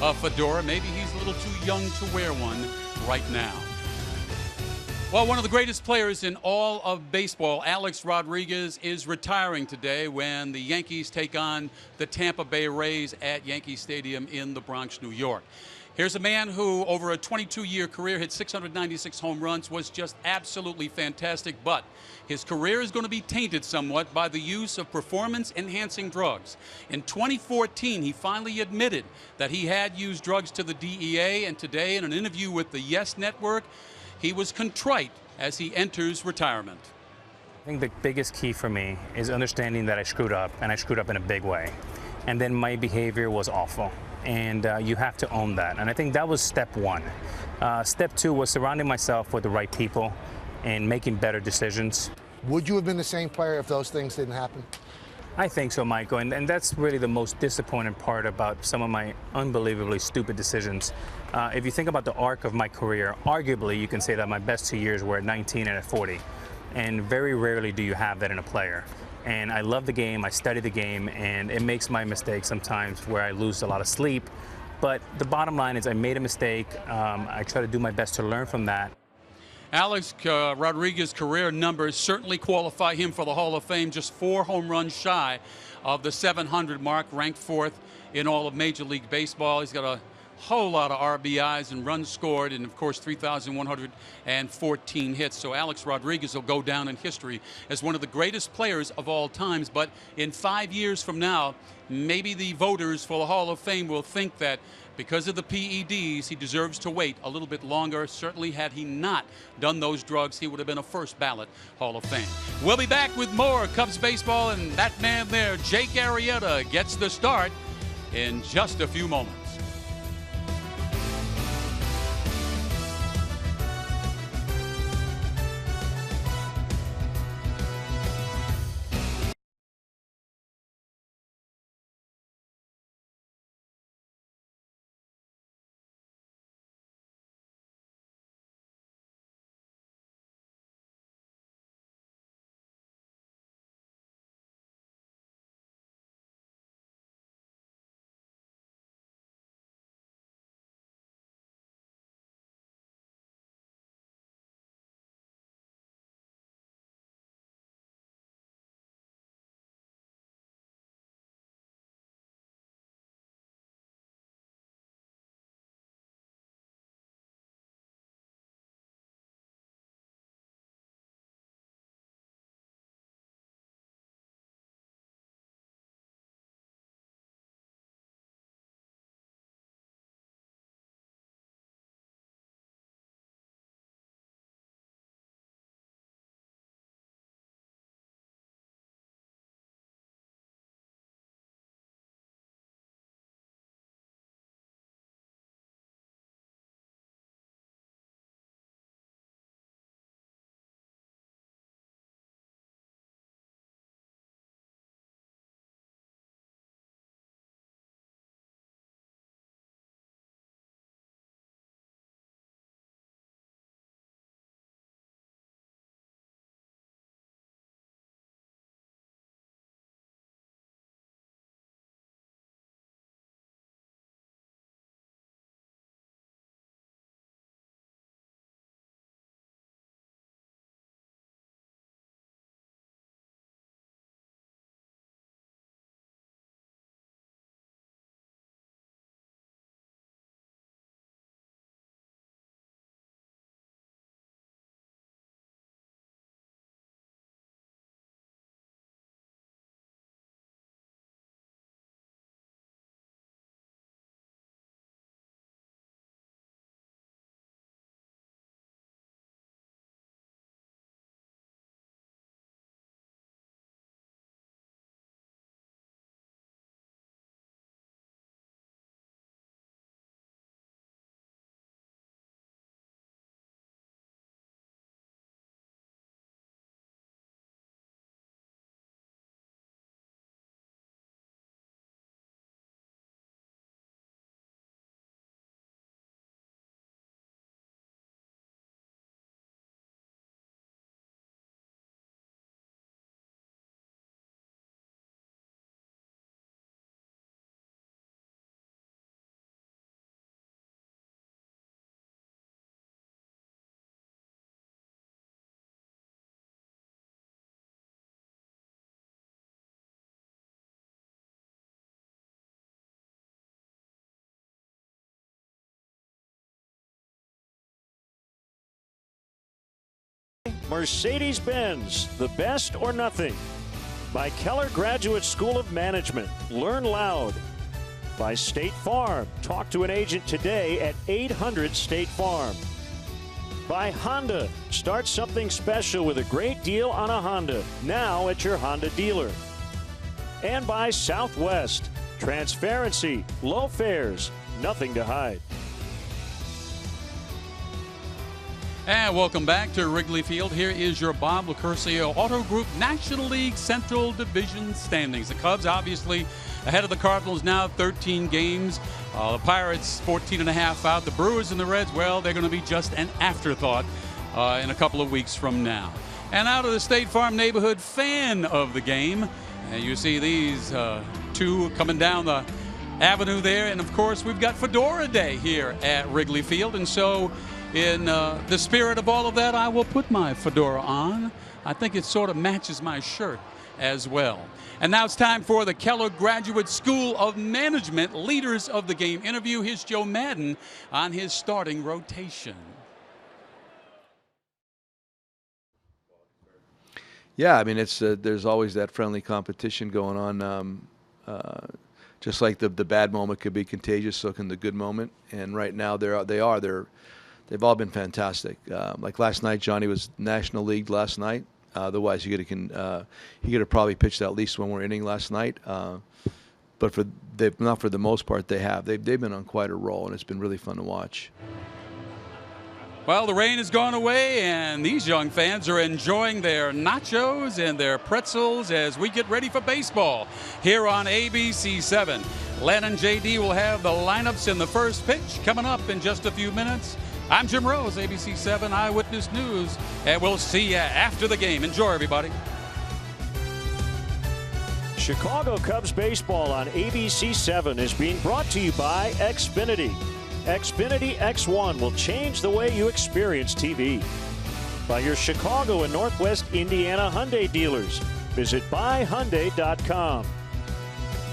a fedora. Maybe he's a little too young to wear one right now. Well, one of the greatest players in all of baseball, Alex Rodriguez, is retiring today when the Yankees take on the Tampa Bay Rays at Yankee Stadium in the Bronx, New York. Here's a man who, over a 22-year career, hit 696 home runs, was just absolutely fantastic, but his career is going to be tainted somewhat by the use of performance-enhancing drugs. In 2014, he finally admitted that he had used drugs to the DEA, and today, in an interview with the Yes Network, he was contrite as he enters retirement. I think the biggest key for me is understanding that I screwed up, and I screwed up in a big way. And then my behavior was awful. And you have to own that. And I think that was step one. Step two was surrounding myself with the right people and making better decisions. Would you have been the same player if those things didn't happen? I think so, Michael. And that's really the most disappointing part about some of my unbelievably stupid decisions. If you think about the arc of my career, arguably you can say that my best 2 years were at 19 and at 40. And very rarely do you have that in a player. And I love the game, I study the game, and it makes my mistakes sometimes where I lose a lot of sleep. But the bottom line is I made a mistake. I try to do my best to learn from that. Alex Rodriguez's career numbers certainly qualify him for the Hall of Fame, just 4 home runs shy of the 700 mark, ranked 4th in all of Major League Baseball. He's got a whole lot of RBIs and runs scored, and of course 3,114 hits. So Alex Rodriguez will go down in history as one of the greatest players of all times. But in 5 years from now, maybe the voters for the Hall of Fame will think that because of the PEDs, he deserves to wait a little bit longer. Certainly, had he not done those drugs, he would have been a first ballot Hall of Fame. We'll be back with more Cubs baseball, and that man there, Jake Arrieta, gets the start in just a few moments. Mercedes-Benz, the best or nothing. By Keller Graduate School of Management, learn loud. By State Farm, talk to an agent today at 800 State Farm. By Honda, start something special with a great deal on a Honda, now at your Honda dealer. And by Southwest, transparency, low fares, nothing to hide. And welcome back to Wrigley Field. Here is your Bob Lacurcio Auto Group National League Central Division standings. The Cubs obviously ahead of the Cardinals now, 13 games. The Pirates 14.5 out. The Brewers and the Reds, well, they're going to be just an afterthought in a couple of weeks from now. And out of the State Farm neighborhood fan of the game, and you see these two coming down the avenue there. And of course, we've got Fedora Day here at Wrigley Field. And so in the spirit of all of that, I will put my fedora on. I think it sort of matches my shirt as well. And now it's time for the Keller Graduate School of Management Leaders of the Game interview. Here's Joe Madden on his starting rotation. Yeah, I mean, it's there's always that friendly competition going on. Just like the bad moment could be contagious, so can the good moment. And right now they've all been fantastic. Like last night, Johnny was National League last night. Otherwise, he could have probably pitched at least one more inning last night. But not for the most part, they've been on quite a roll, and it's been really fun to watch. Well, the rain has gone away, and these young fans are enjoying their nachos and their pretzels as we get ready for baseball here on ABC 7. Len and JD will have the lineups in the first pitch coming up in just a few minutes. I'm Jim Rose, ABC 7 Eyewitness News, and we'll see you after the game. Enjoy, everybody. Chicago Cubs baseball on ABC 7 is being brought to you by Xfinity. Xfinity X1 will change the way you experience TV. By your Chicago and Northwest Indiana Hyundai dealers. Visit buyhyundai.com.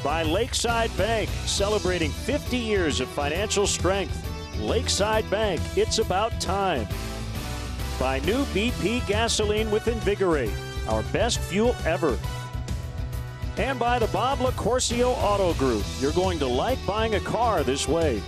By Lakeside Bank, celebrating 50 years of financial strength. Lakeside Bank, it's about time. By new BP gasoline with Invigorate, our best fuel ever. And by the Bob Lacurcio Auto Group. You're going to like buying a car this way.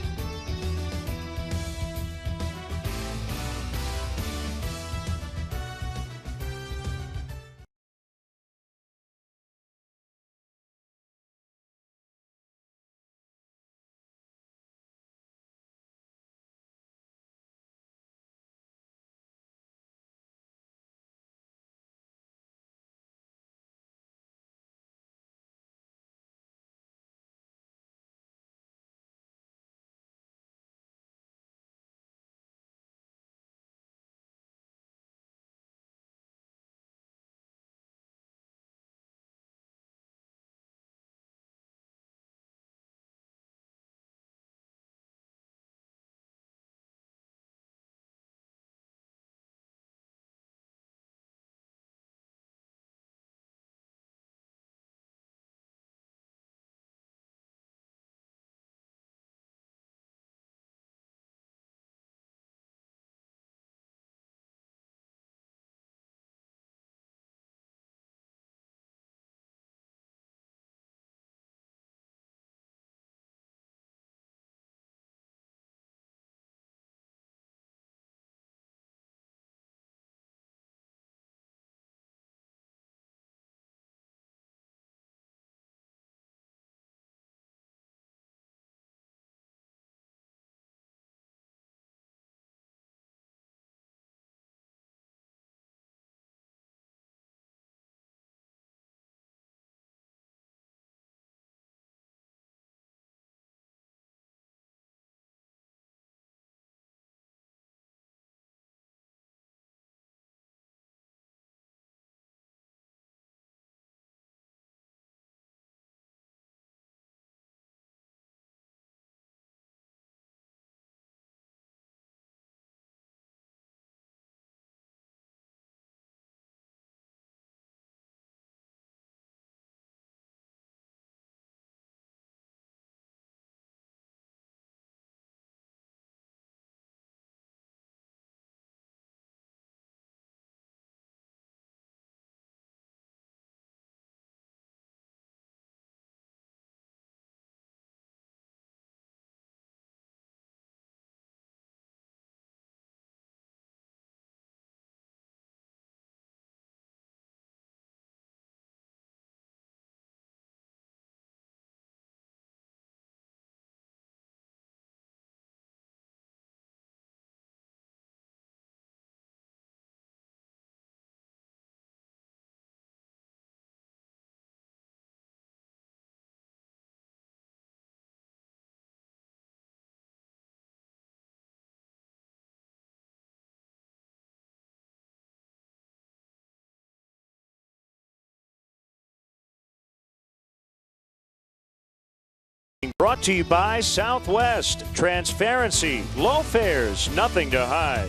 Brought to you by Southwest. Transparency, low fares, nothing to hide.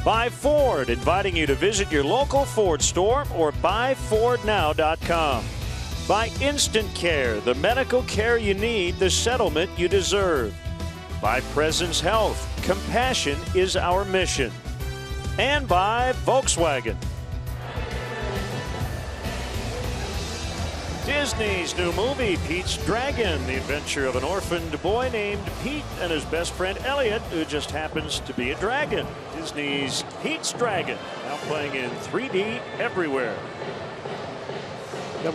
By Ford, inviting you to visit your local Ford store or buyfordnow.com. By Instant Care, the medical care you need, the settlement you deserve. By Presence Health, compassion is our mission. And by Volkswagen. Disney's new movie, Pete's Dragon, the adventure of an orphaned boy named Pete and his best friend Elliot, who just happens to be a dragon. Disney's Pete's Dragon, now playing in 3D everywhere.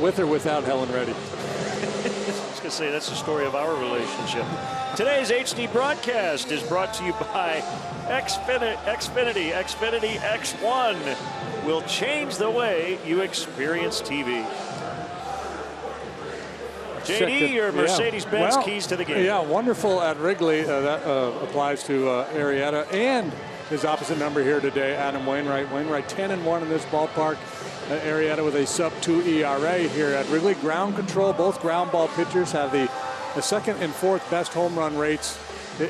With or without Helen Reddy? I was going to say, that's the story of our relationship. Today's HD broadcast is brought to you by Xfinity. Xfinity X1 will change the way you experience TV. JD, your Mercedes-Benz keys to the game. Yeah, wonderful at Wrigley. That applies to Arrieta and his opposite number here today, Adam Wainwright. Wainwright 10-1 in this ballpark. Arrieta with a sub-2 ERA here at Wrigley. Ground control, both ground ball pitchers have the second and fourth best home run rates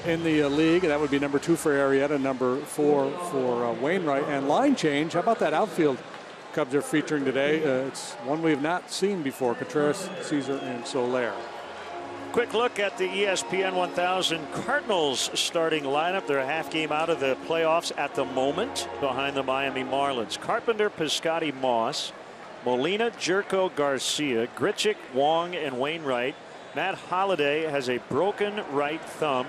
in the league. That would be number 2 for Arrieta, number 4 for Wainwright. And line change, how about that outfield Cubs are featuring today? It's one we've not seen before. Contreras, Caesar, and Soler. Quick look at the ESPN 1000 Cardinals starting lineup. They're a half game out of the playoffs at the moment, behind the Miami Marlins. Carpenter, Piscotty, Moss, Molina, Jerko, Garcia, Grichuk, Wong, and Wainwright. Matt Holliday has a broken right thumb.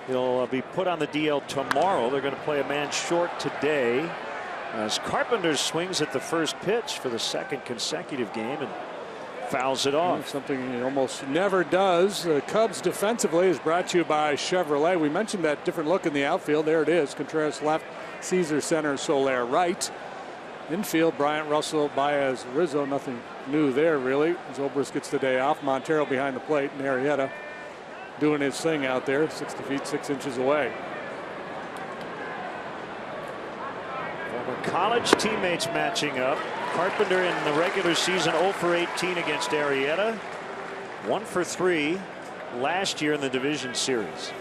He'll be put on the DL tomorrow. They're going to play a man short today, as Carpenter swings at the first pitch for the second consecutive game and fouls it off. Something he almost never does. Cubs defensively is brought to you by Chevrolet. We mentioned that different look in the outfield. There it is. Contreras left, Caesar center, Soler right. Infield, Bryant, Russell, Baez, Rizzo. Nothing new there really. Zobrist gets the day off. Montero behind the plate, and Arrieta doing his thing out there, 60 feet 6 inches away. College teammates matching up. Carpenter in the regular season 0 for 18 against Arrieta. 1 for 3 last year in the division series.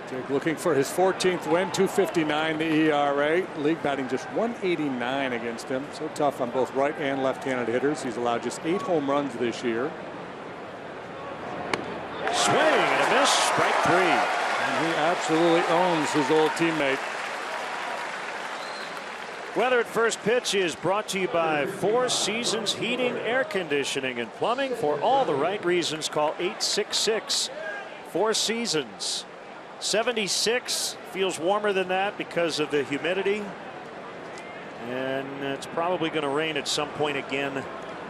Jake looking for his 14th win, 2.59 the ERA. League batting just 189 against him. So tough on both right and left-handed hitters. He's allowed just 8 home runs this year. Swing and a miss, strike 3. And he absolutely owns his old teammate. Weather at first pitch is brought to you by Four Seasons Heating, Air Conditioning, and Plumbing. For all the right reasons, call 866 Four Seasons. 76, feels warmer than that because of the humidity. And it's probably going to rain at some point again,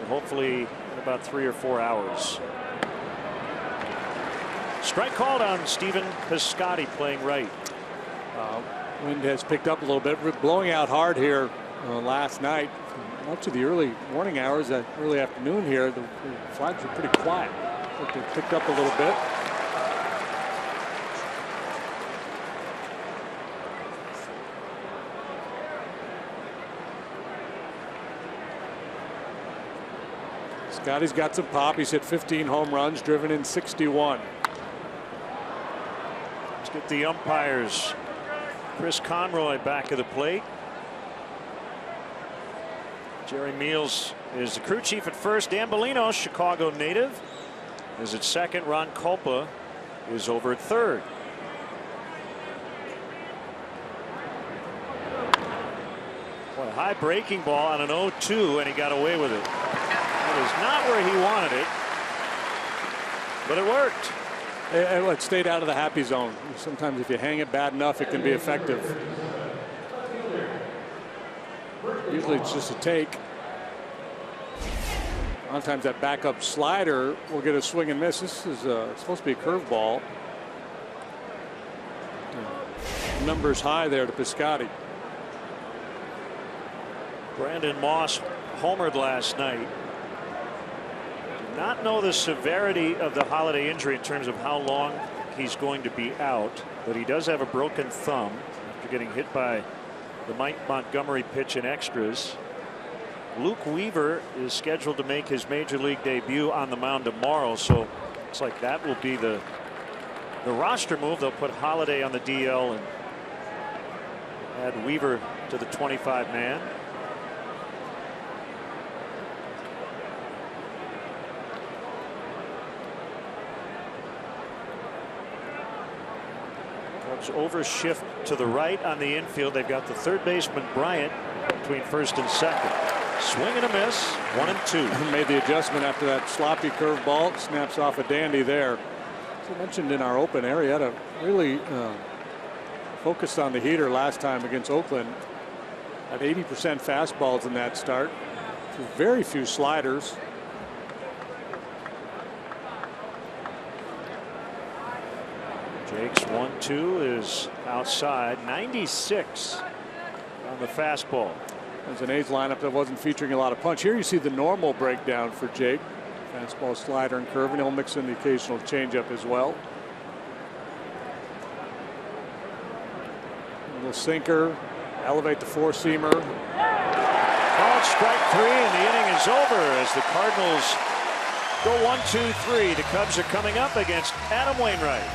hopefully in about 3 or 4 hours. Strike called on Stephen Piscotty, playing right. Wind has picked up a little bit, blowing out hard here last night. Much of the early morning hours, early afternoon here, the flags were pretty quiet. But they picked up a little bit. Scotty's got some pop. He's hit 15 home runs, driven in 61. Let's get the umpires. Chris Conroy back of the plate. Jerry Meals is the crew chief at first. Dan Bellino, Chicago native, is at second. Ron Culpa is over at third. Boy, a high breaking ball on an 0-2, and he got away with it. That is not where he wanted it, but it worked. It stayed out of the happy zone. Sometimes if you hang it bad enough, it can be effective. Usually it's just a take. A lot of times that backup slider will get a swing and miss. This is supposed to be a curveball. Numbers high there to Piscotty. Brandon Moss homered last night. Not know the severity of the Holiday injury in terms of how long he's going to be out, but he does have a broken thumb after getting hit by the Mike Montgomery pitch in extras. Luke Weaver is scheduled to make his major league debut on the mound tomorrow, so Looks like that will be the roster move. They'll put Holiday on the DL and add Weaver to the 25-man. Cubs overshift to the right on the infield. They've got the third baseman Bryant between first and second. Swing and a miss, 1-2. Made the adjustment after that sloppy curveball. Snaps off a dandy there. As I mentioned in our open, Arrieta really focused on the heater last time against Oakland. Had 80% fastballs in that start. Very few sliders. Jake's 1-2 is outside. 96 on the fastball. As an A's lineup that wasn't featuring a lot of punch. Here you see the normal breakdown for Jake. Fastball, slider, and curve, and he'll mix in the occasional changeup as well. A little sinker, elevate the four-seamer. Called strike 3, and the inning is over as the Cardinals go 1-2-3. The Cubs are coming up against Adam Wainwright.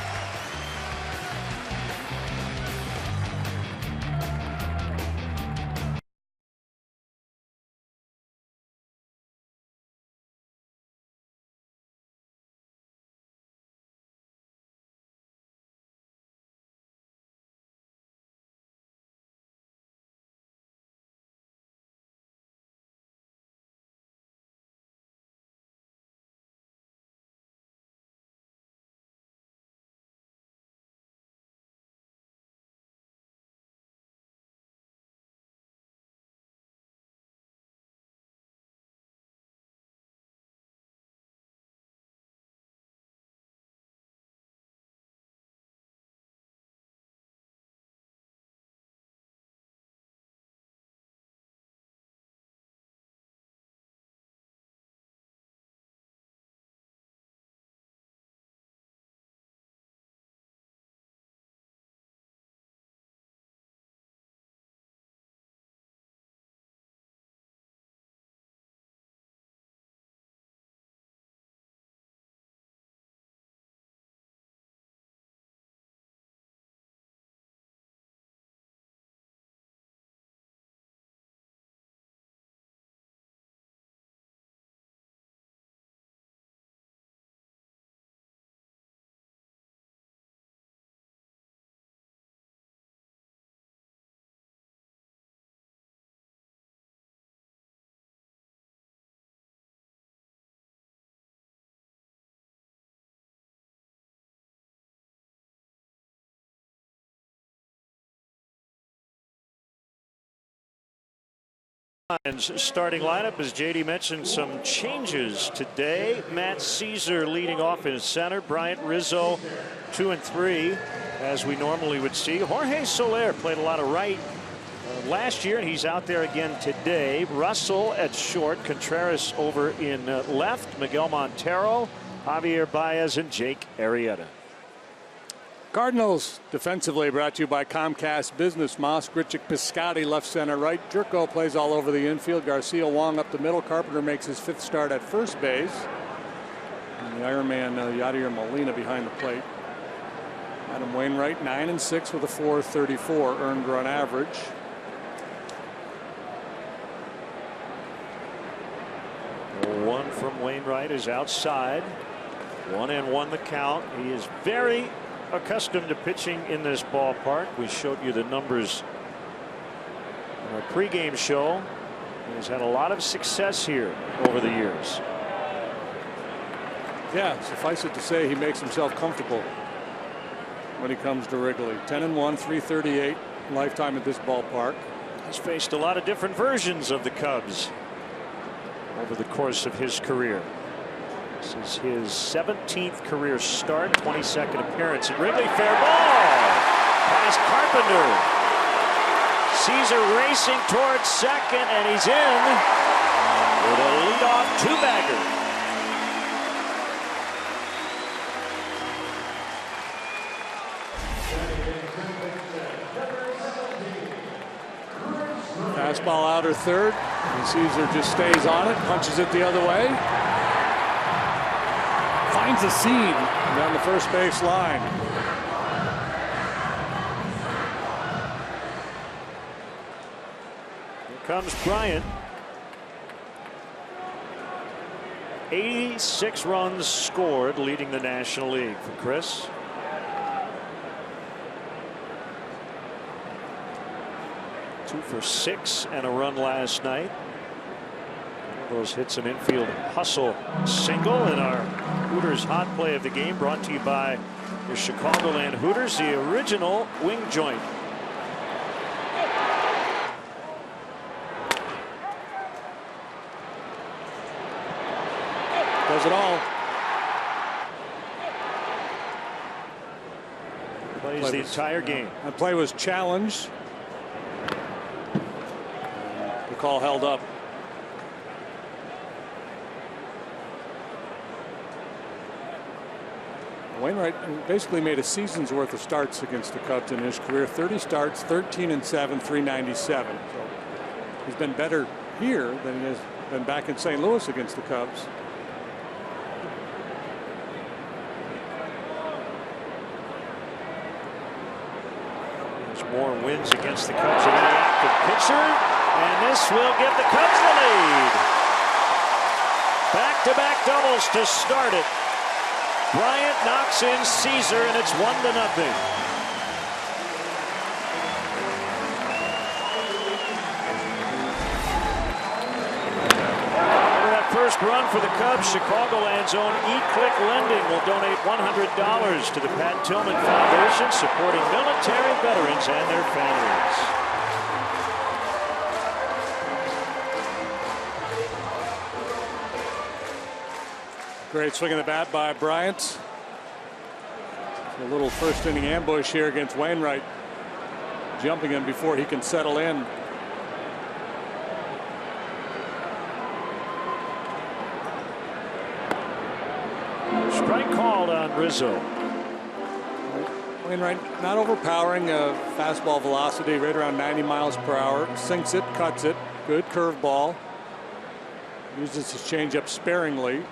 Starting lineup, as JD mentioned, some changes today. Matt Caesar leading off in center. Bryant, Rizzo 2 and 3 as we normally would see. Jorge Soler played a lot of right last year, and he's out there again today. Russell at short, Contreras over in left, Miguel Montero, Javier Baez, and Jake Arrieta. Cardinals defensively brought to you by Comcast Business. Moss, Grichuk, Piscotty left, center, right. Jerko plays all over the infield. Garcia, Wong up the middle. Carpenter makes his 5th start at first base. And the Ironman Yadier Molina behind the plate. Adam Wainwright 9 and 6 with a .434 earned run average. One from Wainwright is outside. 1-1 the count. He is very accustomed to pitching in this ballpark. We showed you the numbers in our pregame show. He's had a lot of success here over the years. Yeah, suffice it to say he makes himself comfortable when he comes to Wrigley. 10-1, .338 lifetime at this ballpark. He's faced a lot of different versions of the Cubs over the course of his career. This is his 17th career start, 22nd appearance at Wrigley. Fair ball past Carpenter. Caesar racing towards second, and he's in with a leadoff two-bagger. Fastball outer third, and Caesar just stays on it, punches it the other way. finds a seam down the first base line. Here comes Bryant. 86 runs scored, leading the National League for Chris. Two for 6 and a run last night. Those hits an infield hustle single in our Hooters hot play of the game, brought to you by the Chicagoland Hooters, the original wing joint. Does it all. Plays the entire game. That play was challenged. The call held up. Wainwright basically made a season's worth of starts against the Cubs in his career. 30 starts, 13-7, 397. So he's been better here than he has been back in St. Louis against the Cubs. There's more wins against the Cubs than any active pitcher, and this will give the Cubs the lead. Back-to-back doubles to start it. Bryant knocks in Caesar, and it's 1-0. That first run for the Cubs, Chicagoland's own E-Click Lending will donate $100 to the Pat Tillman Foundation, supporting military veterans and their families. Great swing of the bat by Bryant. A little first inning ambush here against Wainwright. Jumping him before he can settle in. Strike called on Rizzo. Wainwright not overpowering, fastball velocity right around 90 miles per hour. Sinks it, cuts it. Good curveball. Uses his changeup sparingly.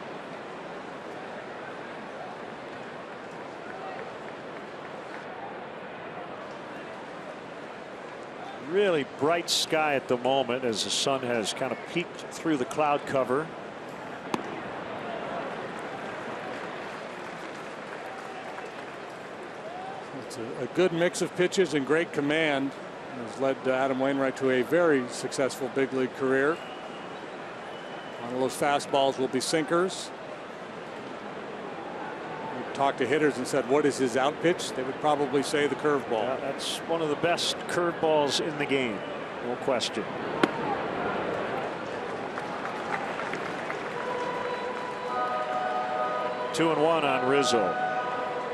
Really bright sky at the moment as the sun has kind of peeked through the cloud cover. It's a good mix of pitches and great command. Has led Adam Wainwright to a very successful big league career. One of those fastballs will be sinkers. Talked to hitters and said, what is his out pitch? They would probably say the curveball. Yeah, that's one of the best curveballs in the game, no question. Two and one on Rizzo.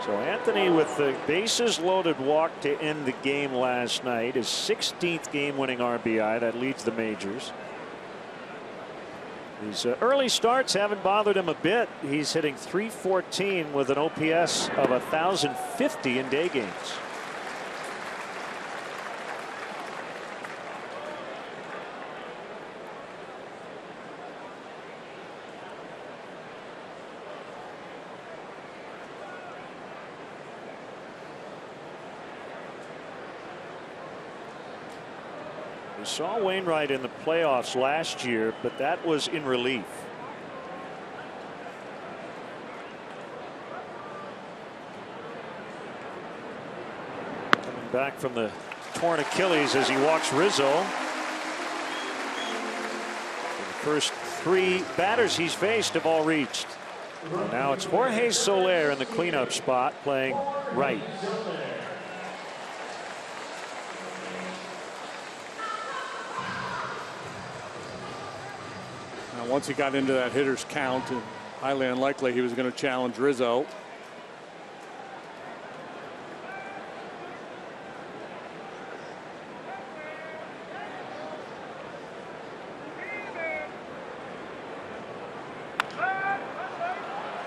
So Anthony with the bases loaded walk to end the game last night, his 16th game-winning RBI. That leads the majors. These early starts haven't bothered him a bit. He's hitting .314 with an OPS of 1,050 in day games. We saw Wainwright in the playoffs last year, but that was in relief. Coming back from the torn Achilles as he walks Rizzo. The first 3 batters he's faced have all reached. And now it's Jorge Soler in the cleanup spot playing right. Once he got into that hitter's count, highly unlikely he was going to challenge Rizzo.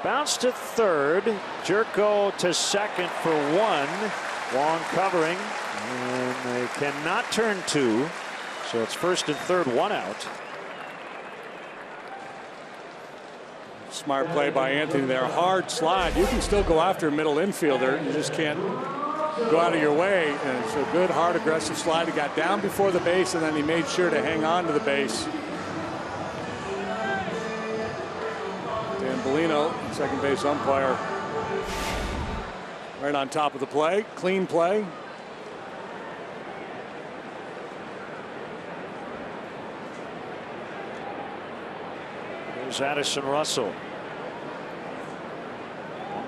Bounce to third. Jerko to second for 1. Wong covering, and they cannot turn 2. So it's first and third, 1 out. Smart play by Anthony there. Hard slide. You can still go after a middle infielder. You just can't go out of your way. And it's a good, hard, aggressive slide. He got down before the base, and then he made sure to hang on to the base. Dan Bellino, second base umpire, right on top of the play. Clean play. Addison Russell 1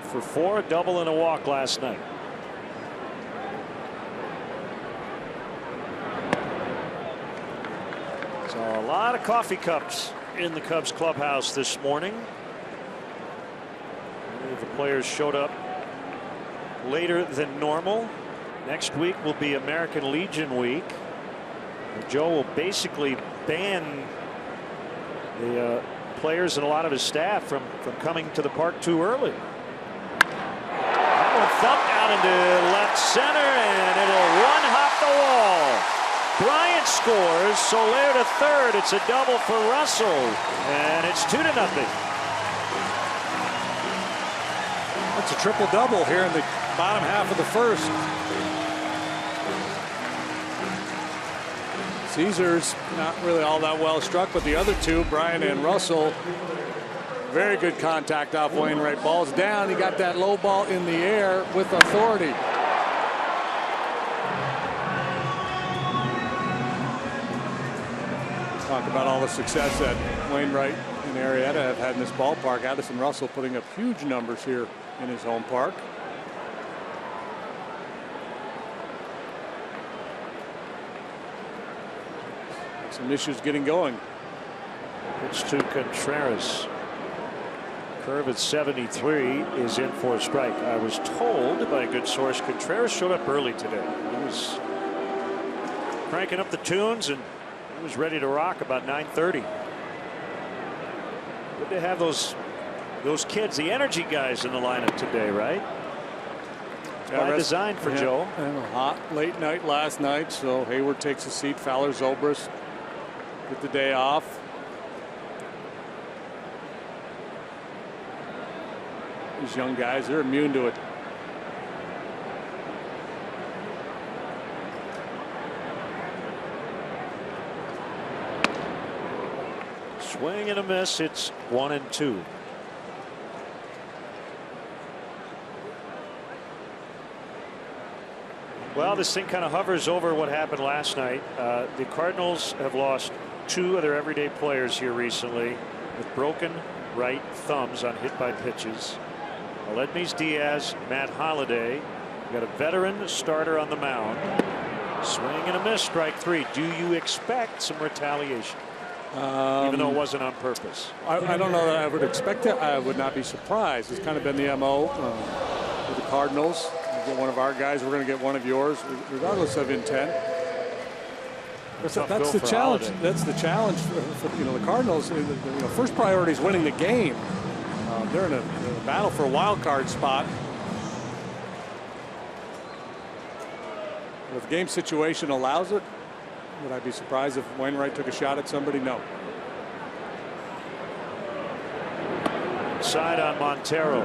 for 4, a double and a walk last night. So a lot of coffee cups in the Cubs clubhouse this morning. Many of the players showed up later than normal. Next week will be American Legion week. Joe will basically ban the players and a lot of his staff from coming to the park too early. That one thumped out into left center, and it'll one-hop the wall. Bryant scores, Soler to third. It's a double for Russell, and it's 2-0. That's a triple-double here in the bottom half of the first. Caesar's not really all that well struck, but the other two, Bryant and Russell, very good contact off Wainwright. Ball's down. He got that low ball in the air with authority. Talk about all the success that Wainwright and Arrieta have had in this ballpark. Addison Russell putting up huge numbers here in his home park. Some issues getting going. Pitch to Contreras. Curve at 73 is in for a strike. I was told by a good source Contreras showed up early today. He was cranking up the tunes and he was ready to rock about 9:30. Good to have those kids, the energy guys, in the lineup today, right? By design for Joe. And a hot late night last night, so Hayward takes a seat. Fowler, Zobrist get the day off. These young guys, they're immune to it. Swing and a miss. It's 1-2. Well, this thing kind of hovers over what happened last night. The Cardinals have lost 2 of their everyday players here recently with broken right thumbs on hit by pitches. Aledmys Diaz, Matt Holliday. Got a veteran starter on the mound. Swing and a miss, strike 3. Do you expect some retaliation? Even though it wasn't on purpose. I don't know that I would expect it. I would not be surprised. It's kind of been the MO with the Cardinals. You get one of our guys, we're going to get one of yours, regardless of intent. That's the challenge. That's the challenge for the Cardinals. First priority is winning the game. They're in a battle for a wild card spot. If the game situation allows it, would I be surprised if Wainwright took a shot at somebody? No. Side on Montero.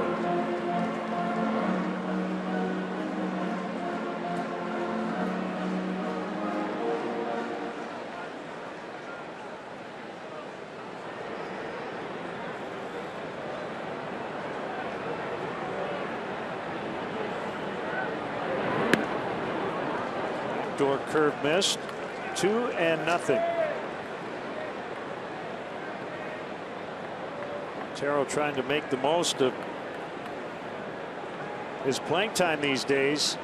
Door curve missed. 2-0. Montero trying to make the most of his playing time these days.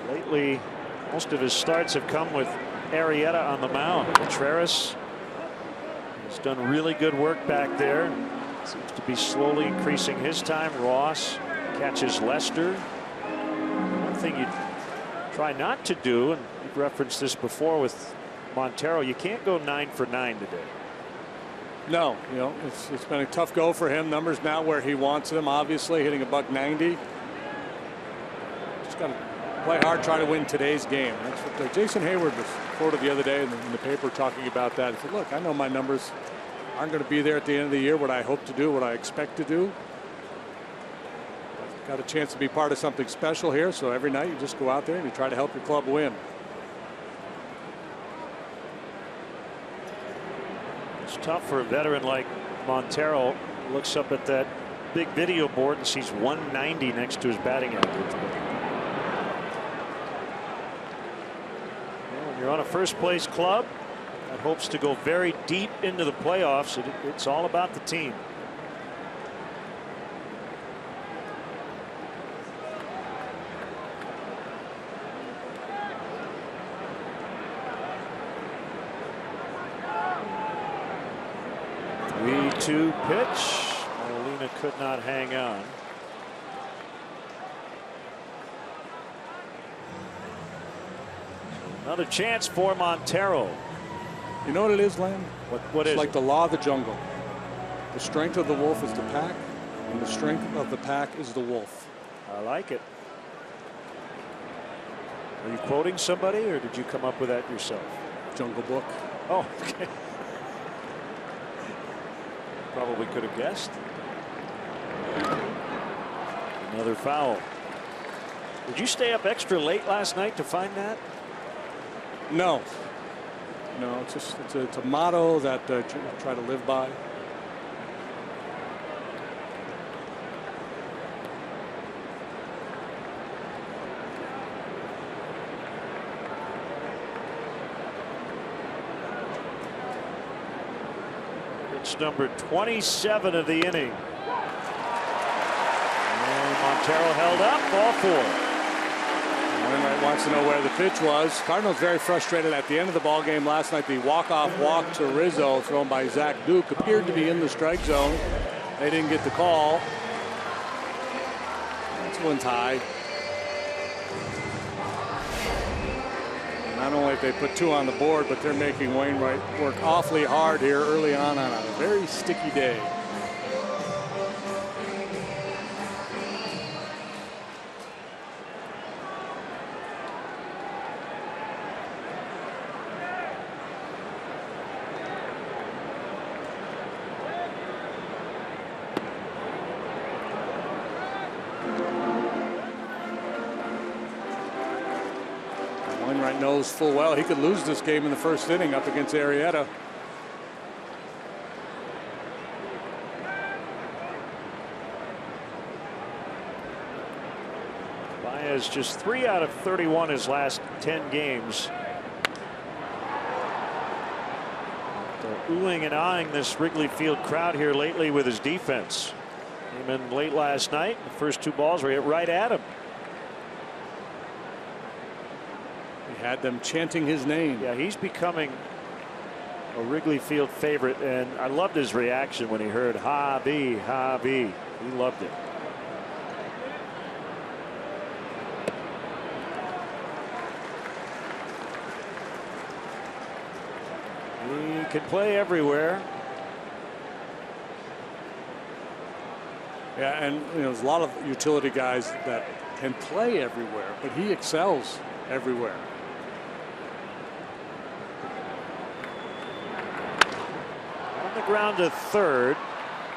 Lately, most of his starts have come with Arrieta on the mound. Contreras has done really good work back there. Seems to be slowly increasing his time. Ross catches Lester. One thing you try not to do, and we've referenced this before with Montero, you can't go 9 for 9 today. No, it's been a tough go for him. Numbers not where he wants them, obviously, hitting $190. Just got to play hard, try to win today's game. That's what Jason Hayward was quoted the other day in the paper talking about that. He said, look, I know my numbers aren't going to be there at the end of the year. What I hope to do, what I expect to do. Got a chance to be part of something special here, so every night you just go out there and you try to help your club win. It's tough for a veteran like Montero. Looks up at that big video board and sees 190 next to his batting average. Well, when you're on a first place club that hopes to go very deep into the playoffs, it's all about the team. Two pitch. Molina could not hang on. Another chance for Montero. You know what it is, Len? What is it's like it? the law of the jungle. The strength of the wolf is the pack, and the strength of the pack is the wolf. I like it. Are you quoting somebody, or did you come up with that yourself? Jungle Book. Oh, okay. Probably could have guessed. Another foul. Did you stay up extra late last night to find that? No. No, it's a motto that I try to live by. It's number 27 of the inning. And Montero held up, ball 4. Wainwright wants to know where the pitch was. Cardinals very frustrated at the end of the ball game last night. The walk-off walk to Rizzo thrown by Zach Duke appeared to be in the strike zone. They didn't get the call. This one's high. Not only have they put 2 on the board, but they're making Wainwright work awfully hard here early on a very sticky day. Wainwright knows full well he could lose this game in the first inning up against Arrieta. Baez just 3 out of 31 his last 10 games. Oohing and eyeing this Wrigley Field crowd here lately with his defense. Came in late last night. The first 2 balls were hit right at him. He had them chanting his name. Yeah, he's becoming a Wrigley Field favorite, and I loved his reaction when he heard Javi, Javi. He loved it. He can play everywhere. Yeah, and there's a lot of utility guys that can play everywhere, but he excels everywhere. On the ground to third.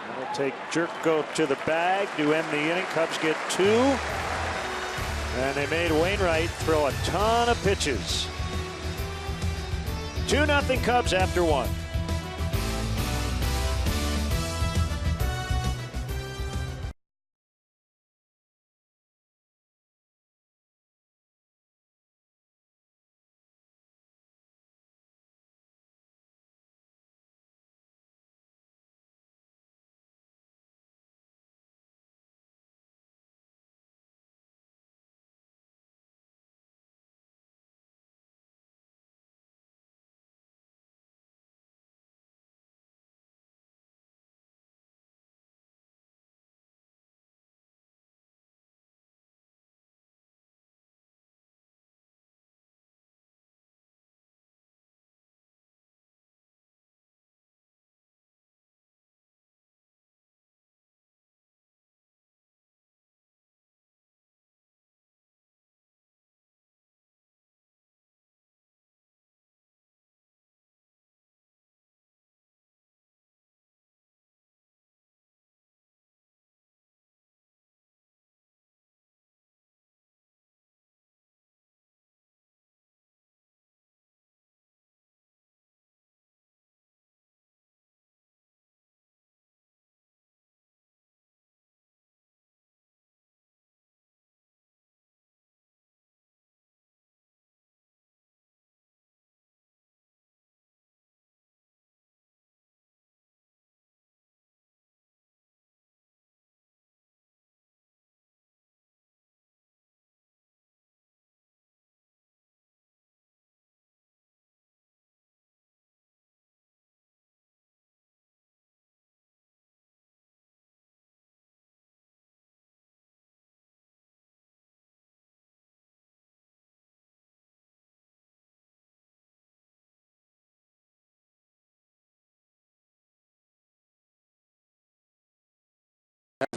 That'll take Jerko to the bag to end the inning. Cubs get 2. And they made Wainwright throw a ton of pitches. 2-0 Cubs after 1.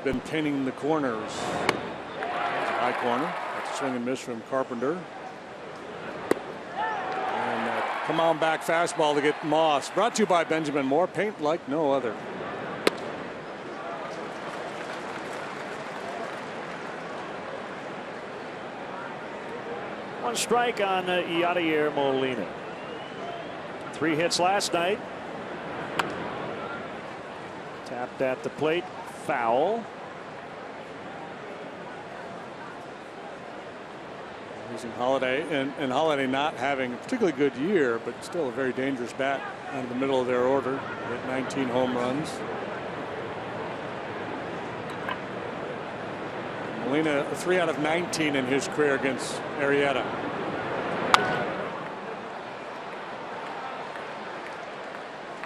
been painting the corners. High corner. That's a swing and miss from Carpenter. And come on back fastball to get Moss. Brought to you by Benjamin Moore. Paint like no other. One strike on Yadier Molina. 3 hits last night. Tapped at the plate, foul. Losing Holiday, and Holiday not having a particularly good year, but still a very dangerous bat out of the middle of their order. Hit 19 home runs. Molina 3 out of 19 in his career against Arrieta.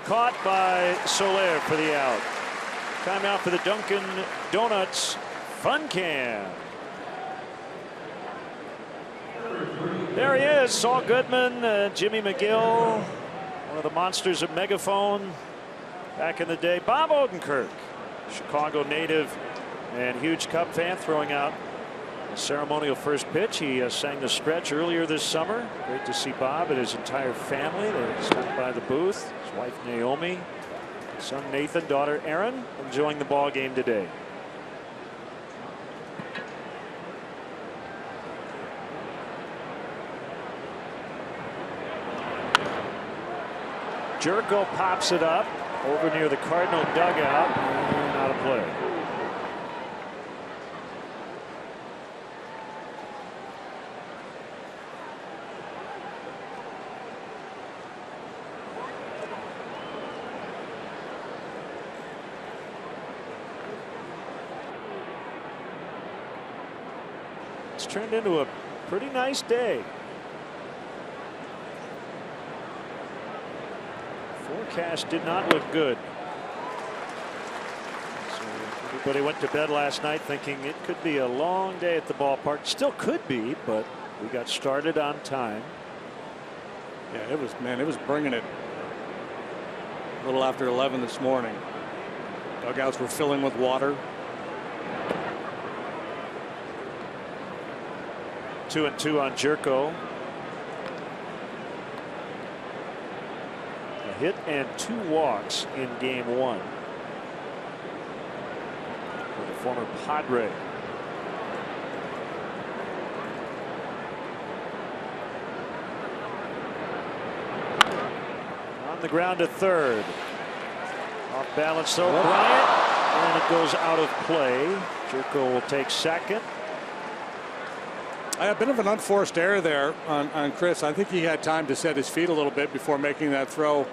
Caught by Soler for the out. Timeout for the Dunkin' Donuts Fun Can. There he is, Saul Goodman, Jimmy McGill, one of the monsters of Megaphone back in the day. Bob Odenkirk, Chicago native and huge Cub fan, throwing out a ceremonial first pitch. He sang the stretch earlier this summer. Great to see Bob and his entire family. They stopped by the booth. His wife Naomi, son Nathan, daughter Erin, enjoying the ball game today. Jerko pops it up over near the Cardinal dugout and out of play. It's turned into a pretty nice day. Forecast did not look good. So everybody went to bed last night thinking it could be a long day at the ballpark. Still could be, but we got started on time. Yeah, it was bringing it a little after 11 this morning. Dugouts were filling with water. 2-2 on Jerko. A hit and 2 walks in game 1 for the former Padre. On the ground to third. Off balance though, Bryant, and it goes out of play. Jerko will take second. A bit of an unforced error there on Chris. I think he had time to set his feet a little bit before making that throw.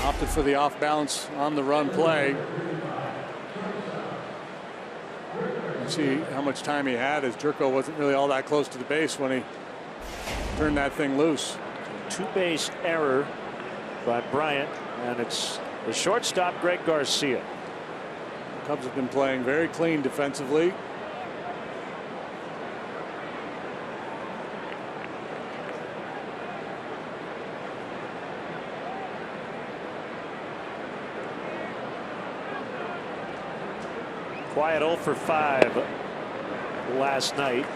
Opted for the off balance on the run play. Let's see how much time he had, as Jerko wasn't really all that close to the base when he turned that thing loose. 2-base error by Bryant, and it's the shortstop Greg Garcia. The Cubs have been playing very clean defensively. Quiet 0 for 5 last night.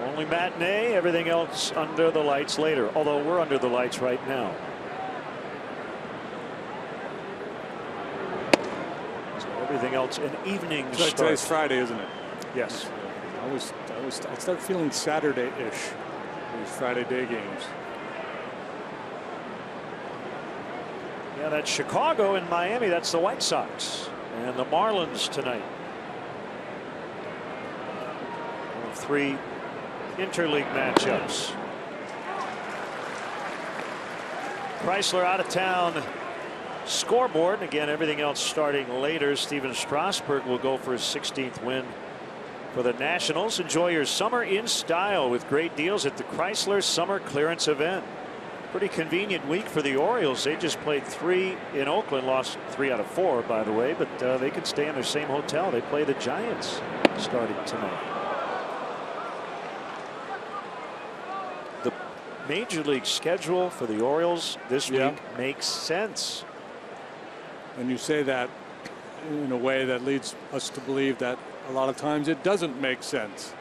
Only matinee, everything else under the lights later, although we're under the lights right now. So everything else an evening start. Today's Friday, isn't it? Yes. I start feeling Saturday-ish. These Friday day games. Yeah, that's Chicago and Miami. That's the White Sox and the Marlins tonight. 3 interleague matchups. Chrysler out of town scoreboard. And again, everything else starting later. Steven Strasburg will go for his 16th win for the Nationals. Enjoy your summer in style with great deals at the Chrysler Summer Clearance Event. Pretty convenient week for the Orioles. They just played 3 in Oakland, lost 3 out of 4, by the way, but they can stay in their same hotel. They play the Giants starting tonight. the Major League schedule for the Orioles this Yeah. week makes sense. And you say that in a way that leads us to believe that a lot of times it doesn't make sense.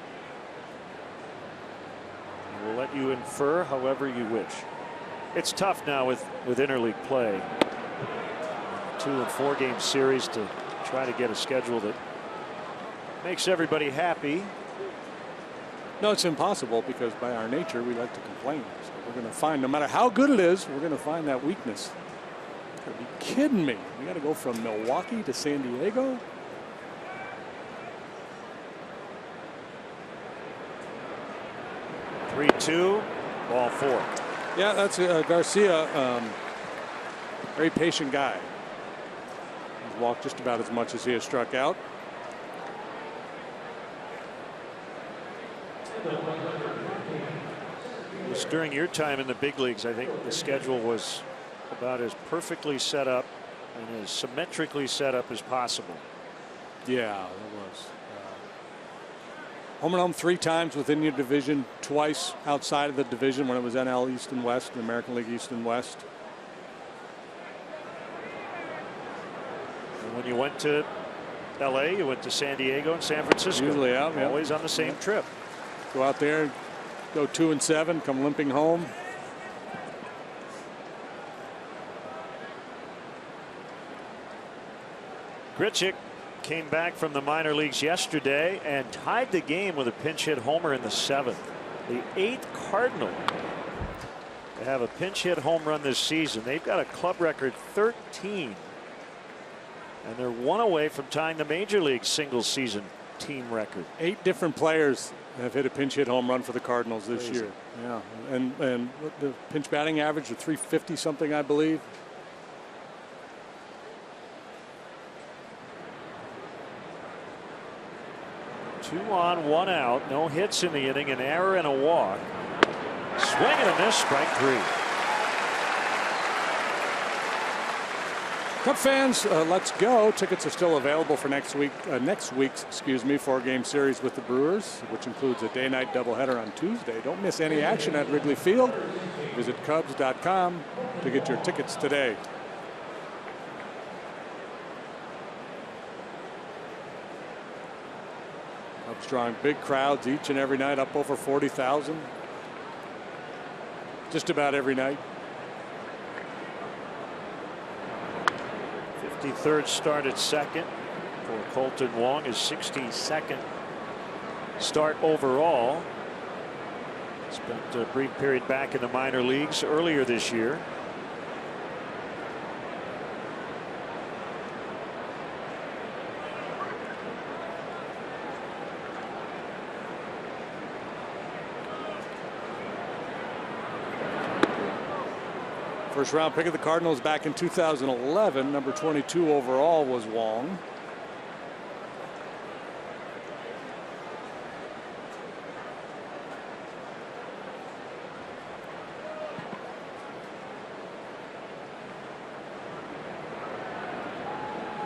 We'll let you infer however you wish. It's tough now with interleague play. 2 and 4 game series to try to get a schedule that makes everybody happy. No, it's impossible because by our nature we like to complain. So we're going to find, no matter how good it is, we're going to find that weakness. You're going to be kidding me. We got to go from Milwaukee to San Diego. Three-two, ball 4. Yeah, that's Garcia. Very patient guy. He's walked just about as much as he has struck out. It was during your time in the big leagues. I think the schedule was about as perfectly set up and as symmetrically set up as possible. Yeah, it was. Home and home 3 times within your division, twice outside of the division when it was NL East and West, the American League East and West. And when you went to LA, you went to San Diego and San Francisco. Usually out, yeah. Always on the same trip. Go out there, go 2-7, come limping home. Grichuk came back from the minor leagues yesterday and tied the game with a pinch hit homer in the 7th. The 8th Cardinal to have a pinch hit home run this season. They've got a club record 13. And they're 1 away from tying the major league single season team record. 8 different players have hit a pinch hit home run for the Cardinals this year. Yeah, and the pinch batting average of 350 something, I believe. Two on, 1 out, no hits in the inning, an error and a walk. Swing and a miss, strike 3. Cub fans, let's go. Tickets are still available for next week's 4-game series with the Brewers, which includes a day-night doubleheader on Tuesday. Don't miss any action at Wrigley Field. Visit Cubs.com to get your tickets today. Cubs drawing big crowds each and every night, up over 40,000. Just about every night. 53rd start at second for Colton Wong, his 62nd start overall. Spent a brief period back in the minor leagues earlier this year. First round pick of the Cardinals back in 2011. Number 22 overall was Wong.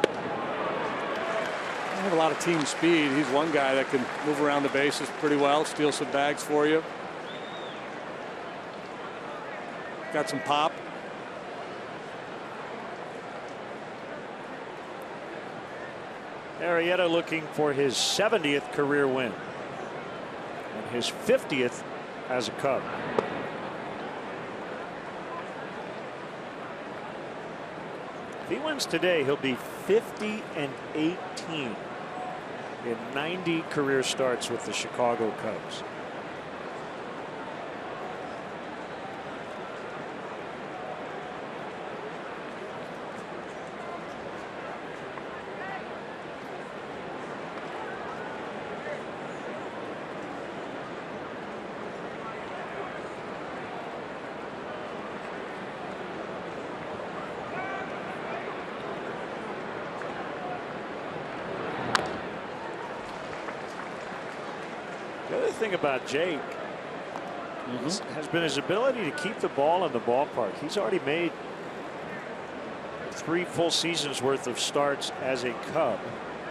They have a lot of team speed. He's one guy that can move around the bases pretty well, steal some bags for you. Got some pop. Arrieta looking for his 70th career win and his 50th as a Cub. If he wins today, he'll be 50-18 in 90 career starts with the Chicago Cubs. The other thing about Jake has been his ability to keep the ball in the ballpark. He's already made 3 full seasons worth of starts as a Cub.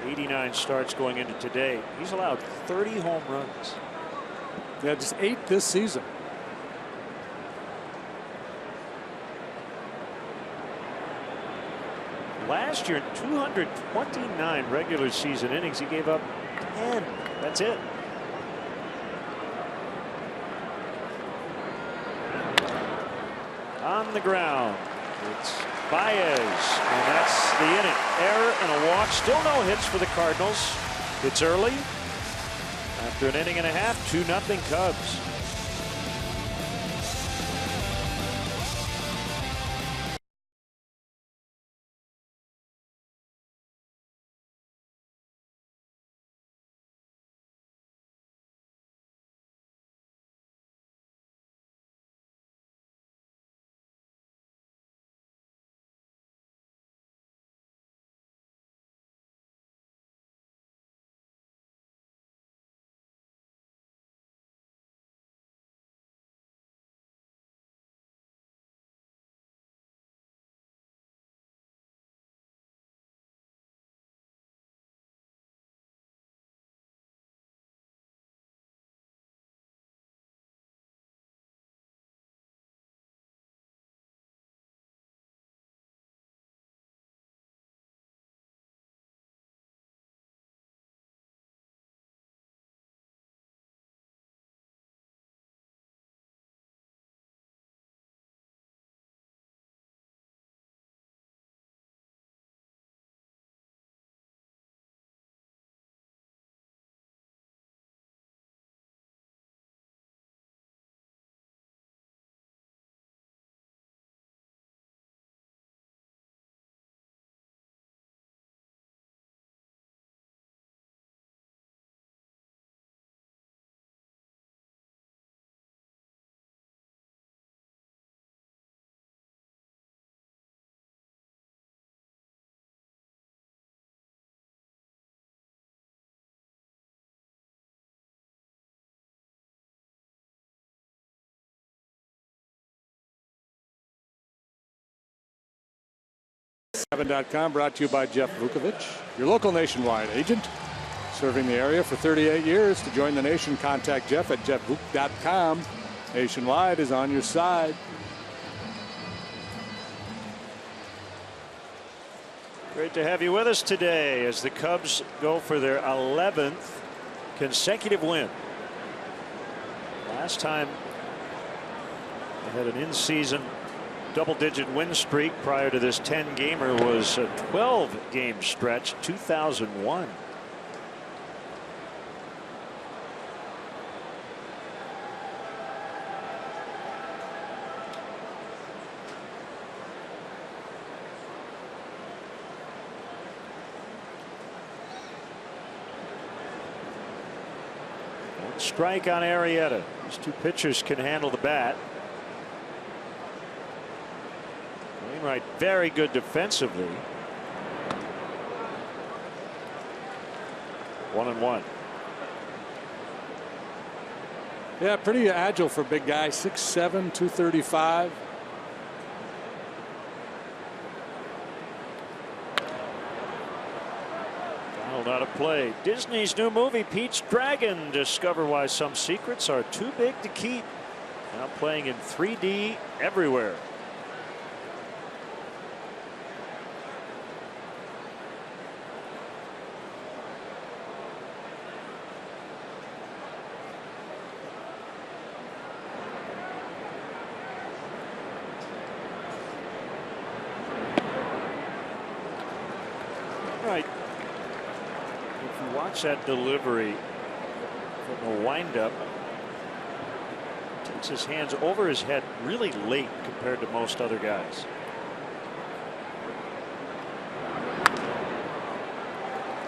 89 starts going into today. He's allowed 30 home runs. Yeah, just 8 this season. Last year, 229 regular season innings, he gave up 10. That's it. On the ground, it's Baez, and that's the inning. Error and a walk. Still no hits for the Cardinals. It's early. After an inning and a half, 2-0 Cubs. SLN.com brought to you by Jeff Vukovich, your local Nationwide agent, serving the area for 38 years. To join the nation, contact Jeff at jeffvuk.com. Nationwide is on your side. Great to have you with us today as the Cubs go for their 11th consecutive win. Last time they had an in-season double-digit win streak prior to this 10-gamer was a 12-game stretch, 2001. Strike on Arrieta. These two pitchers can handle the bat. Wainwright very good defensively. 1-1. Yeah, pretty agile for a big guy. 6'7", 235. Donald out of play. Disney's new movie Pete's Dragon. Discover why some secrets are too big to keep. Now playing in 3D everywhere. Right. If you watch that delivery from the windup, takes his hands over his head really late compared to most other guys.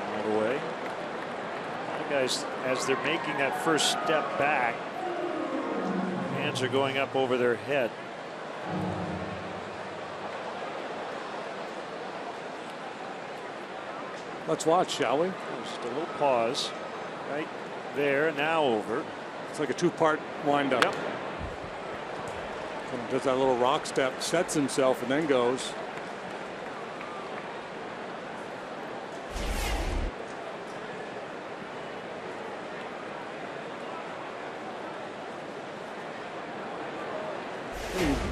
Out of the way. A lot of guys, as they're making that first step back, hands are going up over their head. Let's watch, shall we? Just a little pause right there. Now over. It's like a two-part windup. Yep. Does that little rock step, sets himself, and then goes.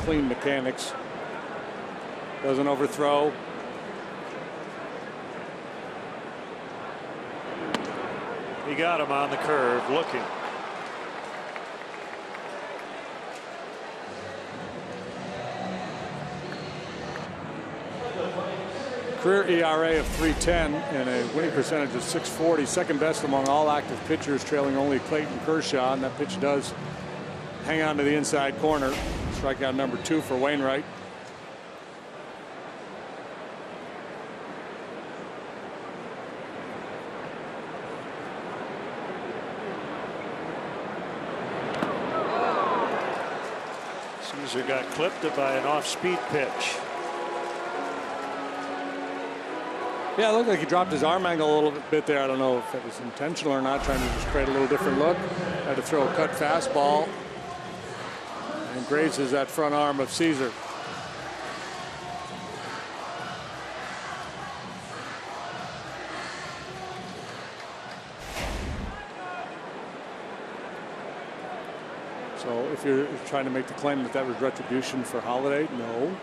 Clean mechanics. Doesn't overthrow. He got him on the curve looking. Career ERA of 3.10 and a winning percentage of 640, second best among all active pitchers, trailing only Clayton Kershaw, and that pitch does hang on to the inside corner. Strikeout number 2 for Wainwright. Caesar got clipped by an off-speed pitch. Yeah, it looked like he dropped his arm angle a little bit there. I don't know if it was intentional or not, trying to just create a little different look. Had to throw a cut fastball and grazes that front arm of Caesar. So if you're trying to make the claim that that was retribution for Holiday, no.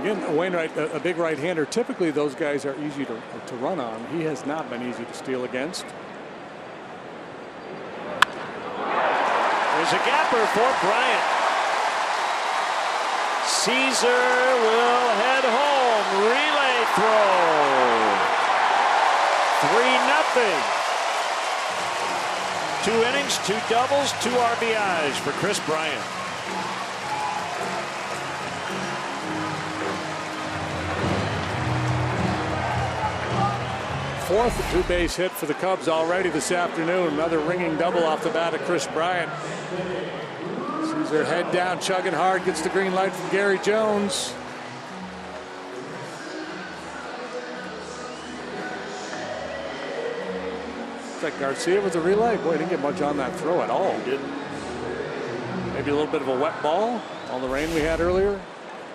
Again, Wainwright, a big right-hander. Typically, those guys are easy to run on. He has not been easy to steal against. There's a gapper for Bryant. Caesar will head home. Relay throw. 3-0. 2 innings, 2 doubles, 2 RBIs for Chris Bryant. Fourth 2-base hit for the Cubs already this afternoon. Another ringing double off the bat of Chris Bryant. Caesar head down, chugging hard, gets the green light from Gary Jones. Looks like Garcia with a relay. Boy, he didn't get much on that throw at all. He didn't. Maybe a little bit of a wet ball. All the rain we had earlier.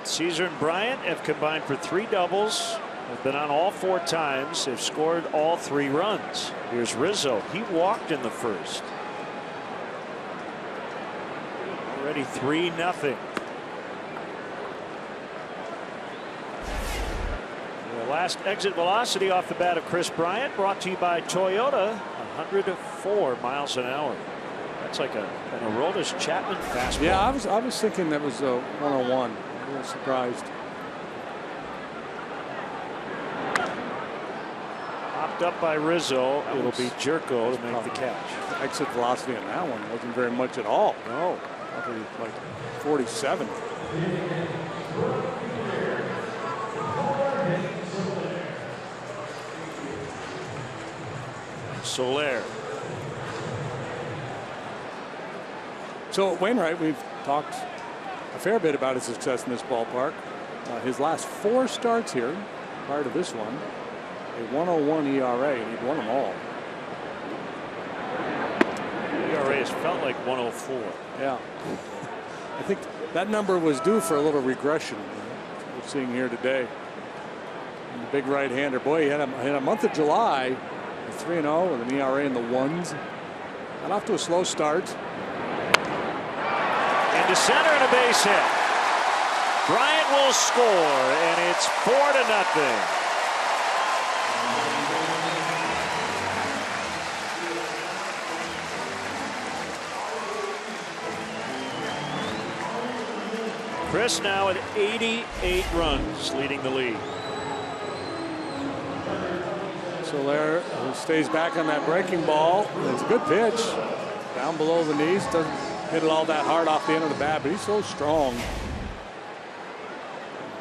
Caesar and Bryant have combined for 3 doubles. Have been on all 4 times. They've scored all 3 runs. Here's Rizzo. He walked in the first. Already 3-0. The last exit velocity off the bat of Chris Bryant, brought to you by Toyota, 104 miles an hour. That's like an Aroldis Chapman fastball. Yeah, I was thinking that was a 101. A little surprised. Up by Rizzo. It'll be Jerko to make the catch. The exit velocity on that one wasn't very much at all. No, probably like 47. Soler. So Wainwright, we've talked a fair bit about his success in this ballpark. His last 4 starts here, prior to this one, a 101 ERA, and he'd won them all. ERA has felt like 104. Yeah. I think that number was due for a little regression. We're seeing here today. And the big right-hander. Boy, he had a month of July, 3-0 with an ERA in the 1s. Got off to a slow start. Into center and a base hit. Bryant will score, and it's 4-0. Chris now at 88 runs, leading the lead. Soler stays back on that breaking ball. It's a good pitch. Down below the knees. Doesn't hit it all that hard off the end of the bat, but he's so strong.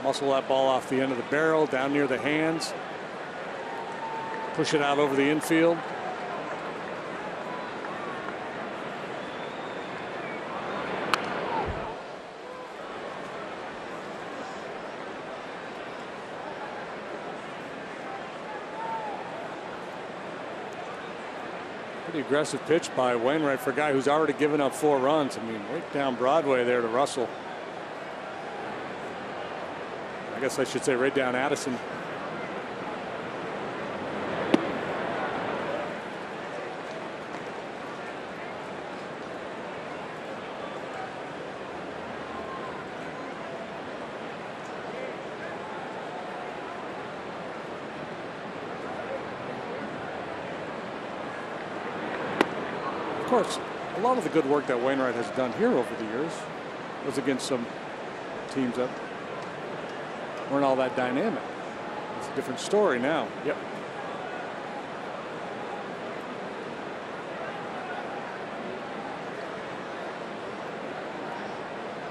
Muscle that ball off the end of the barrel, down near the hands. Push it out over the infield. Pretty aggressive pitch by Wainwright for a guy who's already given up 4 runs. I mean, right down Broadway there to Russell. I guess I should say right down Addison. course, a lot of the good work that Wainwright has done here over the years was against some teams that weren't all that dynamic. It's a different story now. Yep.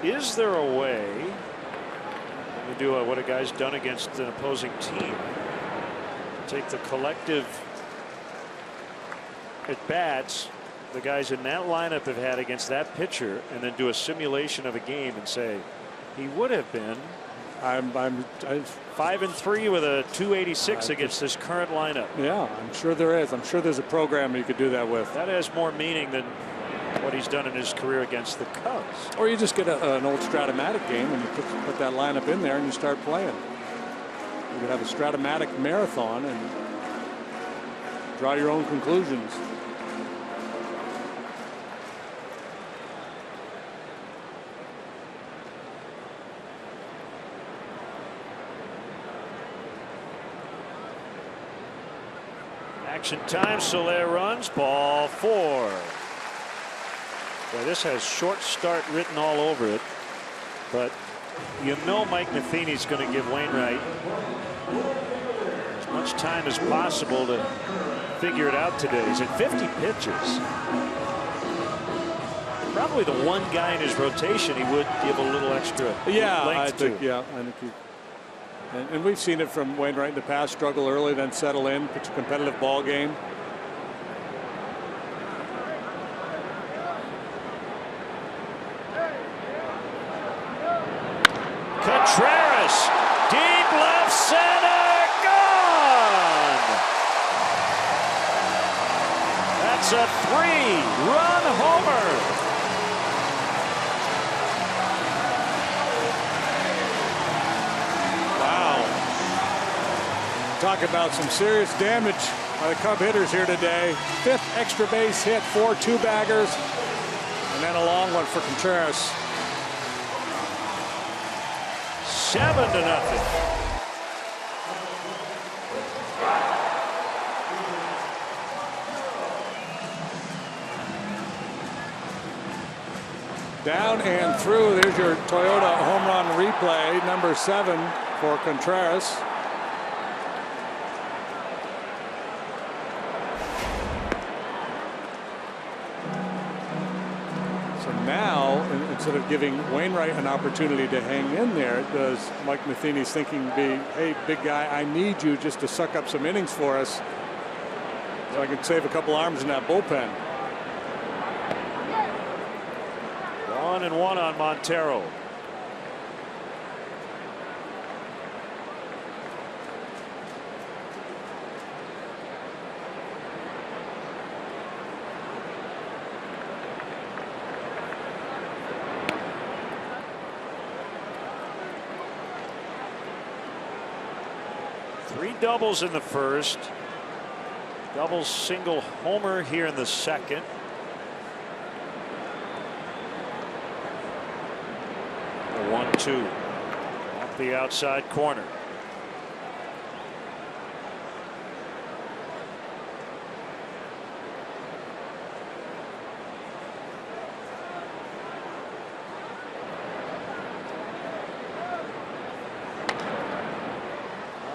Is there a way to do what a guy's done against an opposing team? Take the collective at bats the guys in that lineup have had against that pitcher, and then do a simulation of a game and say he would have been. I'm 5-3 with a 286 against this current lineup. Yeah, I'm sure there is. I'm sure there's a program you could do that with. That has more meaning than what he's done in his career against the Cubs. Or you just get an old Stratomatic game and you put that lineup in there and you start playing. You could have a Stratomatic marathon and draw your own conclusions. Action time. Soler runs. Ball 4. Yeah, this has short start written all over it, but you know Mike Matheny's going to give Wainwright as much time as possible to figure it out today. He's at 50 pitches. Probably the one guy in his rotation he would give a little extra length to. I think he. And we've seen it from Wainwright in the past. Struggle early, then settle in, pitch a competitive ball game. Contreras, deep left center, gone. That's a 3-run homer. Talk about some serious damage by the Cub hitters here today. 5th extra base hit, 4 two-baggers, and then a long one for Contreras. 7-0. Down and through. There's your Toyota home run replay, number 7 for Contreras. Now, instead of giving Wainwright an opportunity to hang in there, does Mike Matheny's thinking be, hey, big guy, I need you just to suck up some innings for us so I can save a couple arms in that bullpen. 1-1 on Montero. Three doubles in the first. Double single homer here in the second. The 1-2 off the outside corner.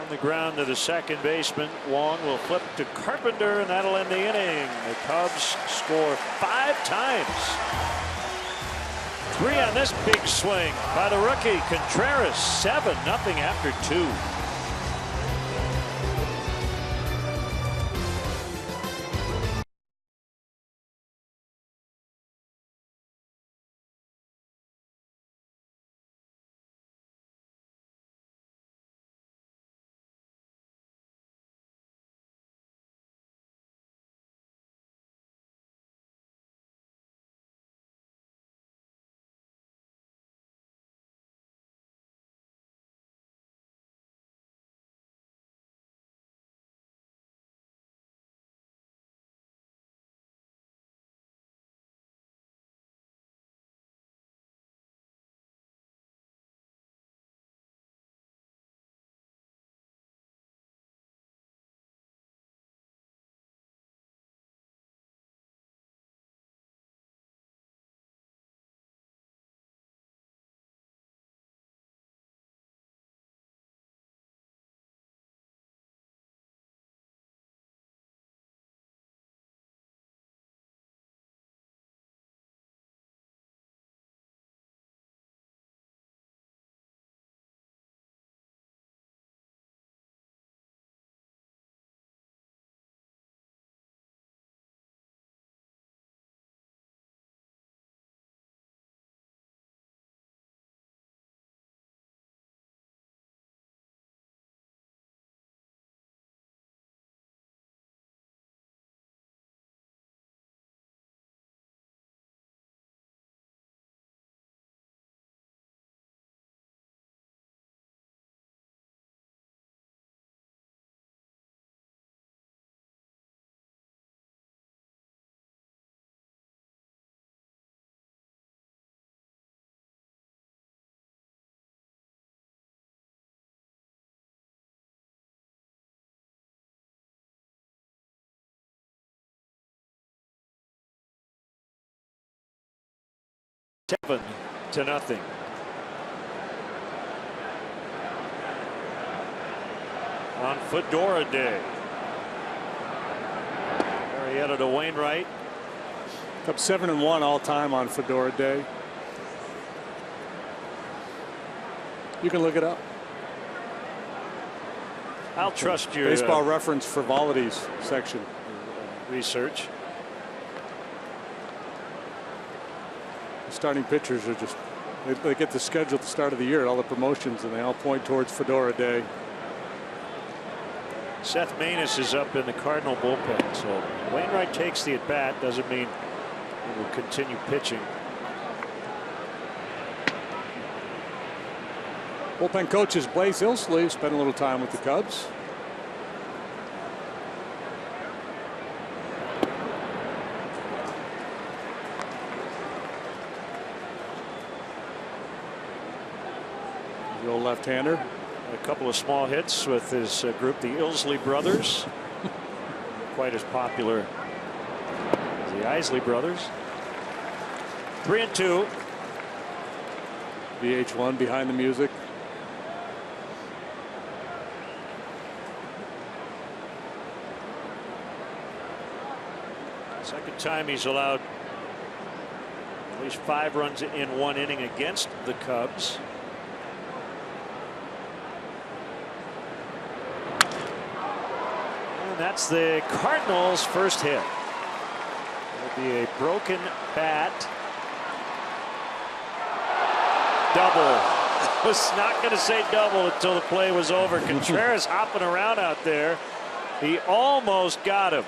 The ground to the second baseman. Wong will flip to Carpenter, and that'll end the inning. The Cubs score 5 times. 3 on this big swing by the rookie Contreras. 7-0 after 2. 7-0. On Fedora Day. Arrieta to Wainwright. Up 7-1 all time on Fedora Day. You can look it up. I'll trust your Baseball Reference frivolities section. Research. The starting pitchers are just, they get the schedule at the start of the year at all the promotions, and they all point towards Fedora Day. Seth Maness is up in the Cardinal bullpen, so Wainwright takes the at bat. Doesn't mean he will continue pitching. Bullpen coaches Blaze Hillsleeve spent a little time with the Cubs. The old left-hander. A couple of small hits with his group, the Ilsley brothers. Quite as popular as the Isley brothers. 3-2. VH1 behind the music. Second time he's allowed at least 5 runs in 1 inning against the Cubs. And that's the Cardinals' first hit. It'll be a broken bat. Double. Was not going to say double until the play was over. Contreras hopping around out there. He almost got him.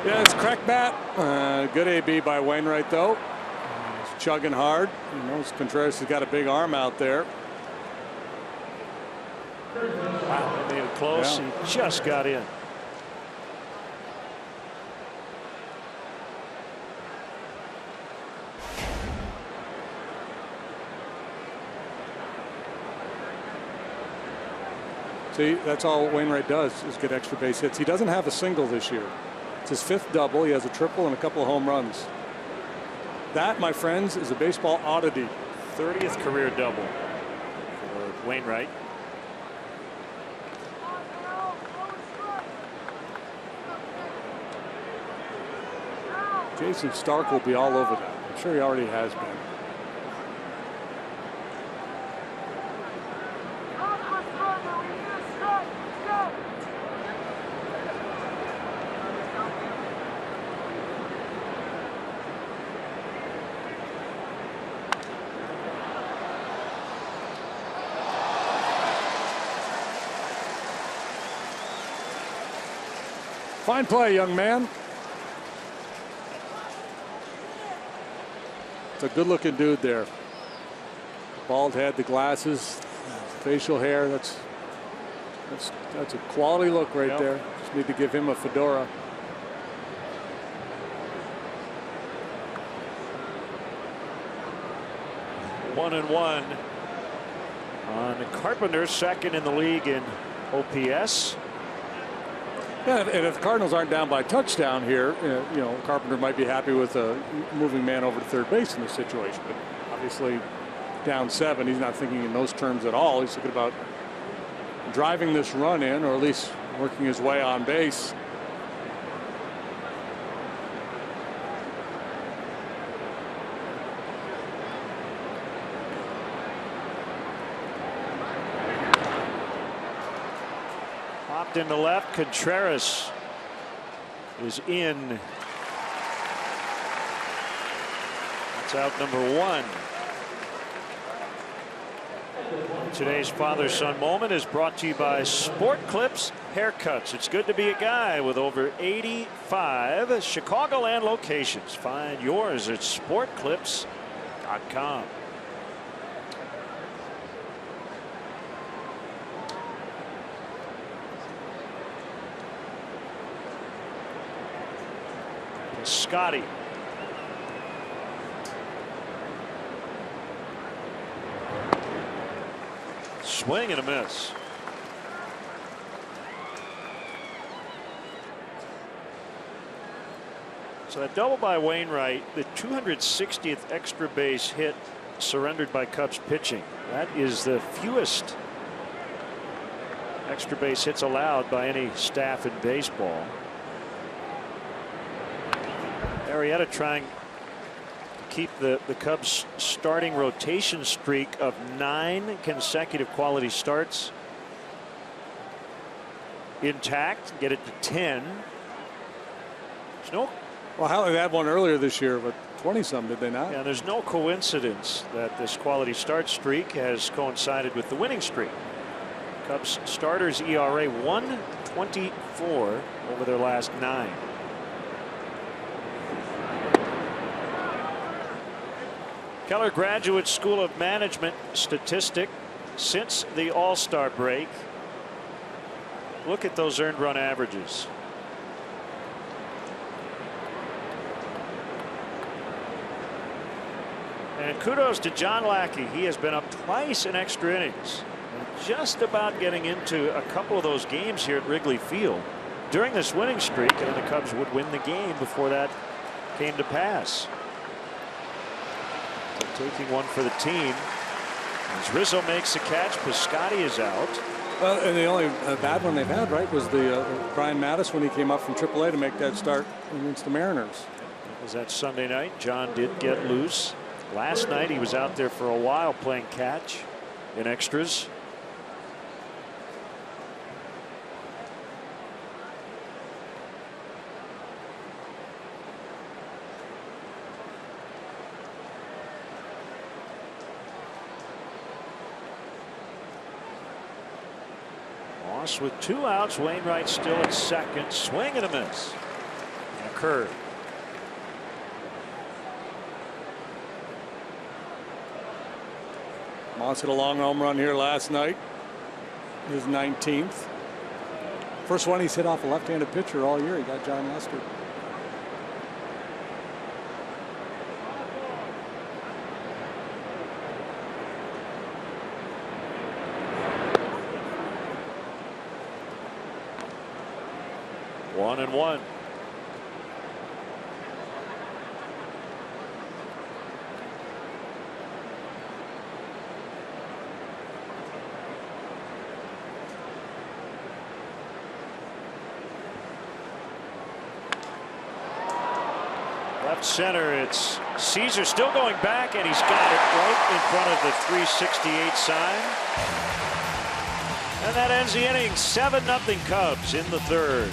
Yeah, it's crack bat. Good AB by Wainwright, though. He's chugging hard. You know, Contreras has got a big arm out there. Wow, they were close. Yeah. He just got in. See, that's all Wainwright does is get extra base hits. He doesn't have a single this year. It's his 5th double. He has a triple and a couple of home runs. That, my friends, is a baseball oddity. 30th career double for Wainwright. Jason Stark will be all over that. I'm sure he already has been. Fine play, young man. It's a good-looking dude there. Bald head, the glasses, facial hair. That's a quality look right there. Just need to give him a fedora. One and one on Carpenter, second in the league in OPS. Yeah, and if the Cardinals aren't down by a touchdown here, you know, Carpenter might be happy with a moving man over to third base in this situation. But obviously, down 7, he's not thinking in those terms at all. He's thinking about driving this run in, or at least working his way on base. In the left, Contreras is in. That's out number 1. Today's father-son moment is brought to you by Sport Clips Haircuts. It's good to be a guy with over 85 Chicagoland locations. Find yours at sportclips.com. Piscotty. Swing and a miss. So that double by Wainwright, the 260th extra base hit surrendered by Cubs pitching. That is the fewest extra base hits allowed by any staff in baseball. Arrieta trying to keep the Cubs starting rotation streak of 9 consecutive quality starts intact, get it to 10. There's no. Well, how they had one earlier this year, but 20-some, did they not? Yeah, there's no coincidence that this quality start streak has coincided with the winning streak. Cubs starters ERA 1.24 over their last 9. Keller Graduate School of Management statistic since the All-Star break. Look at those earned run averages. And kudos to John Lackey. He has been up twice in extra innings. And just about getting into a couple of those games here at Wrigley Field during this winning streak, and then the Cubs would win the game before that came to pass. Taking one for the team. As Rizzo makes the catch, Piscotty is out. Well, and the only bad one they've had, right, was the Brian Mattis when he came up from AAA to make that start against the Mariners. That was that Sunday night. John did get loose. Last night he was out there for a while playing catch in extras. Moss with 2 outs. Wainwright still at second. Swing and a miss. And a curve. Moss hit a long home run here last night. His 19th. First one he's hit off a left-handed pitcher all year. He got John Lester. One and one. Left center, it's Caesar still going back, and he's got it right in front of the 368 sign. And that ends the inning. 7-0 Cubs in the third.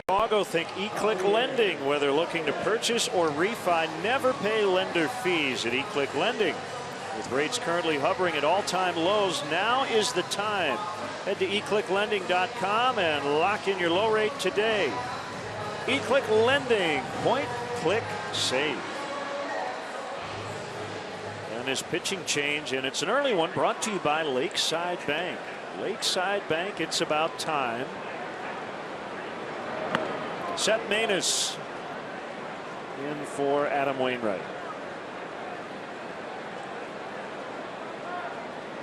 Chicago think eClick Lending, whether looking to purchase or refi, never pay lender fees at eClick Lending. With rates currently hovering at all-time lows, now is the time. Head to eclicklending.com and lock in your low rate today. eClick Lending, point, click, save. And this pitching change, and it's an early one, brought to you by Lakeside Bank. Lakeside Bank, it's about time. Seth Maness in for Adam Wainwright.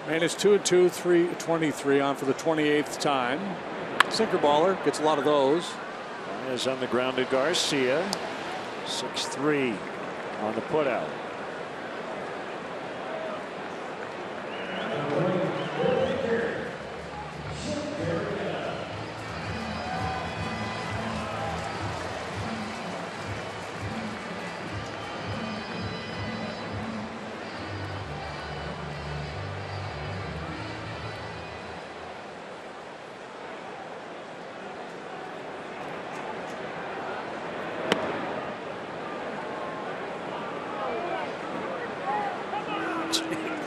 Maness 2-2, 323 on for the 28th time. Sinker baller gets a lot of those. Is on the ground to Garcia. 6-3 on the putout.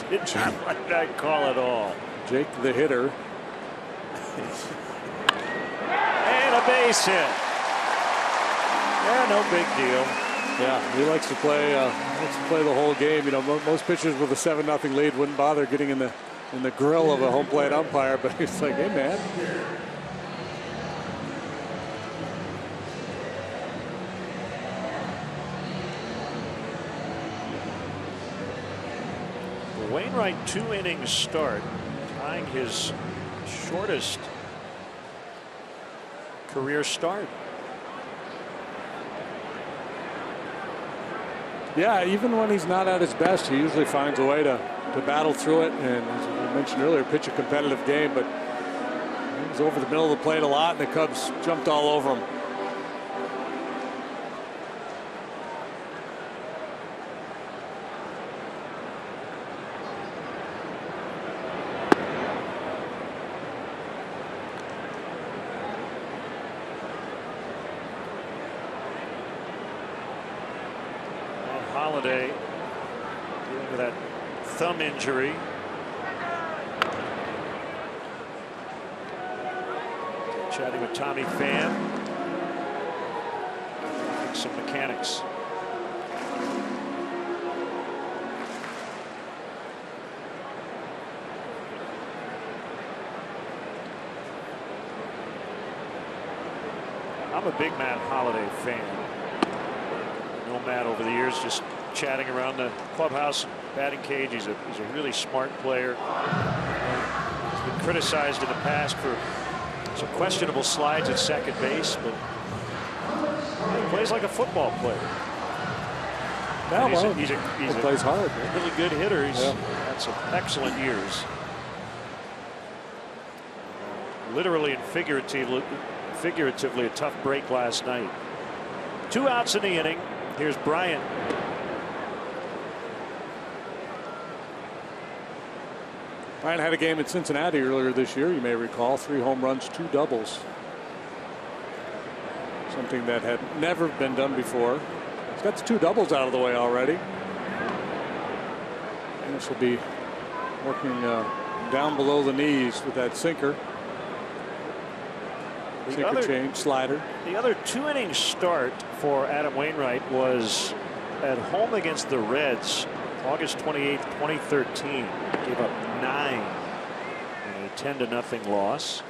Did not like that call at all. Jake the hitter. And a base hit. Yeah, no big deal. Yeah, he likes to play the whole game. You know, most pitchers with a 7-0 lead wouldn't bother getting in the grill of a home plate umpire, but he's like, hey man. Wainwright 2 innings start, tying his shortest career start. Yeah, even when he's not at his best, he usually finds a way to battle through it. And as I mentioned earlier, pitch a competitive game, but he was over the middle of the plate a lot, and the Cubs jumped all over him. Holiday dealing with that thumb injury. Chatting with Tommy Pham. Some mechanics. I'm a big Matt Holliday fan. Known Matt over the years, just chatting around the clubhouse, batting cage. He's a really smart player. He's been criticized in the past for some questionable slides at second base, but he plays like a football player. Yeah, he plays hard. Really good hitter. He's had some excellent years. Literally and figuratively a tough break last night. 2 outs in the inning. Here's Bryant. Bryant had a game in Cincinnati earlier this year, you may recall. 3 home runs, 2 doubles. Something that had never been done before. He's got the 2 doubles out of the way already. And this will be working down below the knees with that sinker. Sinker change, slider. The other 2 innings start for Adam Wainwright was at home against the Reds, August 28th, 2013. Gave up 9 in a 10-0 loss.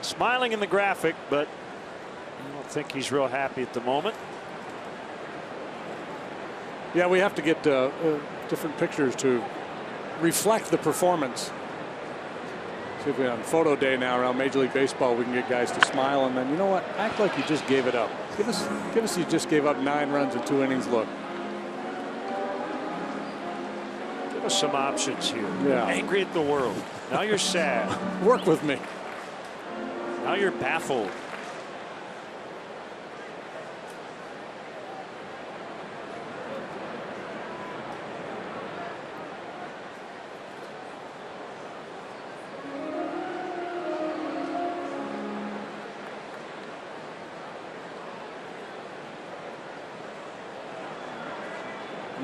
Smiling in the graphic, but I don't think he's real happy at the moment. Yeah, we have to get different pictures to reflect the performance. See if we on photo day now around Major League Baseball, we can get guys to smile, and then, you know what, act like you just gave it up. Give us you just gave up 9 runs in 2 innings look. Give us some options here. Yeah. Angry at the world. Now you're sad. Work with me. Now you're baffled.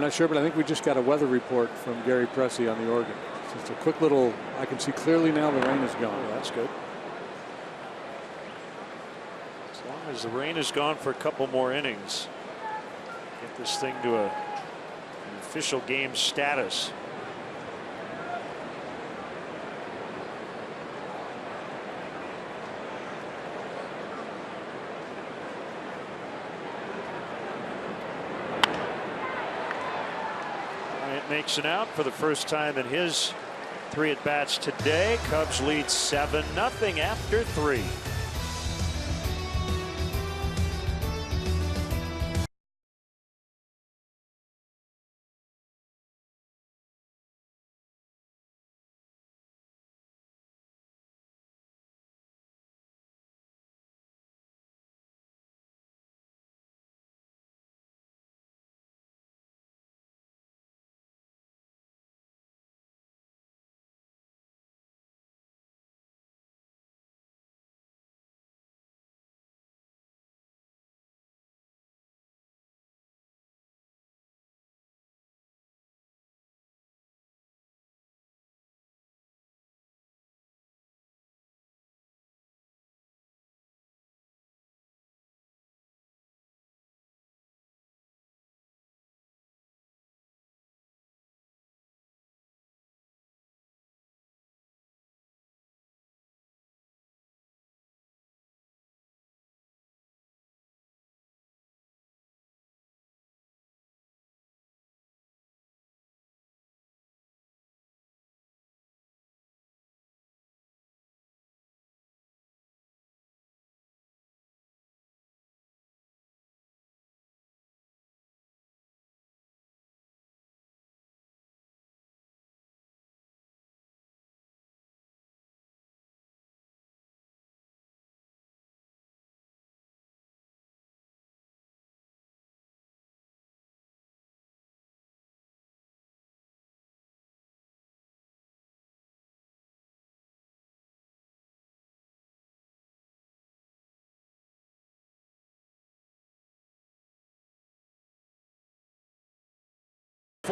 not sure, but I think we just got a weather report from Gary Pressey on the Oregon. Just a quick little, I can see clearly now the rain is gone. Oh, that's good. As long as the rain is gone for a couple more innings, get this thing to an official game status. Makes it out for the first time in his 3 at-bats today. Cubs lead 7-0 after 3.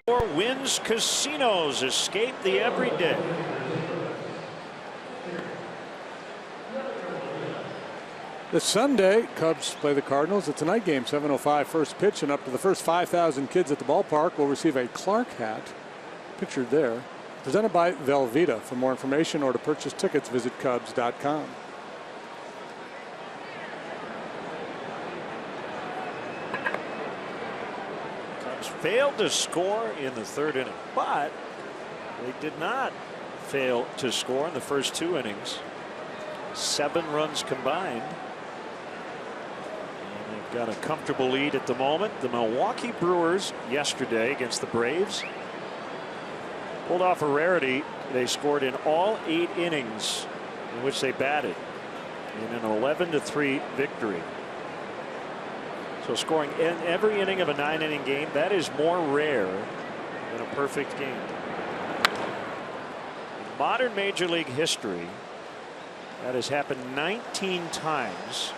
For Wins Casinos escape the everyday. This Sunday, Cubs play the Cardinals. It's a night game, 7:05 first pitch, and up to the first 5,000 kids at the ballpark will receive a Clark hat, pictured there, presented by Velveeta. For more information or to purchase tickets, visit Cubs.com. Failed to score in the 3rd inning, but they did not fail to score in the first 2 innings. 7 runs combined. And they've got a comfortable lead at the moment. The Milwaukee Brewers yesterday against the Braves pulled off a rarity. They scored in all 8 innings in which they batted in an 11-3 victory. So scoring in every inning of a 9-inning game, that is more rare than a perfect game. In modern Major League history, that has happened 19 times.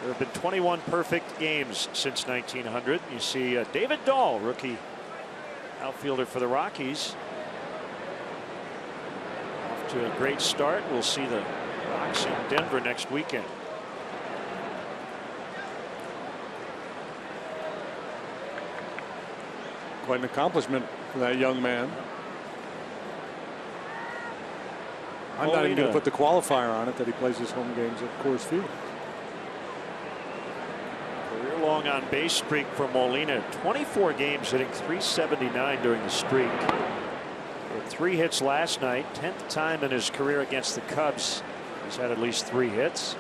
There have been 21 perfect games since 1900. You see David Dahl, rookie outfielder for the Rockies. Off to a great start. We'll see the Rocks in Denver next weekend. Quite an accomplishment for that young man. I'm not even going to put the qualifier on it that he plays his home games at Coors Field. Career-long on-base streak for Molina. 24 games, hitting .379 during the streak. He had 3 hits last night. 10th time in his career against the Cubs he's had at least 3 hits.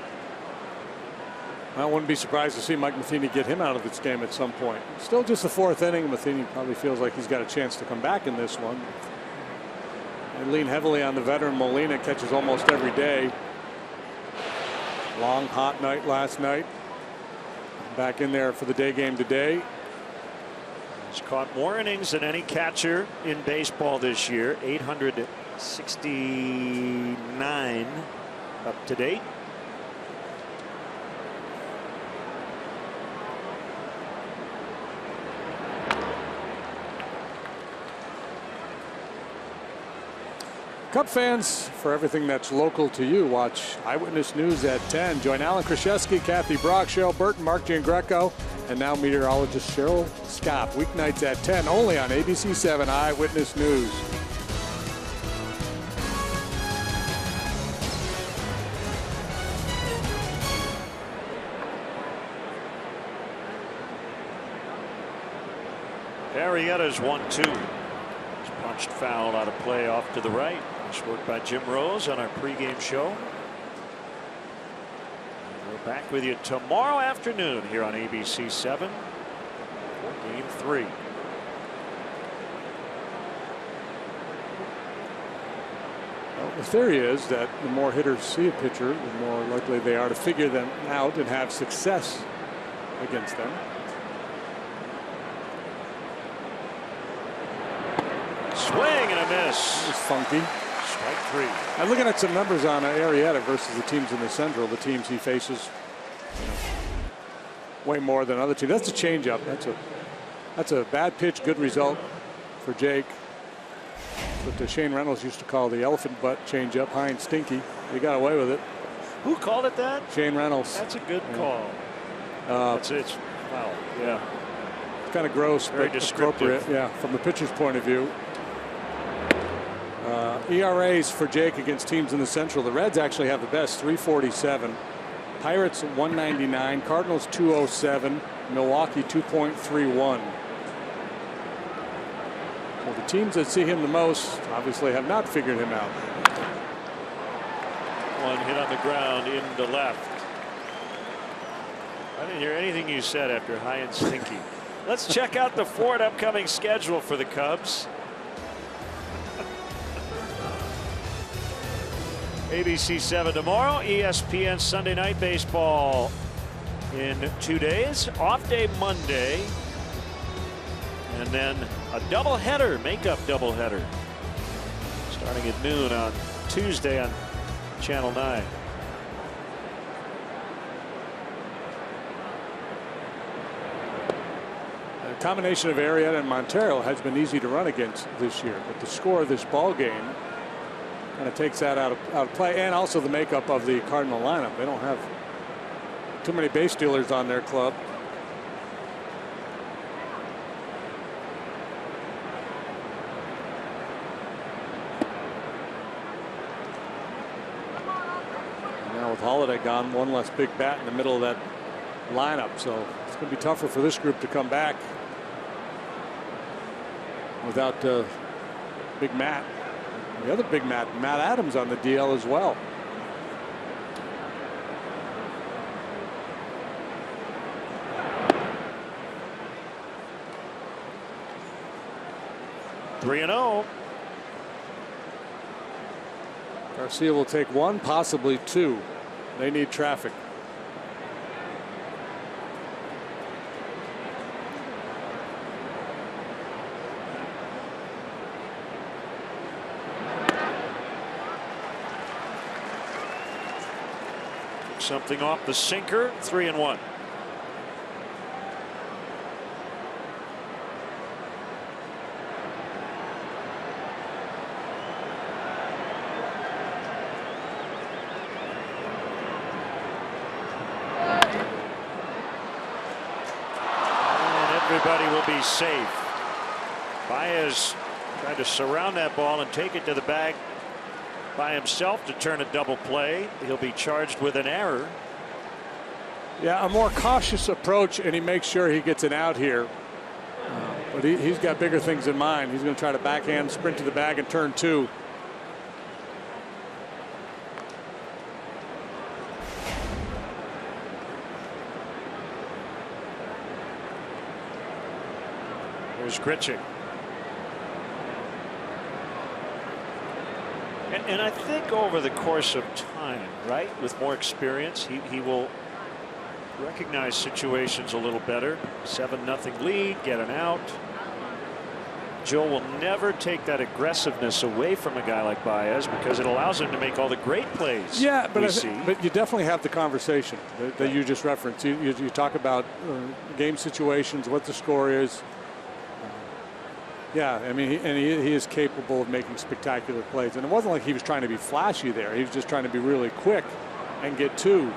I wouldn't be surprised to see Mike Matheny get him out of this game at some point. Still just the 4th inning. Matheny probably feels like he's got a chance to come back in this one. They lean heavily on the veteran Molina. Catches almost every day. Long hot night last night. Back in there for the day game today. He's caught more innings than any catcher in baseball this year. 869 up to date. Cub fans, for everything that's local to you, watch Eyewitness News at 10. Join Alan Kraszewski, Kathy Brock, Cheryl Burton, Mark Giangreco, and now meteorologist Cheryl Scott. Weeknights at 10, only on ABC 7 Eyewitness News. Arrieta's 1-2. He's punched foul out of play off to the right. Nice work by Jim Rose on our pregame show. We're back with you tomorrow afternoon here on ABC 7 for Game 3. Well, the theory is that the more hitters see a pitcher, the more likely they are to figure them out and have success against them. Swing and a miss. It's funky. Strike 3. I'm looking at some numbers on Arrieta versus the teams in the Central. The teams he faces way more than other teams. That's a changeup. That's a bad pitch, good result for Jake. What Shane Reynolds used to call the elephant butt changeup, high and stinky. He got away with it. Who called it that? Shane Reynolds. That's a good call. It's wow. Yeah. It's kind of gross, very but appropriate. Yeah, from the pitcher's point of view. ERAs for Jake against teams in the Central. The Reds actually have the best, 3.47. Pirates 1.99. Cardinals 2.07. Milwaukee 2.31. Well, the teams that see him the most obviously have not figured him out. One hit on the ground into left. I didn't hear anything you said after high and stinky. Let's check out the forward upcoming schedule for the Cubs. ABC 7 tomorrow. ESPN Sunday Night Baseball in 2 days. Off day Monday. And then a doubleheader, makeup doubleheader, starting at noon on Tuesday on Channel 9. The combination of Arrieta and Montero has been easy to run against this year, but the score of this ball game kind of takes that out of play, and also the makeup of the Cardinal lineup. They don't have too many base stealers on their club. Now with Holiday gone, one less big bat in the middle of that lineup, so it's going to be tougher for this group to come back without Big Matt. The other big Matt Adams on the DL as well. (3-0). Garcia will take one, possibly two. They need traffic. Something off the sinker. 3-1. And everybody will be safe. Baez tried to surround that ball and take it to the bag by himself to turn a double play. He'll be charged with an error. Yeah, a more cautious approach, and he makes sure he gets an out here. But he's got bigger things in mind. He's going to try to backhand, sprint to the bag, and turn two. Here's Grichuk. And I think over the course of time, right, with more experience, he will recognize situations a little better. 7-0 lead, get an out. Joe will never take that aggressiveness away from a guy like Baez because it allows him to make all the great plays. Yeah, but but you definitely have the conversation that you just referenced. You talk about game situations, what the score is. Yeah, I mean, he is capable of making spectacular plays, and it wasn't like he was trying to be flashy there. He was just trying to be really quick and get two.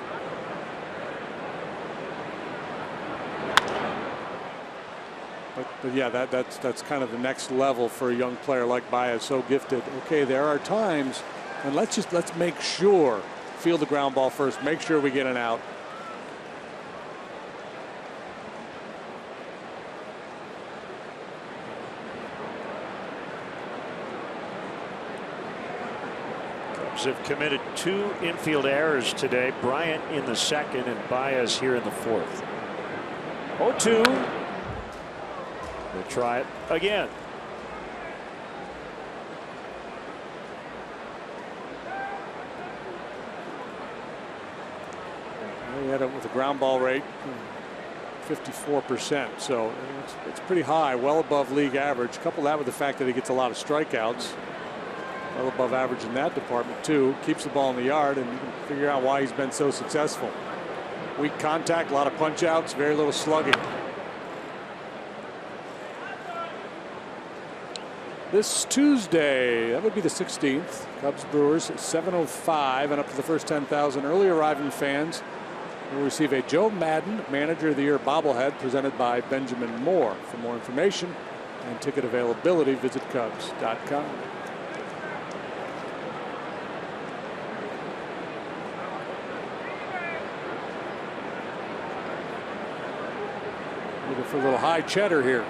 But yeah, that's kind of the next level for a young player like Baez, so gifted. Okay, there are times, and let's make sure, field the ground ball first, make sure we get an out. Cubs have committed 2 infield errors today. Bryant in the second and Baez here in the fourth. 0-2. We'll try it again. He had it with a ground ball rate 54%, so it's pretty high, well above league average. Couple that with the fact that he gets a lot of strikeouts, well above average in that department too. Keeps the ball in the yard, and you can figure out why he's been so successful. Weak contact, a lot of punch outs, very little slugging. This Tuesday, that would be the 16th, Cubs Brewers at 7:05, and up to the first 10,000 early arriving fans will receive a Joe Madden Manager of the Year bobblehead presented by Benjamin Moore. For more information and ticket availability, visit Cubs.com. Looking for a little high cheddar here.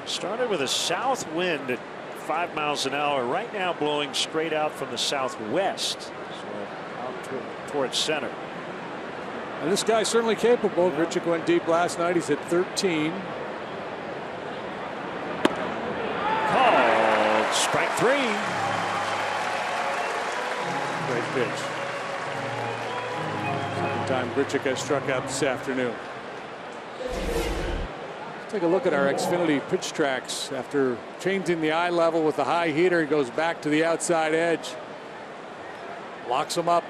Started with a south wind at 5 miles an hour. Right now blowing straight out from the southwest, so out towards center. And this guy's certainly capable. Yeah. Grichuk went deep last night. He's hit 13. Called strike 3. Great pitch. Second time Grichuk has struck out this afternoon. Take a look at our Xfinity pitch tracks. After changing the eye level with the high heater, he goes back to the outside edge. Locks him up.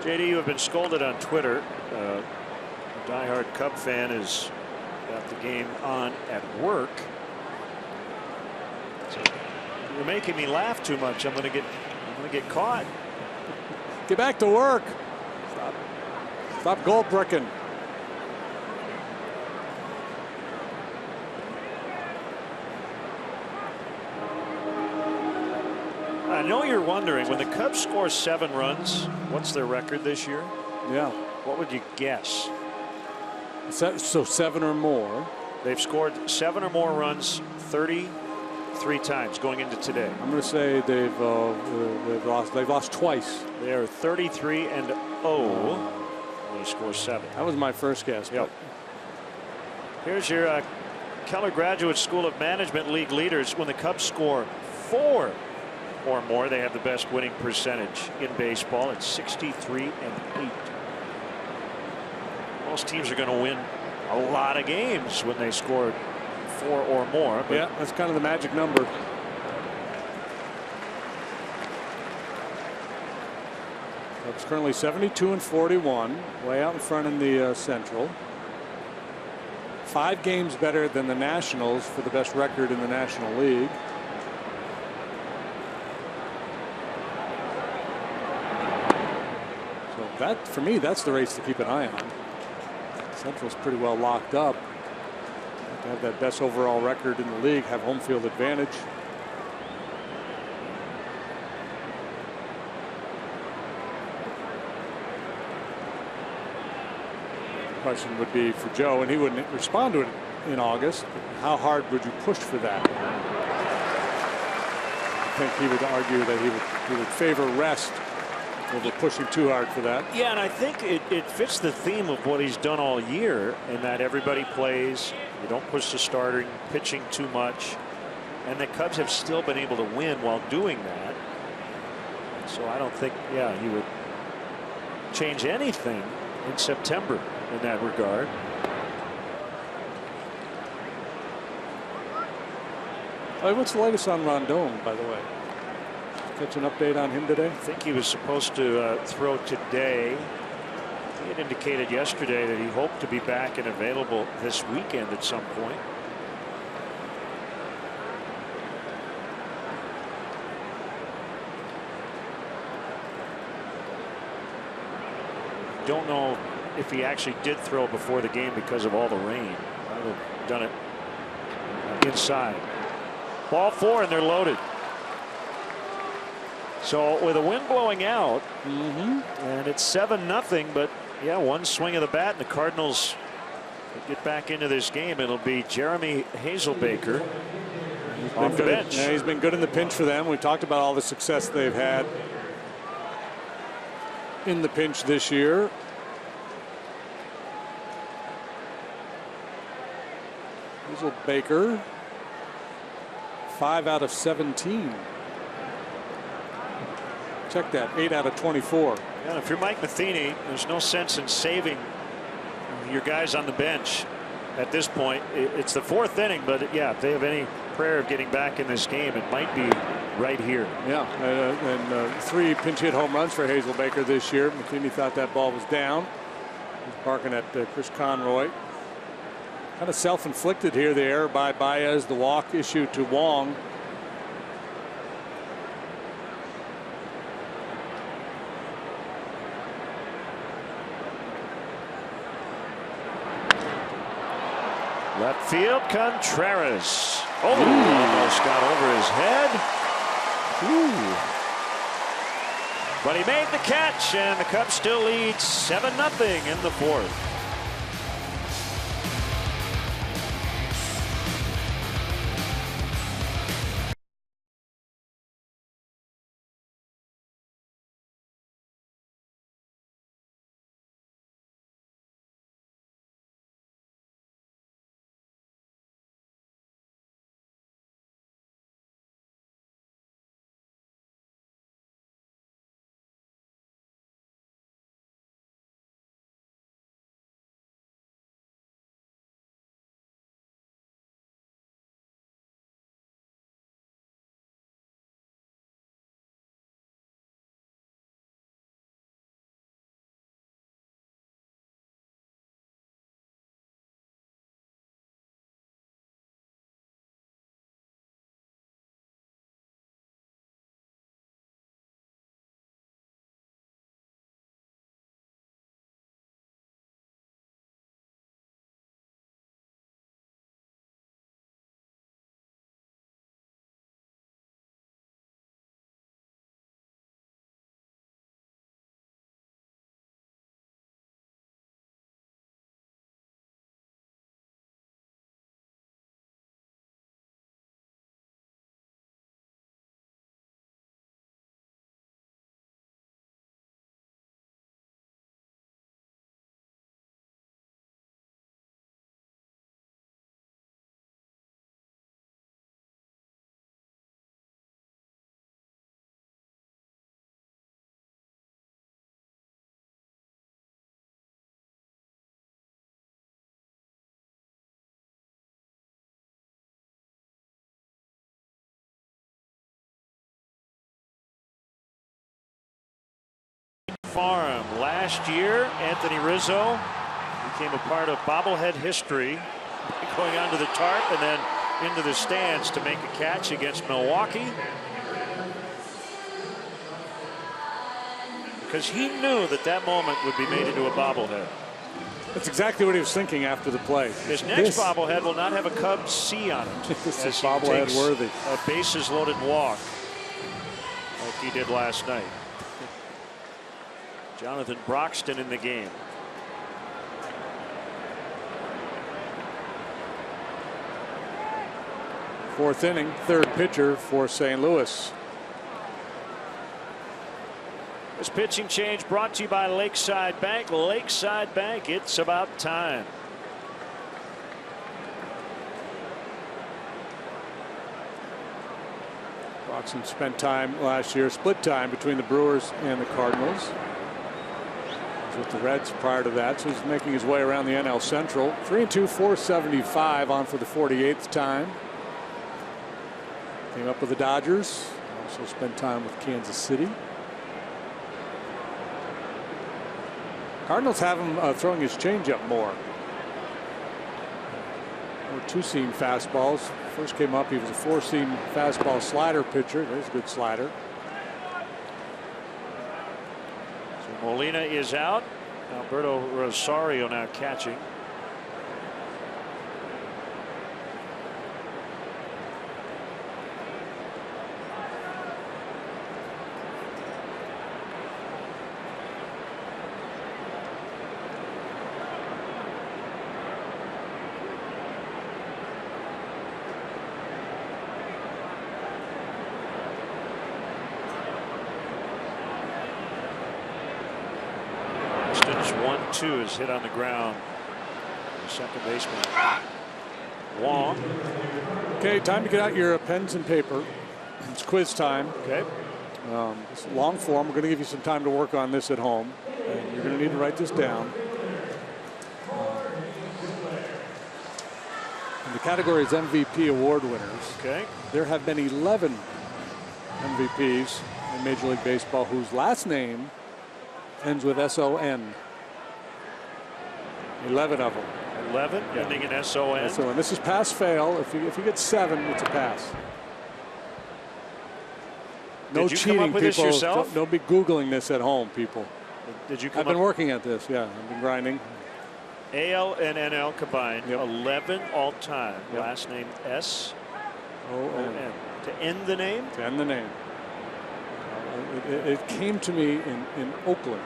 JD, you have been scolded on Twitter. A diehard Cub fan is got the game on at work. So you're making me laugh too much. I'm gonna get caught. Get back to work. Stop goal bricking. I know you're wondering, when the Cubs score 7 runs, what's their record this year? Yeah. What would you guess? So 7 or more. They've scored 7 or more runs 33 times going into today. I'm going to say they've lost twice. They are 33-0 when they score 7. That was my first guess. Yep. Here's your Keller Graduate School of Management League leaders. When the Cubs score 4 or more, they have the best winning percentage in baseball. It's 63-8. Most teams are going to win a lot of games when they score 4 or more. But yeah, that's kind of the magic number. It's currently 72-41, way out in front in the Central. 5 games better than the Nationals for the best record in the National League. So that, for me, that's the race to keep an eye on. Central's pretty well locked up. To have that best overall record in the league, have home field advantage. The question would be for Joe, and he wouldn't respond to it in August. How hard would you push for that? I think he would argue that he would favor rest over pushing too hard for that. Yeah, and I think it fits the theme of what he's done all year, in that everybody plays. You don't push the starting pitching too much, and the Cubs have still been able to win while doing that. So I don't think, yeah, he would change anything in September in that regard. What's the latest on Rondon, by the way? Catch an update on him today? I think he was supposed to throw today. He had indicated yesterday that he hoped to be back and available this weekend at some point. Don't know if he actually did throw before the game because of all the rain. I would have done it inside. Ball 4 and they're loaded. So with a wind blowing out, and it's 7-0, but yeah, one swing of the bat and the Cardinals get back into this game. It'll be Jeremy Hazelbaker off the bench. Yeah, he's been good in the pinch for them. We talked about all the success they've had in the pinch this year. Hazelbaker, 5 out of 17. Check that, 8 out of 24. Yeah, if you're Mike Matheny, there's no sense in saving your guys on the bench at this point. It's the 4th inning, but yeah, if they have any prayer of getting back in this game, it might be right here. Yeah, and 3 pinch hit home runs for Hazelbaker this year. Matheny thought that ball was down. He's barking at Chris Conroy. Kind of self-inflicted here. The error by Baez, the walk issue to Wong. Left field, Contreras. Oh, almost got over his head. Ooh. But he made the catch, and the Cubs still lead 7-0 in the 4th. Farm last year, Anthony Rizzo became a part of bobblehead history, going onto the tarp and then into the stands to make a catch against Milwaukee, because he knew that that moment would be made into a bobblehead. That's exactly what he was thinking after the play. His next bobblehead will not have a Cubs C on it. This is bobblehead worthy. A bases loaded walk like he did last night. Jonathan Broxton in the game. Fourth inning, 3rd pitcher for St. Louis. This pitching change brought to you by Lakeside Bank. Lakeside Bank, it's about time. Broxton spent time last year, split time between the Brewers and the Cardinals. was with the Reds prior to that, so he's making his way around the NL Central. 3-2, 475 on for the 48th time. Came up with the Dodgers. Also spent time with Kansas City. Cardinals have him throwing his changeup more. Two-seam fastballs. First came up, he was a four-seam fastball slider pitcher. There's a good slider. So Molina is out. Alberto Rosario now catching. Distance 1-2 is hit on the ground. The second baseman. Wong. Okay, time to get out your pens and paper. It's quiz time. Okay. It's long form. We're going to give you some time to work on this at home. And you're going to need to write this down. And the category is MVP award winners. Okay. There have been 11 MVPs in Major League Baseball whose last name ends with SON. 11 of them. 11 ending in SON. SON. This is pass fail. If you get 7, it's a pass. No Did you cheating, come up with people. this yourself? Don't be Googling this at home, people. Did you come I've been up? working at this. Yeah, I've been grinding. AL and NL combined. Yep. 11 all time. Yep. Last name SON. O-N. To end the name. To end the name. It came to me in Oakland.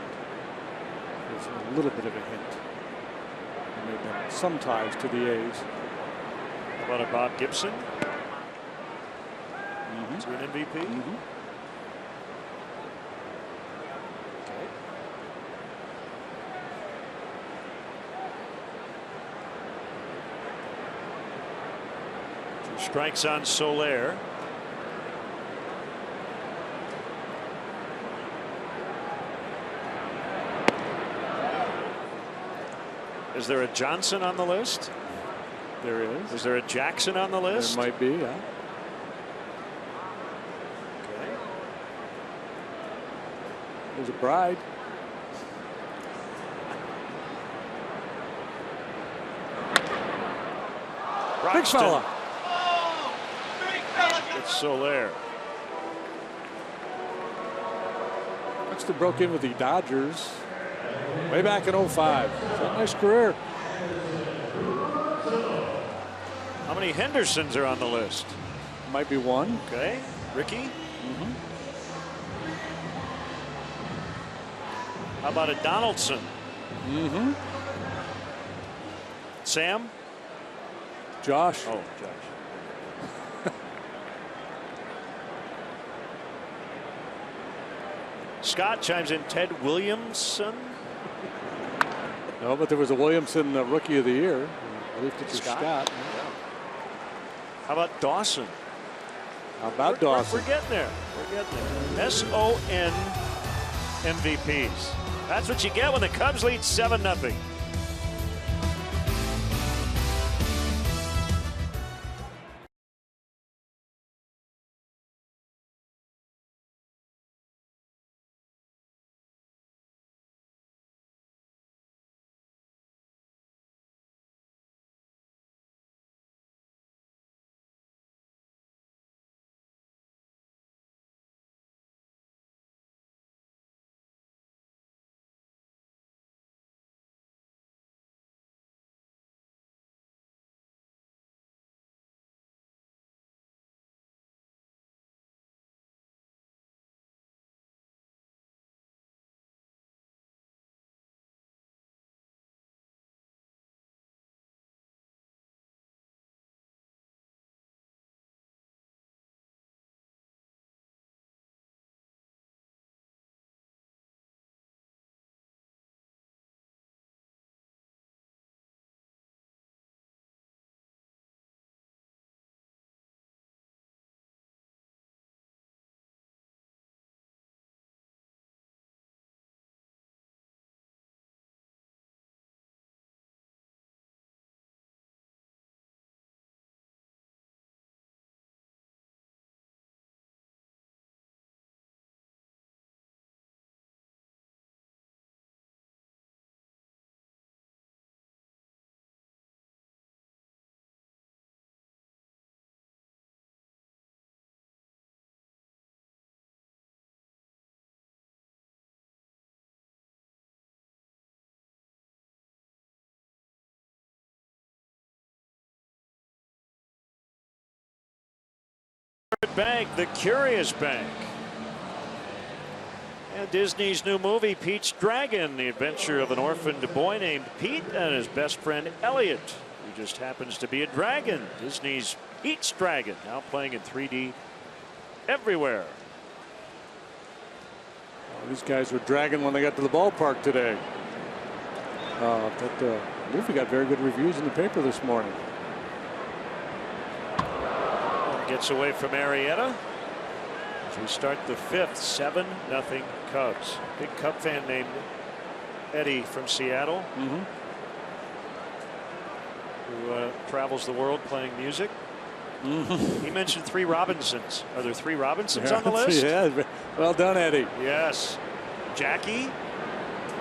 There's a little bit of a hint. There may have been some ties to the A's. How about a Bob Gibson? To an MVP. Okay. 2 strikes on Soler. Is there a Johnson on the list? There is. Is there a Jackson on the list? There might be, yeah. Okay. There's a Bride. Big fella. It's Soler. Buxton broke in with the Dodgers way back in '05. It's a nice career. How many Hendersons are on the list? Might be one. Okay. Ricky? How about a Donaldson? Sam? Josh. Oh, Josh. Scott chimes in. Ted Williamson? No, but there was a Williamson Rookie of the Year. I believe it's Scott. Yeah. How about Dawson? How about Dawson? We're getting there. We're getting there. SON MVPs. That's what you get when the Cubs lead 7-0. favorite bank, the Curious Bank. And Disney's new movie, Pete's Dragon, the adventure of an orphaned boy named Pete and his best friend Elliot, who just happens to be a dragon. Disney's Pete's Dragon, now playing in 3D everywhere. These guys were dragging when they got to the ballpark today. That movie got very good reviews in the paper this morning. Gets away from Arrieta as we start the 5th. 7-0 Cubs. Big Cub fan named Eddie from Seattle, who travels the world playing music. He mentioned 3 Robinsons. Are there 3 Robinsons on the list? Yeah, well done, Eddie. Yes. Jackie,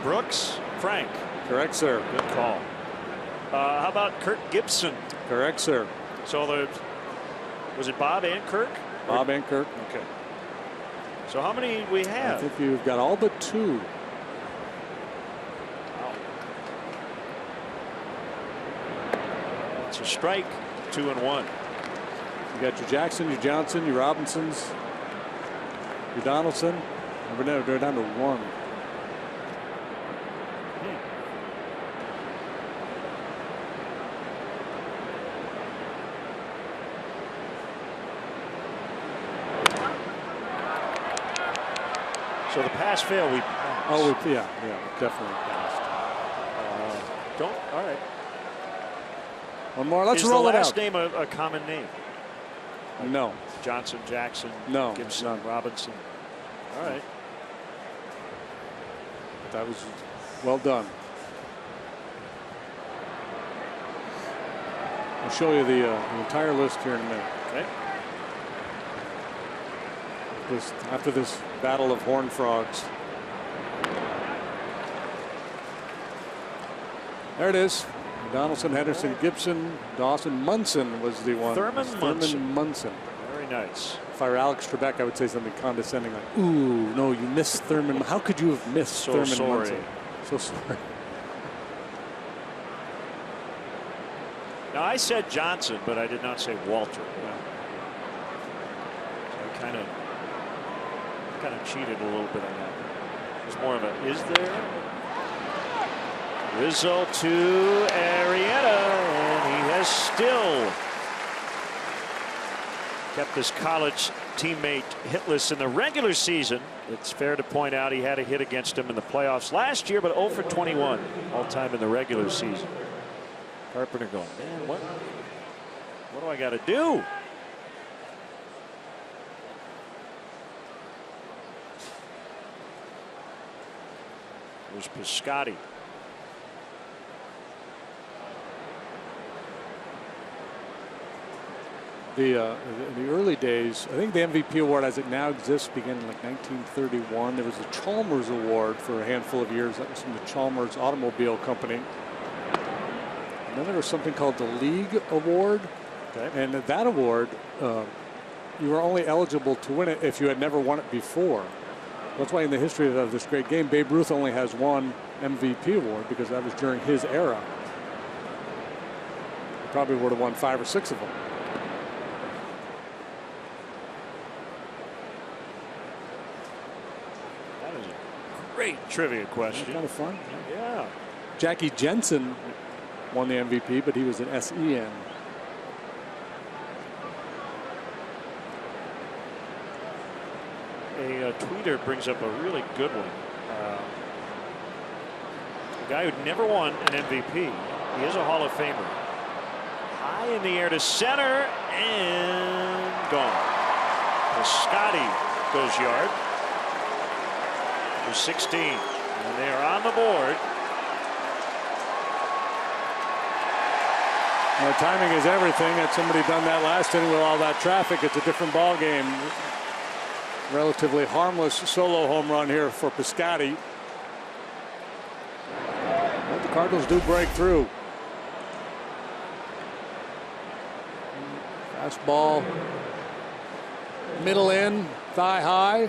Brooks, Frank. Correct, sir. Good call. How about Kirk Gibson? Correct, sir. So was it Bob and Kirk? Bob and Kirk. Okay. So how many we have? I think you've got all but 2. Wow. It's a strike. 2-1. You got your Jackson, your Johnson, your Robinsons, your Donaldson. They're down to 1. So the pass fail, we passed. Oh, yeah, definitely passed. All right. One more. Let's Is roll the it out. last name a common name? No. Johnson, Jackson, No, Gibson, none. Robinson. All right. That was well done. I'll show you the entire list here in a minute. Okay. After this battle of horned frogs. There it is. Donaldson, Henderson, Gibson, Dawson, Munson was the one. Thurman Munson. Very nice. If I were Alex Trebek, I would say something condescending like, "Ooh, no, you missed Thurman. How could you have missed So Thurman sorry. Munson? So sorry." Now I said Johnson, but I did not say Walter. So I kind of cheated a little bit on that. It's more of a is there? Rizzo to Arrieta, and he has still kept his college teammate hitless in the regular season. It's fair to point out he had a hit against him in the playoffs last year, but 0 for 21 all time in the regular season. Carpenter going, man, what do I got to do? There's Piscotty. In the early days, I think the MVP award as it now exists began in like 1931. There was a Chalmers Award for a handful of years. That was from the Chalmers Automobile Company. And then there was something called the League Award. Okay. And that award, you were only eligible to win it if you had never won it before. That's why in the history of this great game, Babe Ruth only has 1 MVP award because that was during his era. He probably would have won 5 or 6 of them. Great trivia question. Kind of fun. Yeah. Jackie Jensen won the MVP, but he was an SEN. A tweeter brings up a really good one. A guy who'd never won an MVP. He is a Hall of Famer. High in the air to center and gone. Piscotty goes yard. 16, and they are on the board. Well, timing is everything. Had somebody done that last inning with all that traffic, it's a different ball game. Relatively harmless solo home run here for Piscotty. But the Cardinals do break through. Fastball, middle in, thigh high.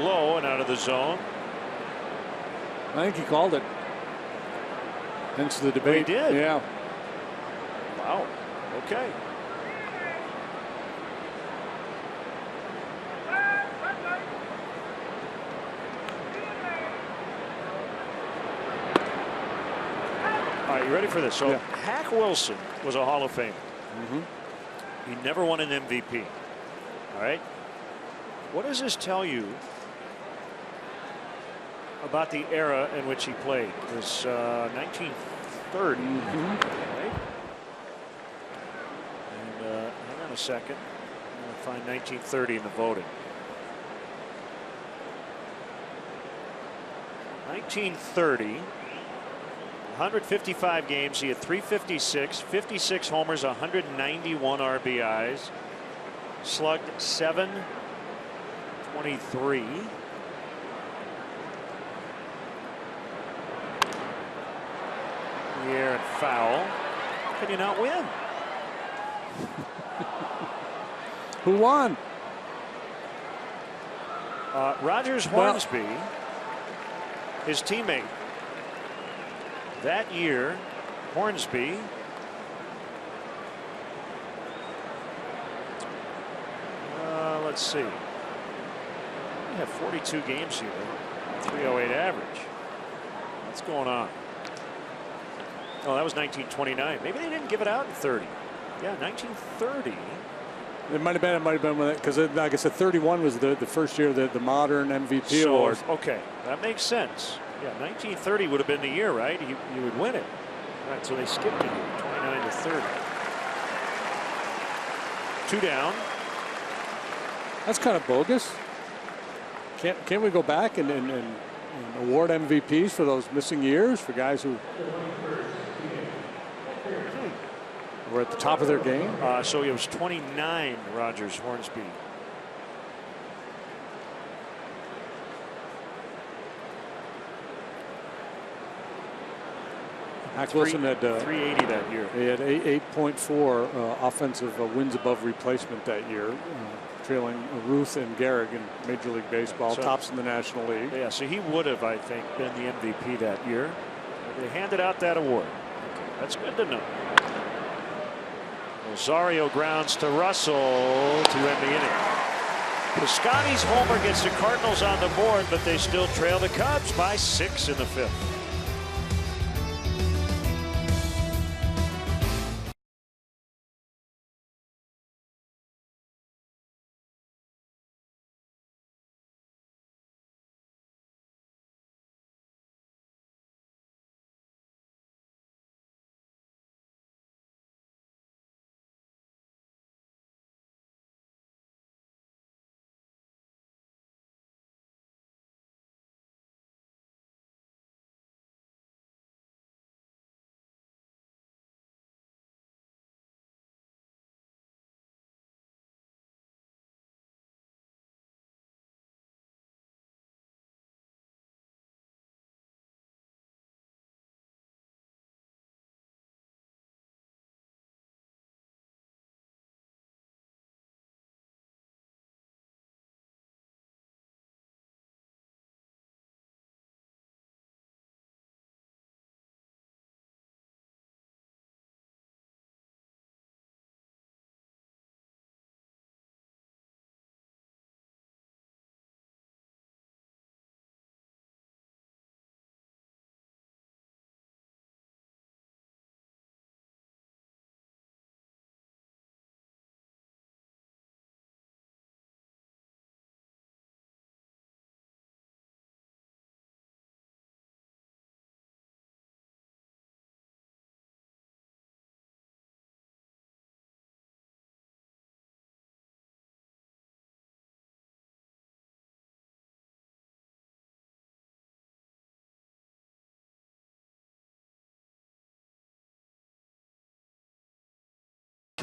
low and out of the zone. I think he called it. Hence the debate. He did? Yeah. Wow. Okay. All right, you ready for this? So Hack Wilson was a Hall of Famer. He never won an MVP. All right. What does this tell you about the era in which he played? It was 1930. Right? And hang on a second. I'm going to find 1930 in the voting. 1930. 155 games. He had 356, 56 homers, 191 RBIs, slugged .723. The air and foul. How can you not win? Who won? Rogers Hornsby, his teammate. That year, Hornsby let's see. We have 42 games here. 308 average. What's going on? Oh, that was 1929. Maybe they didn't give it out in 30. Yeah, 1930. It might have been. It might have been because, like I said, 31 was the first year that the modern MVP award. Okay, that makes sense. Yeah, 1930 would have been the year, right? You would win it. All right, so they skipped a year, 29 to 30. 2 down. That's kind of bogus. Can't we go back and award MVPs for those missing years for guys who were at the top of their game? So it was 29, Rogers Hornsby. Hack Wilson had 380 that year. He had 8.4 offensive wins above replacement that year, trailing Ruth and Gehrig in Major League Baseball, So, tops in the National League. Yeah, so he would have, I think, been the MVP that year. They handed out that award. That's good to know. Rosario grounds to Russell to end the inning. Piscotty's homer gets the Cardinals on the board, but they still trail the Cubs by 6 in the 5th.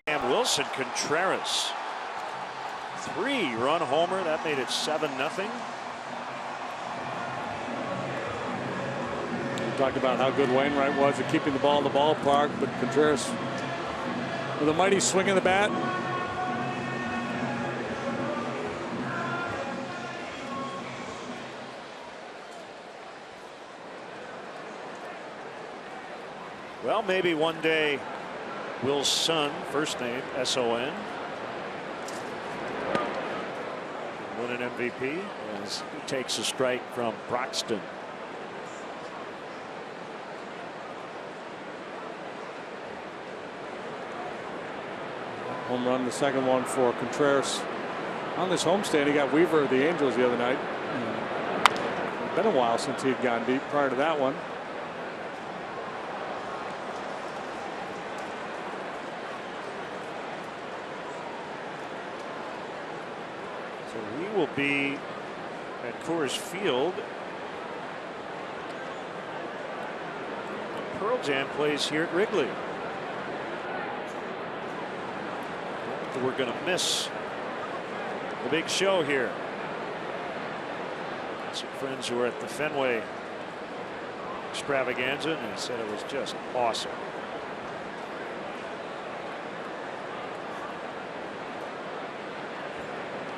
Cam Wilson Contreras. 3-run homer. That made it 7-0. We talked about how good Wainwright was at keeping the ball in the ballpark, but Contreras with a mighty swing of the bat. Well, maybe one day Will's son, first name SON, win an MVP as he takes a strike from Broxton. Home run, the second one for Contreras. On this homestand, he got Weaver of the Angels the other night. It's been a while since he had gone deep prior to that one. So we will be at Coors Field. Pearl Jam plays here at Wrigley. We're going to miss the big show here. Some friends who were at the Fenway extravaganza and said it was just awesome.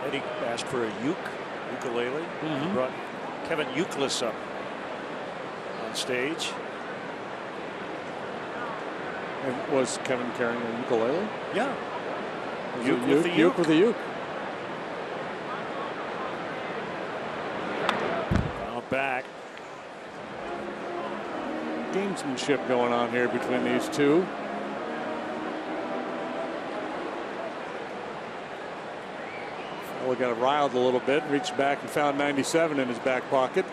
Eddie asked for a ukulele. Brought Kevin Youkilis up on stage. And was Kevin carrying a ukulele? Yeah. Uke with the uke. With the uke. Now back. Gamesmanship going on here between these two. Well, got riled a little bit, reached back and found 97 in his back pocket.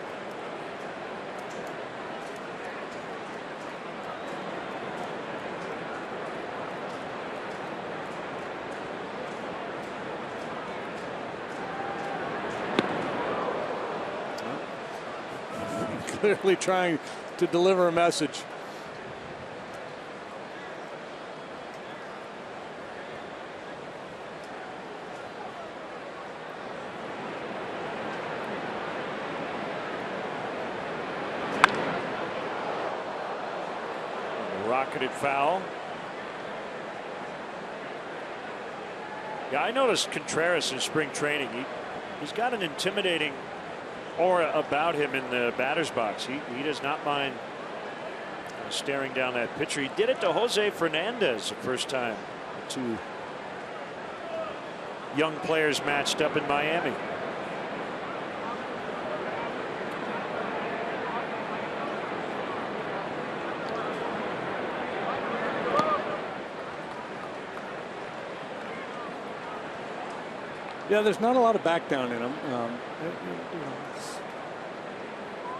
Clearly trying to deliver a message. Rocketed foul. Yeah, I noticed Contreras in spring training. He's got an intimidating aura about him in the batter's box. He does not mind staring down that pitcher. He did it to Jose Fernandez the first time. Two young players matched up in Miami. Yeah, there's not a lot of back down in him.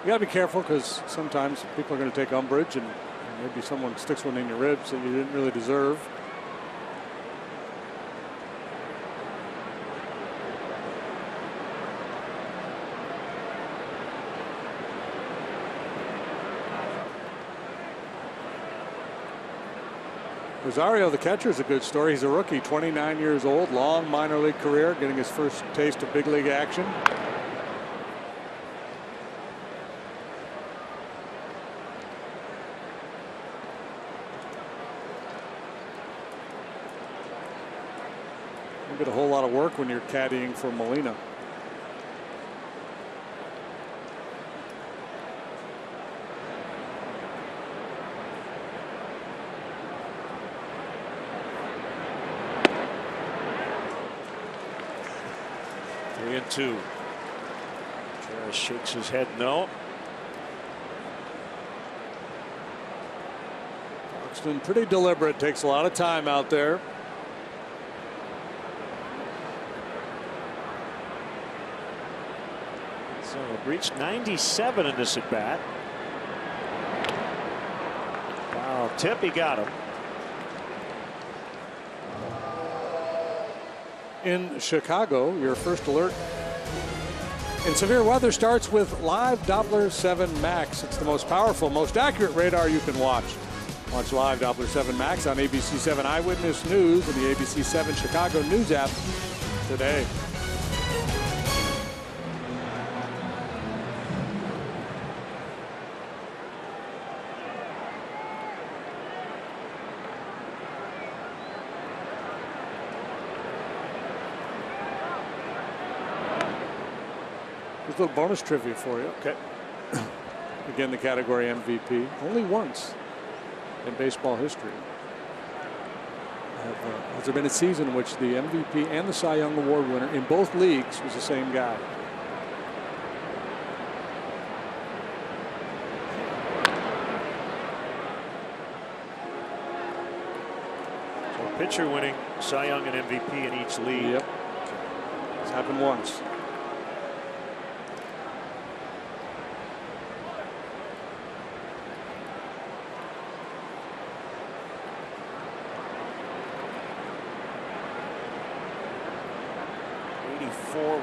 You got to be careful because sometimes people are going to take umbrage and maybe someone sticks one in your ribs that you didn't really deserve. Rosario, the catcher, is a good story. He's a rookie, 29 years old, long minor league career, getting his first taste of big league action. You get a whole lot of work when you're caddying for Molina. Two. Contreras shakes his head no. Buxton pretty deliberate, takes a lot of time out there. So reached 97 in this at bat. Wow, tip, he got him. In Chicago, your first alert in severe weather starts with live Doppler 7 Max. It's the most powerful, most accurate radar you can watch. Watch live Doppler 7 Max on ABC 7 Eyewitness News and the ABC 7 Chicago News app today. A little bonus trivia for you. Okay. Again, the category MVP. Only once in baseball history. Has there been a season in which the MVP and the Cy Young Award winner in both leagues was the same guy? So pitcher winning Cy Young and MVP in each league. Yep. It's happened once.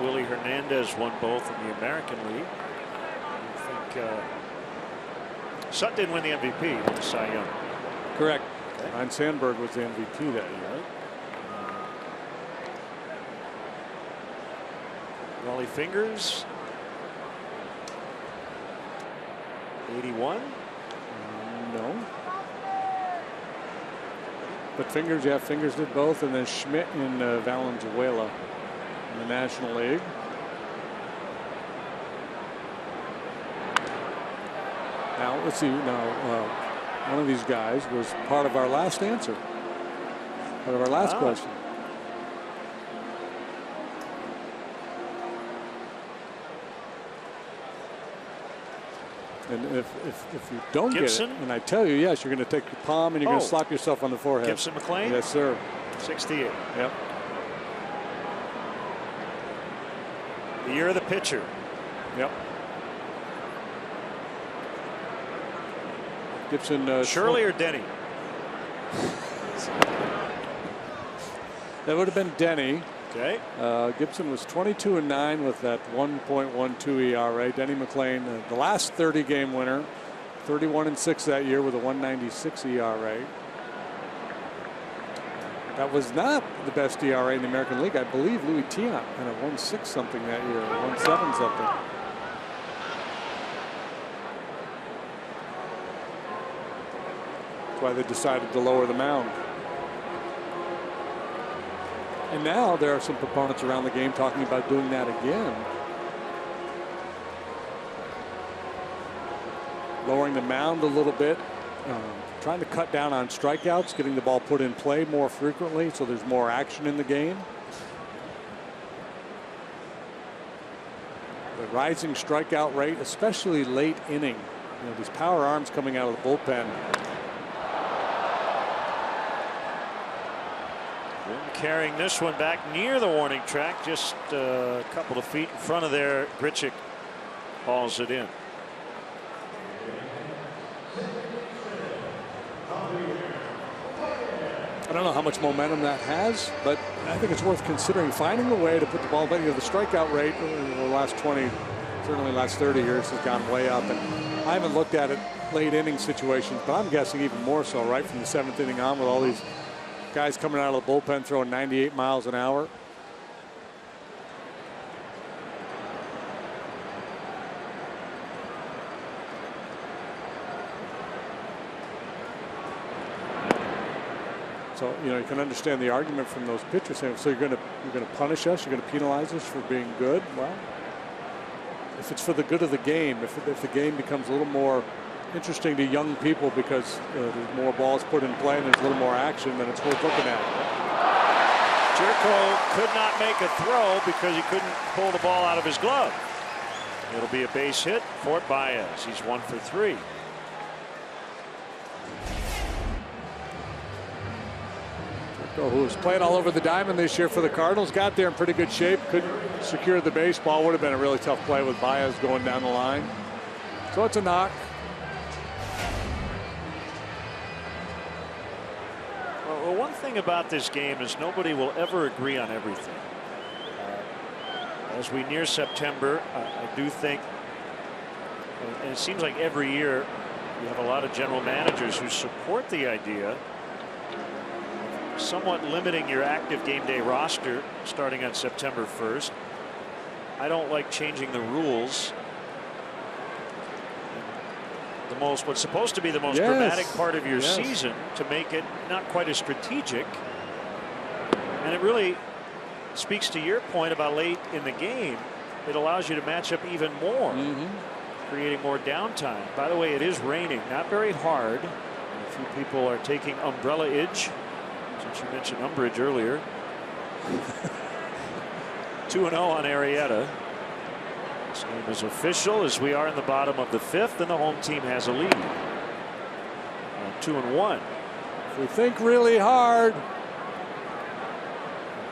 Willie Hernandez won both in the American League. I think Sutton didn't win the MVP, he won the Cy Young. Correct. Ryan Sandberg was the MVP that year. Wally Fingers, 81. No. But Fingers, yeah, Fingers did both, and then Schmidt in Valenzuela in the National League. Now let's see. Now one of these guys was part of our last answer, part of our last question. And if you don't Gibson? get it, and I tell you, yes, you're going to take your palm and you're going to slap yourself on the forehead. Gibson McLean? Yes, sir. 68. Yep. The year of the pitcher. Yep. Gibson. Shirley or Denny? That would have been Denny. Okay. Gibson was 22-9 with that 1.12 ERA. Denny McLean, the last 30-game winner, 31-6 that year with a 1.96 ERA. That was not the best ERA in the American League. I believe Louis Tiant had a 1.6 something that year, 1.7 something. That's why they decided to lower the mound. And now there are some proponents around the game talking about doing that again. Lowering the mound a little bit. Trying to cut down on strikeouts, getting the ball put in play more frequently so there's more action in the game. The rising strikeout rate, especially late inning. You know, these power arms coming out of the bullpen. Carrying this one back near the warning track, just a couple of feet in front of there. Grichuk hauls it in. I don't know how much momentum that has, but I think it's worth considering finding a way to put the ball back. You know, the strikeout rate in the last 20, certainly last 30 years has gone way up. And I haven't looked at it late inning situations, but I'm guessing even more so right from the 7th inning on with all these guys coming out of the bullpen throwing 98 miles an hour. So, you know, you can understand the argument from those pitchers saying, so you're going to punish us, you're going to penalize us for being good. Well, if it's for the good of the game, if the game becomes a little more interesting to young people because there's more balls put in play and there's a little more action, then it's worth looking at. Jerko could not make a throw because he couldn't pull the ball out of his glove. It'll be a base hit for Baez. He's 1 for 3. Who was playing all over the diamond this year for the Cardinals, got there in pretty good shape, couldn't secure the baseball. Would have been a really tough play with Baez going down the line. So it's a knock. Well, one thing about this game is nobody will ever agree on everything. As we near September, I do think, and it seems like every year you have a lot of general managers who support the idea somewhat limiting your active game day roster starting on September 1st. I don't like changing the rules. What's supposed to be the most dramatic part of your season to make it not quite as strategic. And it really speaks to your point about late in the game. It allows you to match up even more, creating more downtime. By the way, it is raining, not very hard. few people are taking umbrella-age, since you mentioned umbrage earlier. 2-0 on Arrieta. This game is official as we are in the bottom of the 5th, and the home team has a lead. 2-1. If we think really hard.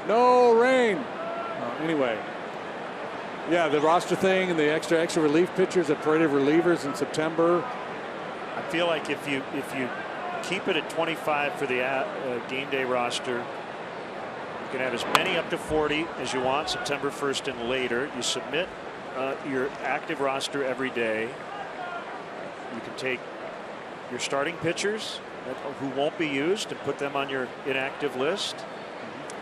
No rain. Anyway. Yeah, the roster thing and the extra relief pitchers, the parade of relievers in September. I feel like if you keep it at 25 for the game day roster, you can have as many up to 40 as you want September 1st and later. You submit your active roster every day. You can take your starting pitchers who won't be used and put them on your inactive list.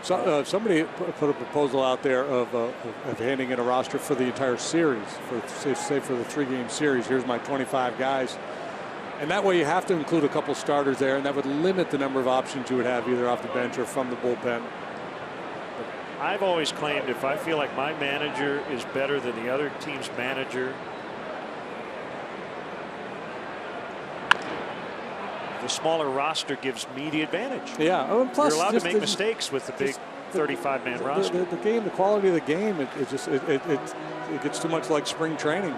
So, somebody put a proposal out there of handing in a roster for the entire series, say for the 3-game series. Here's my 25 guys, and that way you have to include a couple starters there, and that would limit the number of options you would have either off the bench or from the bullpen. I've always claimed if I feel like my manager is better than the other team's manager, the smaller roster gives me the advantage. Yeah, plus you're allowed to make mistakes with the big 35-man roster. The game, the quality of the game, it gets too much like spring training.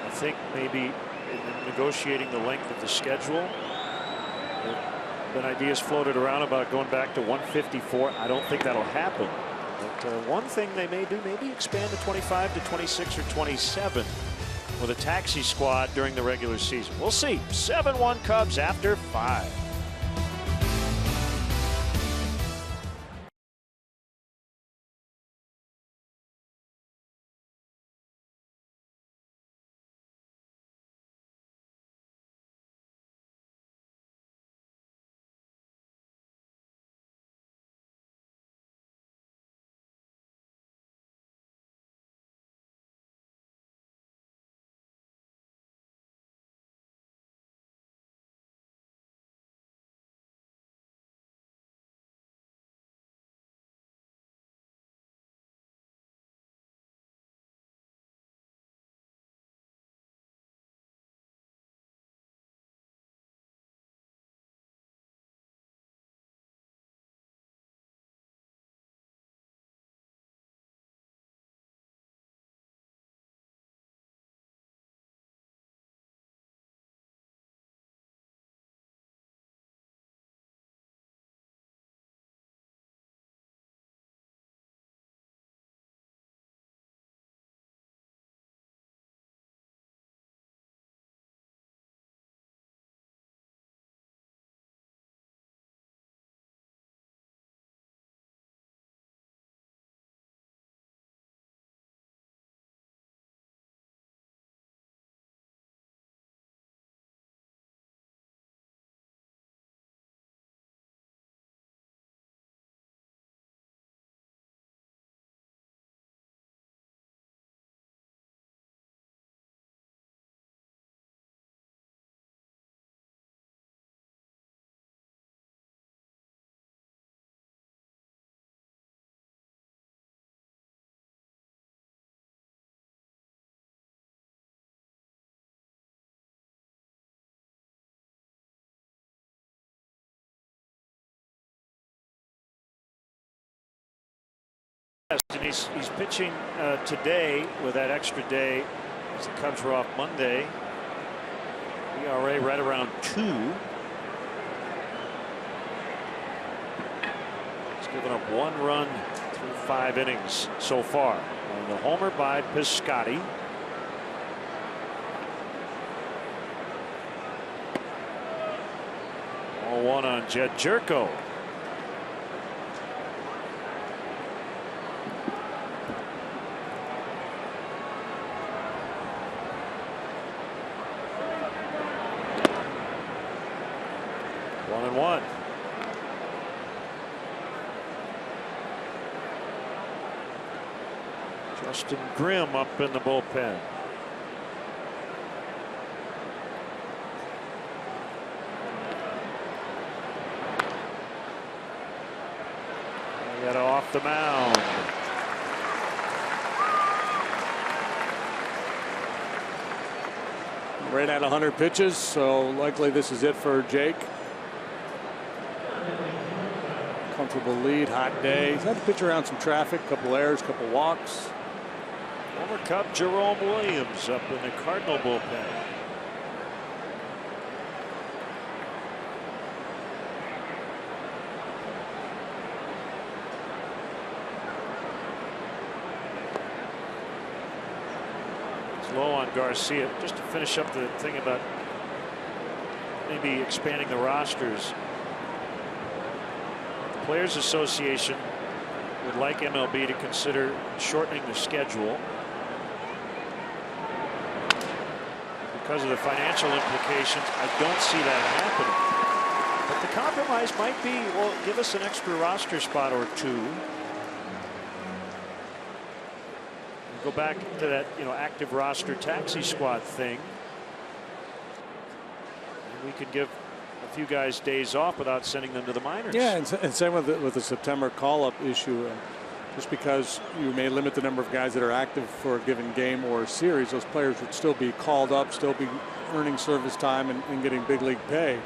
I think maybe in negotiating the length of the schedule, been ideas floated around about going back to 154. I don't think that'll happen. But one thing they may do, maybe expand to 25 to 26 or 27 with a taxi squad during the regular season. We'll see. 7-1 Cubs after 5. And he's pitching today with that extra day as the Cubs were off Monday. ERA right around 2. He's given up 1 run through 5 innings so far. And the homer by Piscotty. Ball 1 on Jed Jerko. Justin Grimm up in the bullpen. Arrieta off the mound. Right at 100 pitches, so likely this is it for Jake. Comfortable lead, hot day. He's had to pitch around some traffic, couple errors, couple walks. Former Cub Jerome Williams up in the Cardinal bullpen. Low on Garcia. Just to finish up the thing about maybe expanding the rosters. The Players Association would like MLB to consider shortening the schedule because of the financial implications. I don't see that happening. But the compromise might be, well, give us an extra roster spot or two. Go back to that, active roster taxi squad thing. And we could give a few guys days off without sending them to the minors. Yeah, and same with the September call-up issue. Just because you may limit the number of guys that are active for a given game or series, those players would still be called up, still be earning service time and getting big league pay.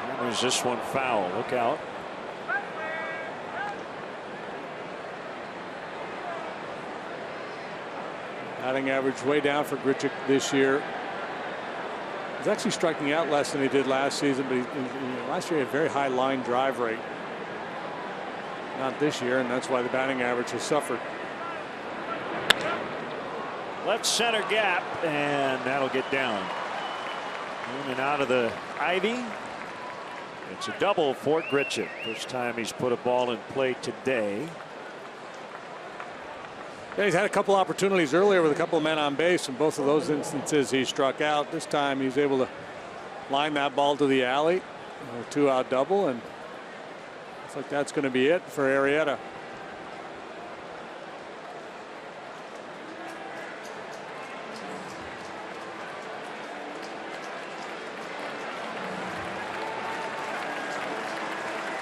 Hammers this one foul. Look out. Batting average way down for Grichuk this year. He's actually striking out less than he did last season, but last year he had a very high line drive rate. Not this year, and that's why the batting average has suffered. Left center gap, and that'll get down. In and out of the ivy. It's a double for Grichuk. First time he's put a ball in play today. Yeah, he's had a couple opportunities earlier with a couple of men on base. In both of those instances, he struck out. This time he's able to line that ball to the alley. A 2-out double, and looks like that's going to be it for Arrieta.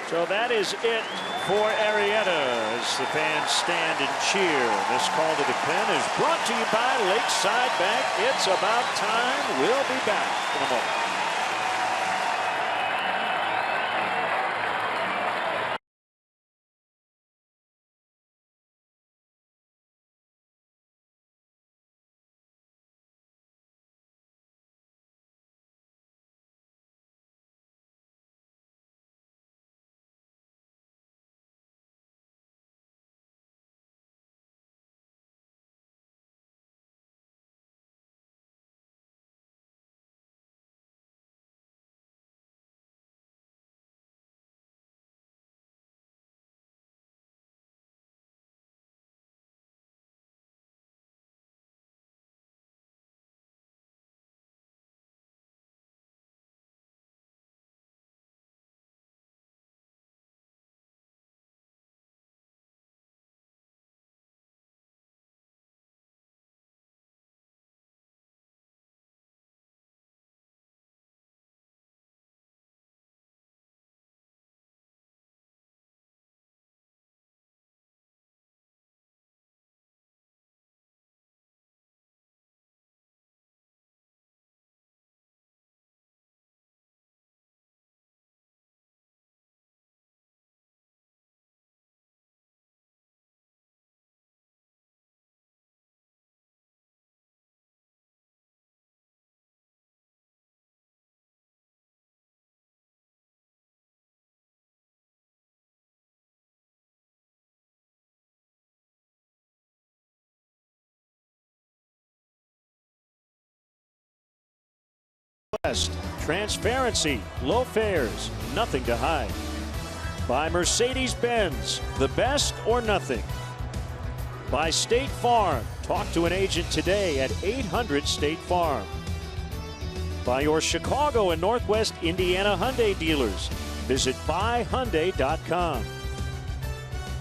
So that is it for Arrieta as the fans stand and cheer. This call to the pen is brought to you by Lakeside Bank. It's about time. We'll be back in a moment. West. Transparency, low fares, nothing to hide. By Mercedes-Benz, the best or nothing. By State Farm. Talk to an agent today at 800 State Farm. By your Chicago and Northwest Indiana Hyundai dealers. Visit buyhyundai.com.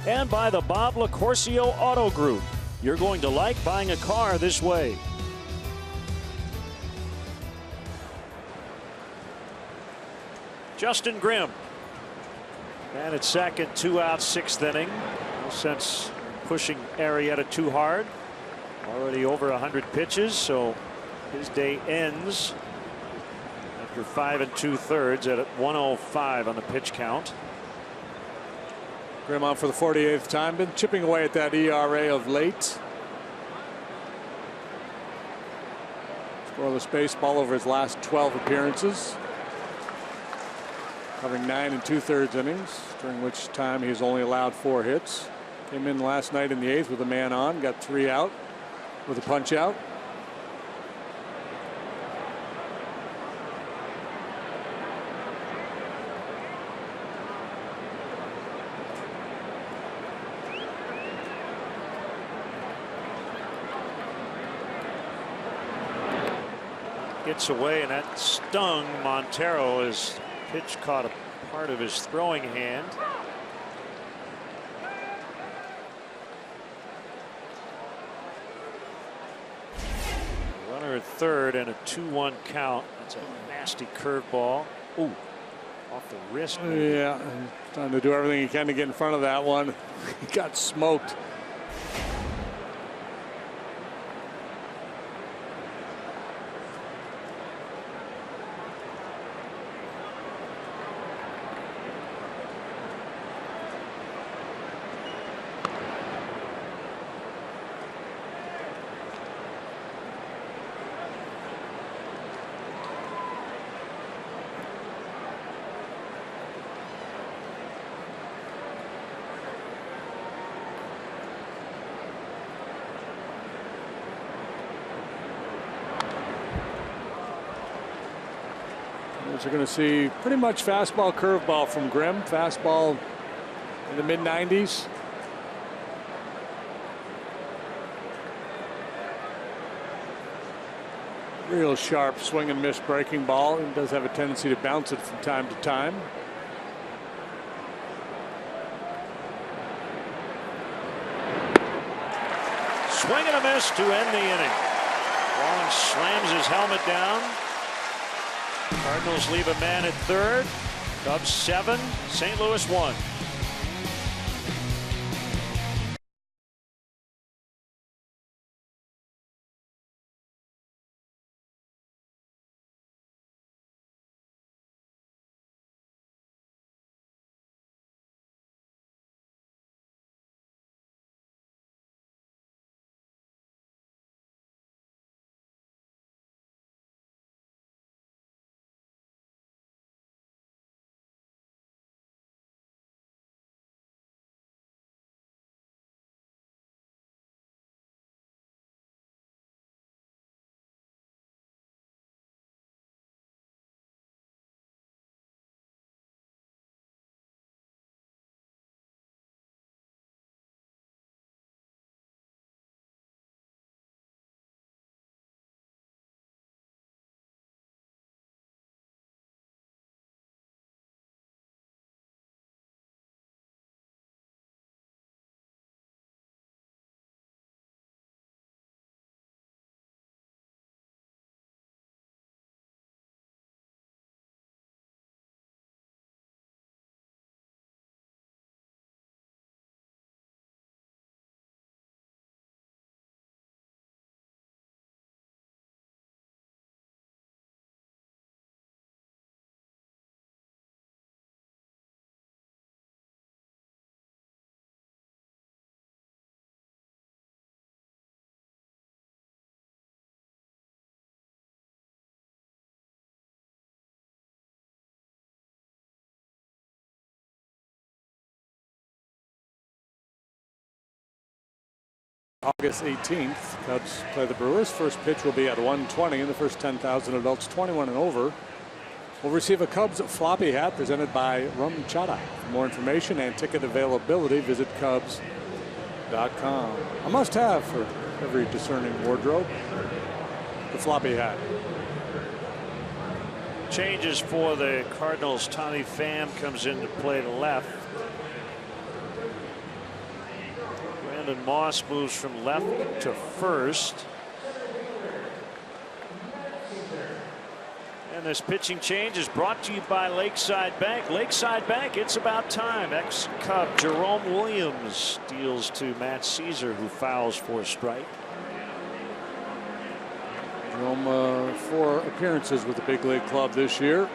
And by the Bob LaCourcio Auto Group. You're going to like buying a car this way. Justin Grimm. And at second, 2 outs, 6th inning. No sense pushing Arrieta too hard. Already over 100 pitches, so his day ends after 5 2/3 at 105 on the pitch count. Grimm on for the 48th time. Been chipping away at that ERA of late. Scoreless baseball over his last 12 appearances. Covering 9 2/3 innings, during which time he's only allowed 4 hits. Came in last night in the 8th with a man on, got 3 out with a punch out. Gets away, and that stung Montero as pitch caught a part of his throwing hand. Runner at third and a 2-1 count. That's a nasty curveball. Ooh, off the wrist. Yeah, trying to do everything he can to get in front of that one. He got smoked. You're going to see pretty much fastball curveball from Grimm. Fastball in the mid-90s. Real sharp swing and miss breaking ball, and does have a tendency to bounce it from time to time. Swing and a miss to end the inning. Long slams his helmet down. Cardinals leave a man at third. Cubs 7, St. Louis 1. August 18th, Cubs play the Brewers. First pitch will be at 1:20 in the first 10,000 adults 21 and over will receive a Cubs floppy hat presented by Rum Chata. For more information and ticket availability, visit Cubs.com. SLNATCHN.com. A must-have for every discerning wardrobe. The floppy hat. Changes for the Cardinals. Tommy Pham comes in to play to left. Brandon Moss moves from left to first. And this pitching change is brought to you by Lakeside Bank. Lakeside Bank, it's about time. Ex-Cub Jerome Williams deals to Matt Caesar, who fouls for a strike. Jerome, 4 appearances with the big league club this year.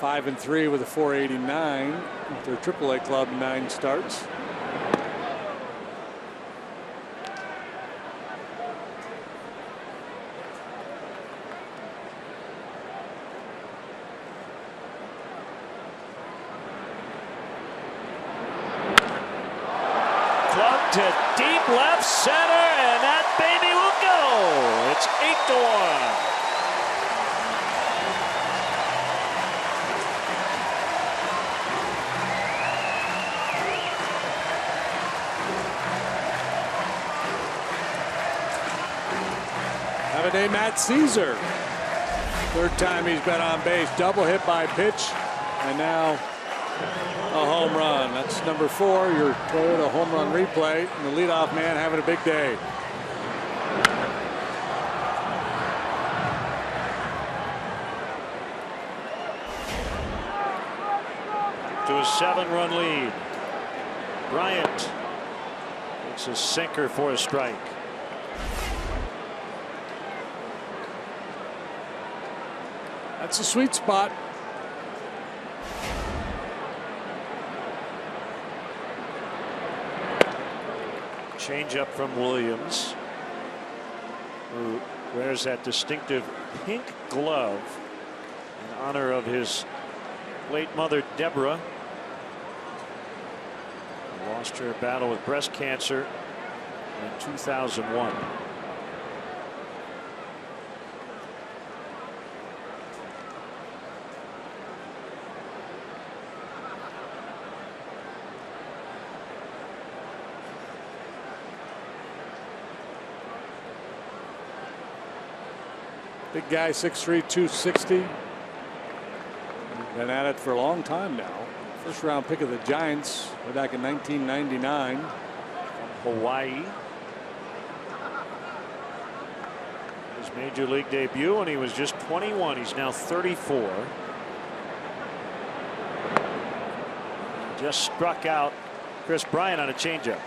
5-3 with a 489 with their AAA club, 9 starts. To deep left center, and that baby will go. It's 8-1. Have a day, Matt Caesar. 3rd time he's been on base. Double hit by pitch, and now a home run. That's number 4. Your Toyota home run replay. And the leadoff man having a big day. To a 7-run lead. Bryant makes a sinker for a strike. That's a sweet spot. Change up from Williams, who wears that distinctive pink glove in honor of his late mother, Deborah, who lost her battle with breast cancer in 2001. Big guy, 6'3", 260. Been at it for a long time now. 1st round pick of the Giants way back in 1999. From Hawaii. His major league debut when he was just 21. He's now 34. Just struck out Chris Bryant on a changeup.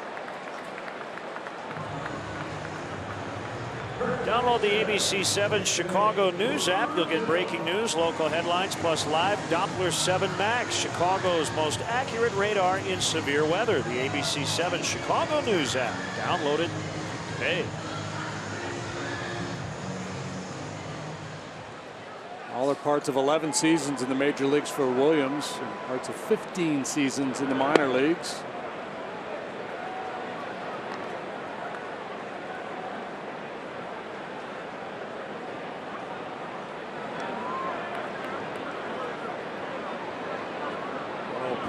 Download the ABC 7 Chicago News app. You'll get breaking news, local headlines, plus live Doppler 7 Max, Chicago's most accurate radar in severe weather. The ABC 7 Chicago News app. Download it today. All are parts of 11 seasons in the major leagues for Williams, and parts of 15 seasons in the minor leagues.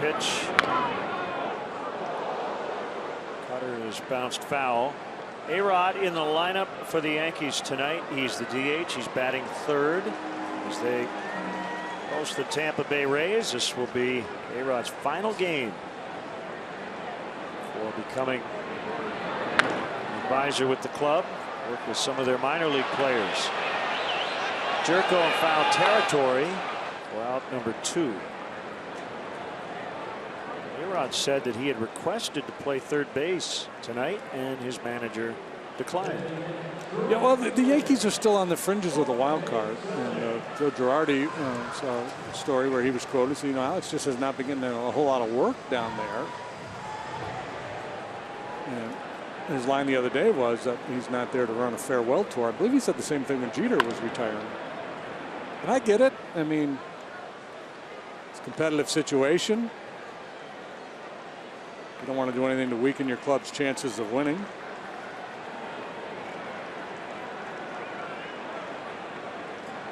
Pitch. Cutter is bounced foul. A-Rod in the lineup for the Yankees tonight. He's the DH. He's batting 3rd as they host the Tampa Bay Rays. This will be A-Rod's final game for becoming an advisor with the club. Work with some of their minor league players. Jerko in foul territory for out number 2. A-Rod said that he had requested to play 3rd base tonight, and his manager declined. Yeah, well, the Yankees are still on the fringes of the wild card. And Joe Girardi saw a story where he was quoted, so, Alex just has not been getting a whole lot of work down there. And his line the other day was that he's not there to run a farewell tour. I believe he said the same thing when Jeter was retiring. And I get it. I mean, it's a competitive situation. You don't want to do anything to weaken your club's chances of winning.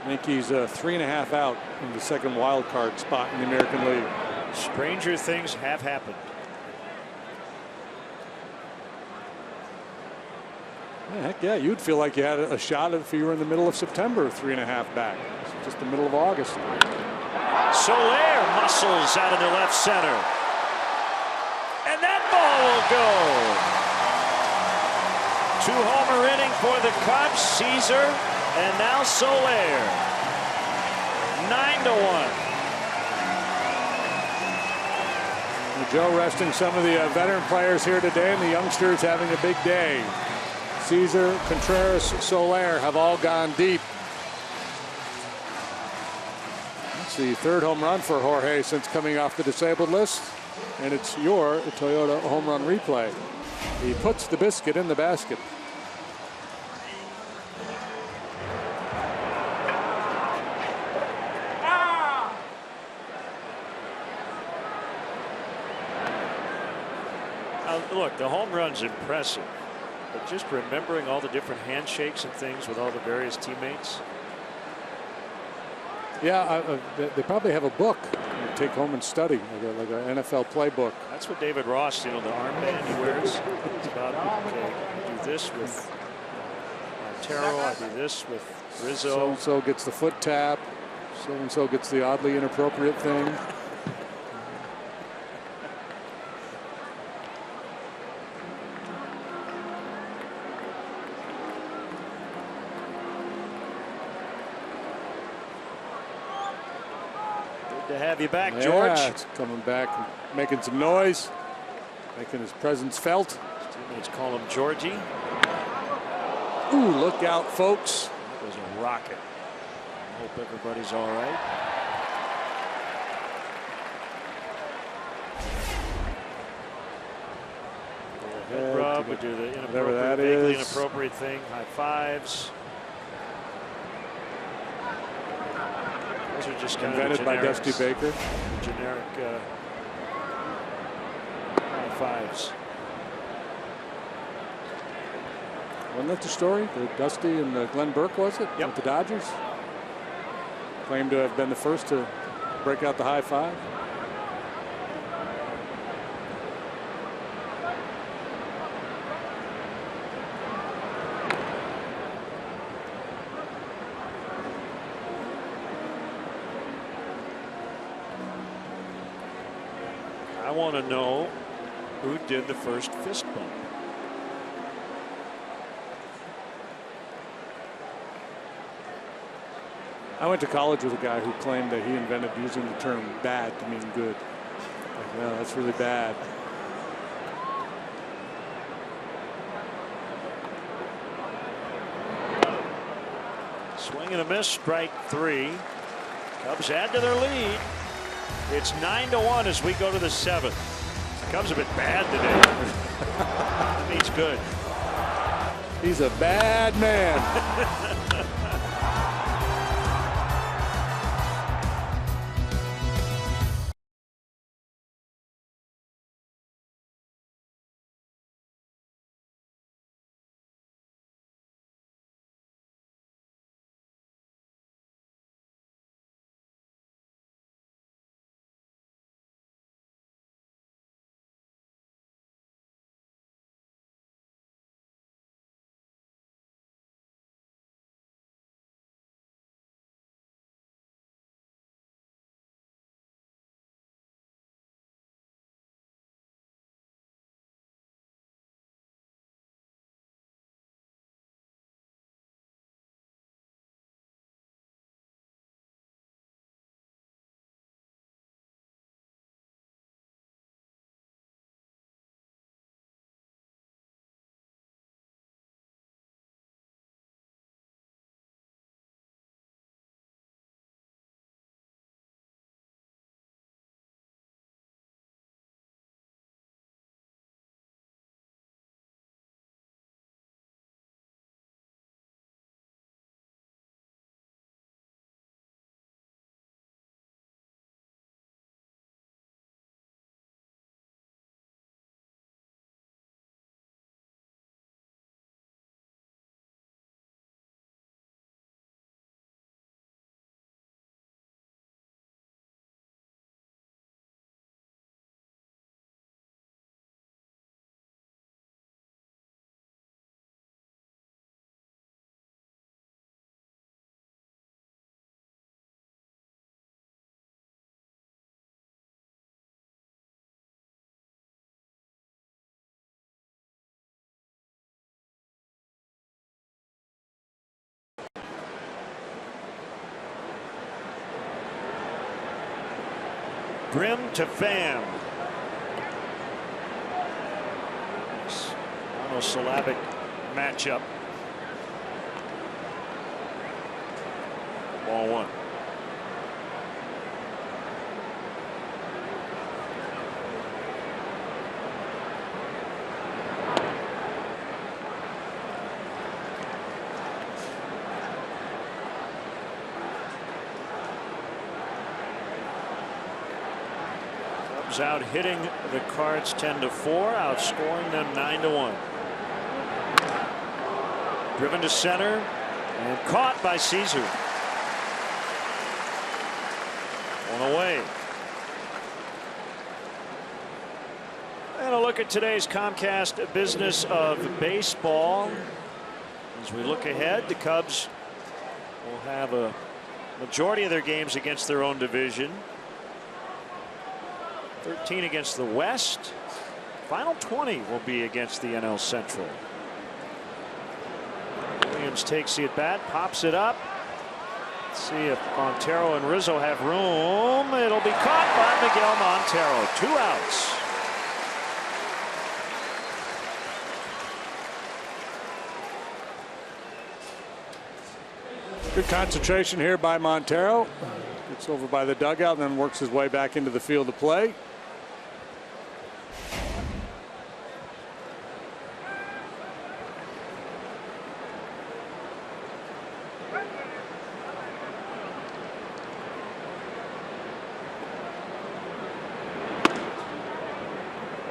Yankees 3.5 out in the 2nd wild card spot in the American League. Stranger things have happened. Yeah, heck yeah, you'd feel like you had a shot if you were in the middle of September, 3.5 back. It's just the middle of August. Soler muscles out into left center. And that ball will go. 2-homer inning for the Cubs. Caesar and now Soler. 9-1. Joe resting some of the veteran players here today, and the youngsters having a big day. Caesar, Contreras, Soler have all gone deep. That's the 3rd home run for Jorge since coming off the disabled list, and it's your Toyota home run replay. He puts the biscuit in the basket. Look, the home run's impressive, but just remembering all the different handshakes and things with all the various teammates. Yeah, they probably have a book you take home and study, like an NFL playbook. That's what David Ross, the armband he wears. It's about, okay, I do this with Montero, I do this with Rizzo. So-and-so gets the foot tap, so-and-so gets the oddly inappropriate thing. To have you back, yeah, George. It's coming back, making some noise, making his presence felt. His teammates call him Georgie. Ooh, look out, folks. That was a rocket. I hope everybody's all right. Head rub, we do the inappropriate, vaguely inappropriate thing. High fives. Those are just kind invented of by Dusty Baker. Generic high fives. Wasn't that the story? The Dusty and Glenn Burke, was it? Yep. With the Dodgers? Claimed to have been the first to break out the high five. I want to know who did the first fist bump. I went to college with a guy who claimed that he invented using the term bad to mean good. Like, no, that's really bad. Swing and a miss, strike 3. Cubs add to their lead. It's 9-1 as we go to the 7th. The Cubs have been bad today. That means good. He's a bad man. Grimm to Pham. Monosyllabic matchup. Ball one. Cubs out hitting the Cards 10-4, outscoring them 9-1. Driven to center and caught by Caesar. One away. And a look at today's Comcast Business of Baseball. As we look ahead, the Cubs will have a majority of their games against their own division. 13 against the West. Final 20 will be against the NL Central. Williams takes the at bat, pops it up. Let's see if Montero and Rizzo have room. It'll be caught by Miguel Montero. 2 outs. Good concentration here by Montero. Gets over by the dugout and then works his way back into the field to play.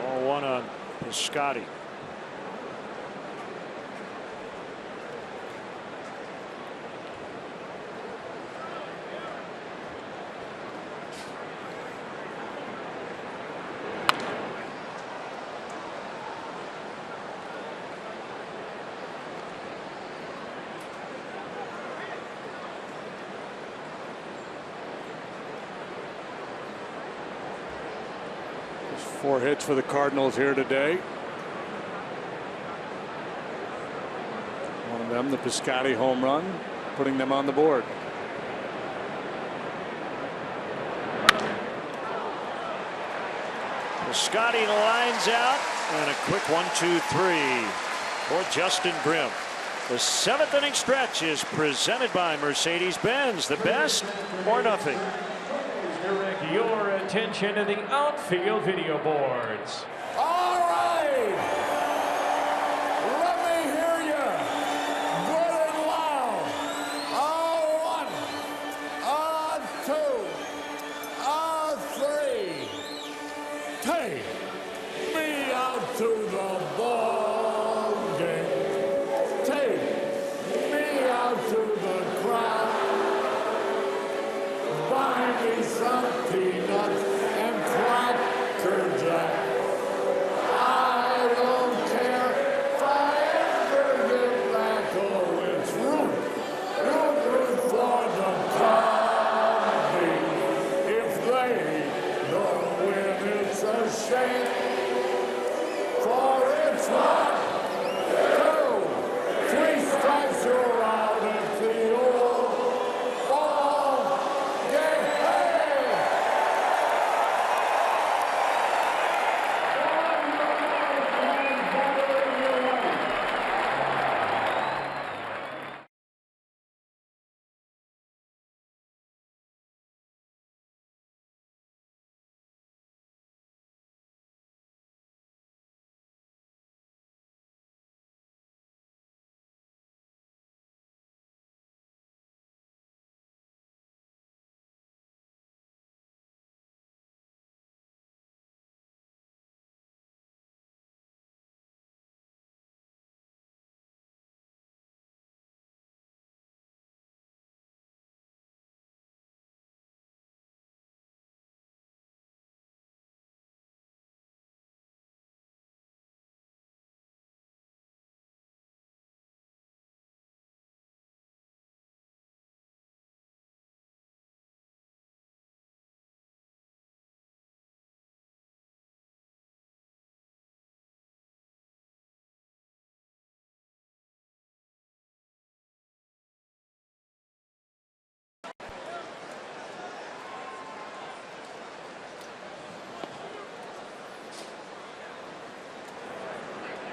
Ball one on Piscotty. There's 4 hits for the Cardinals here today. One of them, the Piscotty home run, putting them on the board. Piscotty lines out, and a quick 1-2-3 for Justin Grimm. The 7th inning stretch is presented by Mercedes-Benz. The best or nothing. Direct your attention to the outfield video boards. All right. Let me hear you. Good and loud. On 1, on 2, on 3. Take me out to the ball game. Take me out to the crowd. Buy me some peanuts and Cracker Jack. I don't care if I ever get back. Oh, it's root for the Cubbies. If they don't win, it's a shame, for it's my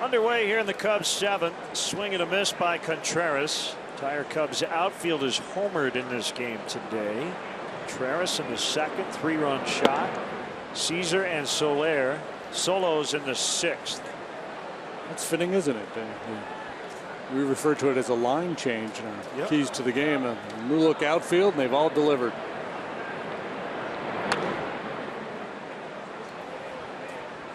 Underway here in the Cubs 7th. Swing and a miss by Contreras. Entire Cubs outfield is homered in this game today. Contreras in the second, 3-run shot. Caesar and Soler solos in the 6th. That's fitting, isn't it? We refer to it as a line change in our keys to the game. A new look outfield, and they've all delivered.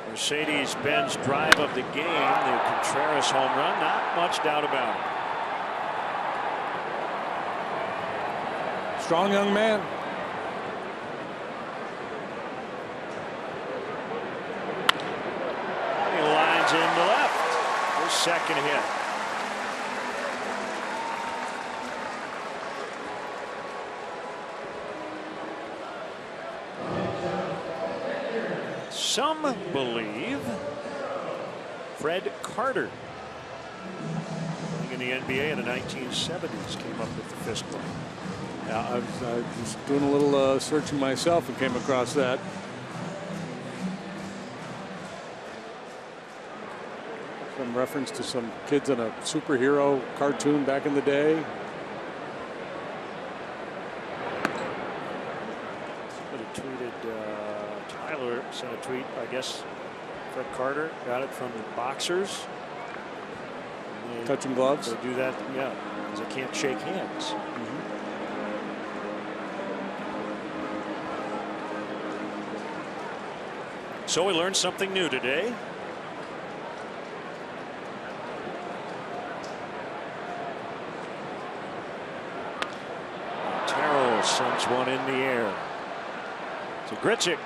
Mercedes-Benz drive of the game, the Contreras home run, not much doubt about it. Strong young man. He lines in the left. His second hit. Some believe Fred Carter, playing in the NBA in the 1970s, came up with the fist bump. Yeah, I was doing a little searching myself and came across that. Some reference to some kids in a superhero cartoon back in the day. Tyler sent a tweet, I guess Fred Carter got it from the boxers. Touching gloves? They do that, yeah, because they can't shake hands. So we learned something new today. Terrell sends one in the air to Grichuk.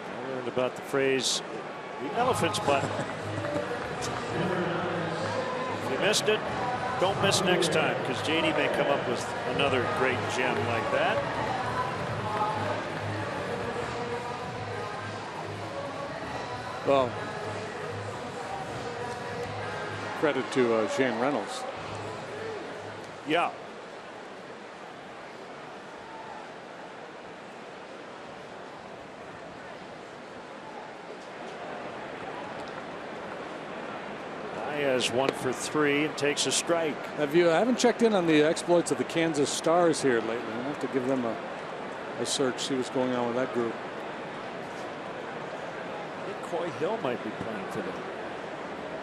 I learned about the phrase the elephant's butt. If you missed it, don't miss next time, because JD may come up with another great gem like that. Well, credit to Shane Reynolds. Yeah. Baez 1 for 3 and takes a strike. I haven't checked in on the exploits of the Kansas Stars here lately. I'll have to give them a search, see what's going on with that group. I think Coy Hill might be playing for them.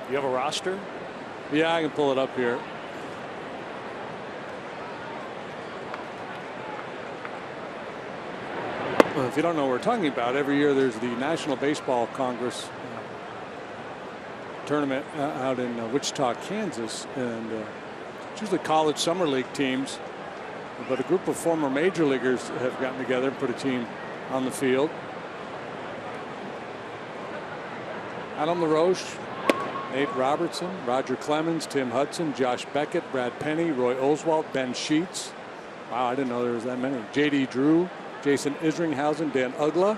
You have a roster? Yeah, I can pull it up here. Well, if you don't know what we're talking about, every year there's the National Baseball Congress tournament out in Wichita, Kansas, and it's usually college summer league teams, but a group of former major leaguers have gotten together and put a team on the field. Adam LaRoche, Nate Robertson, Roger Clemens, Tim Hudson, Josh Beckett, Brad Penny, Roy Oswalt, Ben Sheets. Wow, I didn't know there was that many. J.D. Drew, Jason Isringhausen, Dan Ugla,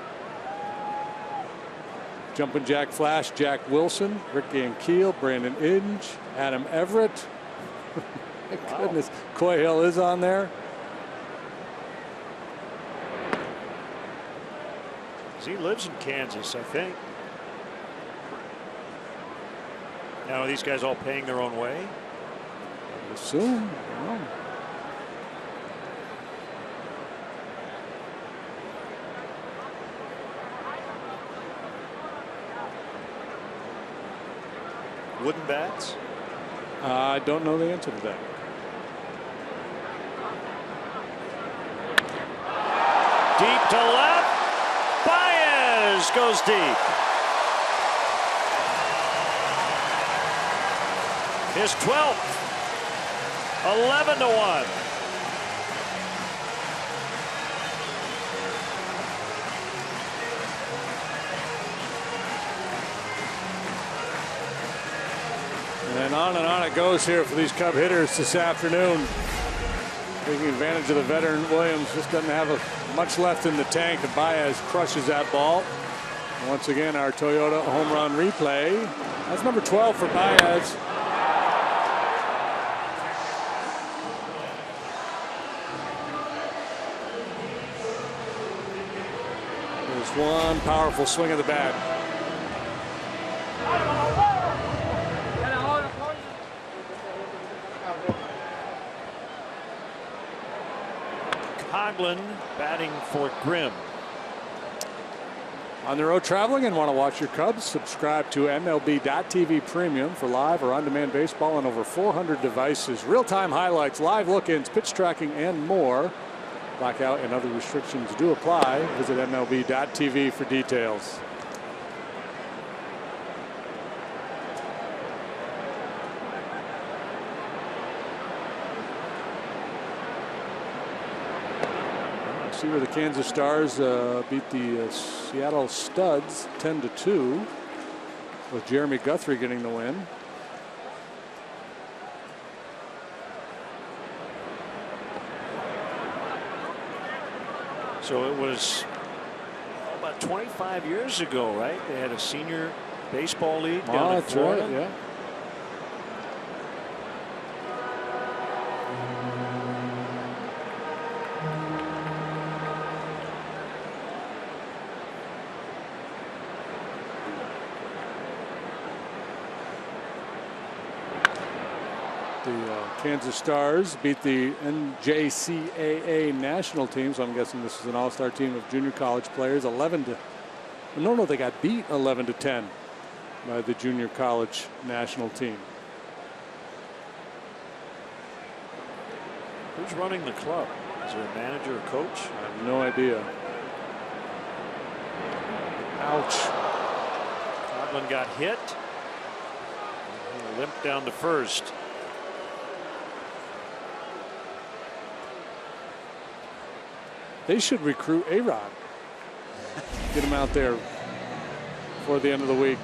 Jumpin' Jack Flash, Jack Wilson, Rick Ankiel, Brandon Inge, Adam Everett. My goodness, Coy Hill is on there. He lives in Kansas, I think. Now are these guys all paying their own way? I assume. I don't know. Wooden bats? I don't know the answer to that. Deep to left. Baez goes deep. His 12th. 11-1. And on it goes here for these Cub hitters this afternoon. Taking advantage of the veteran Williams. Just doesn't have much left in the tank. And Baez crushes that ball. Once again, our Toyota home run replay. That's number 12 for Baez. There's one powerful swing of the bat. Coughlin batting for Grimm. On the road traveling and want to watch your Cubs? Subscribe to MLB.TV Premium for live or on-demand baseball on over 400 devices. Real-time highlights, live look-ins, pitch tracking, and more. Blackout and other restrictions do apply. Visit MLB.TV for details. See where the Kansas Stars beat the Seattle Studs 10-2 with Jeremy Guthrie getting the win. So it was about 25 years ago, right? They had a senior baseball league down in Florida. Right, yeah. Kansas Stars beat the NJCAA national team, so I'm guessing this is an all-star team of junior college players. 11-10. No, they got beat 11-10 by the junior college national team. Who's running the club? Is there a manager or coach? I have no idea. Ouch. Coughlin got hit. He limped down to first. They should recruit A-Rod. Get him out there before the end of the week.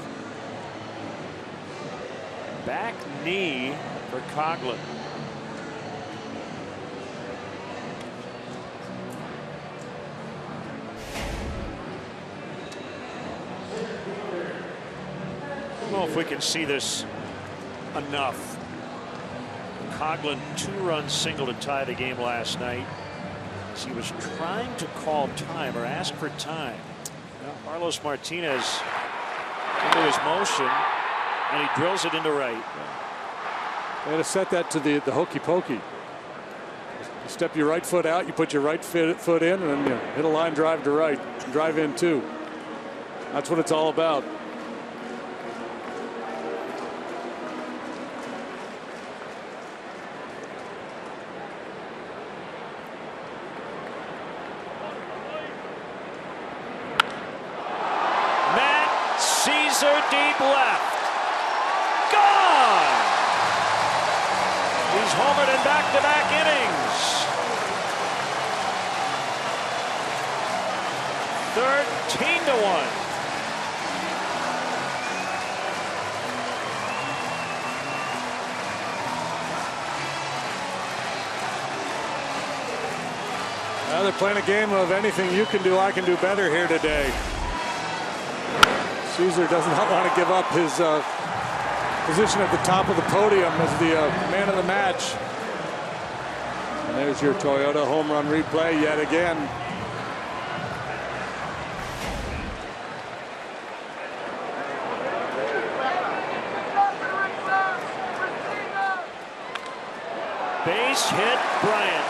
Back knee for Coughlin. I don't know if we can see this enough. Coughlin 2-run single to tie the game last night. He was trying to call time or ask for time. Carlos Martinez into his motion, and he drills it into right. They had to set that to the hokey pokey. You step your right foot out, you put your right foot in, and then you hit a line drive to right, drive in too. That's what it's all about. Deep left. Gone. He's homered in back-to-back innings. 13-1. Now they're playing a game of anything you can do, I can do better here today. Caesar does not want to give up his position at the top of the podium as the man of the match. And there's your Toyota home run replay yet again. Base hit, Bryant.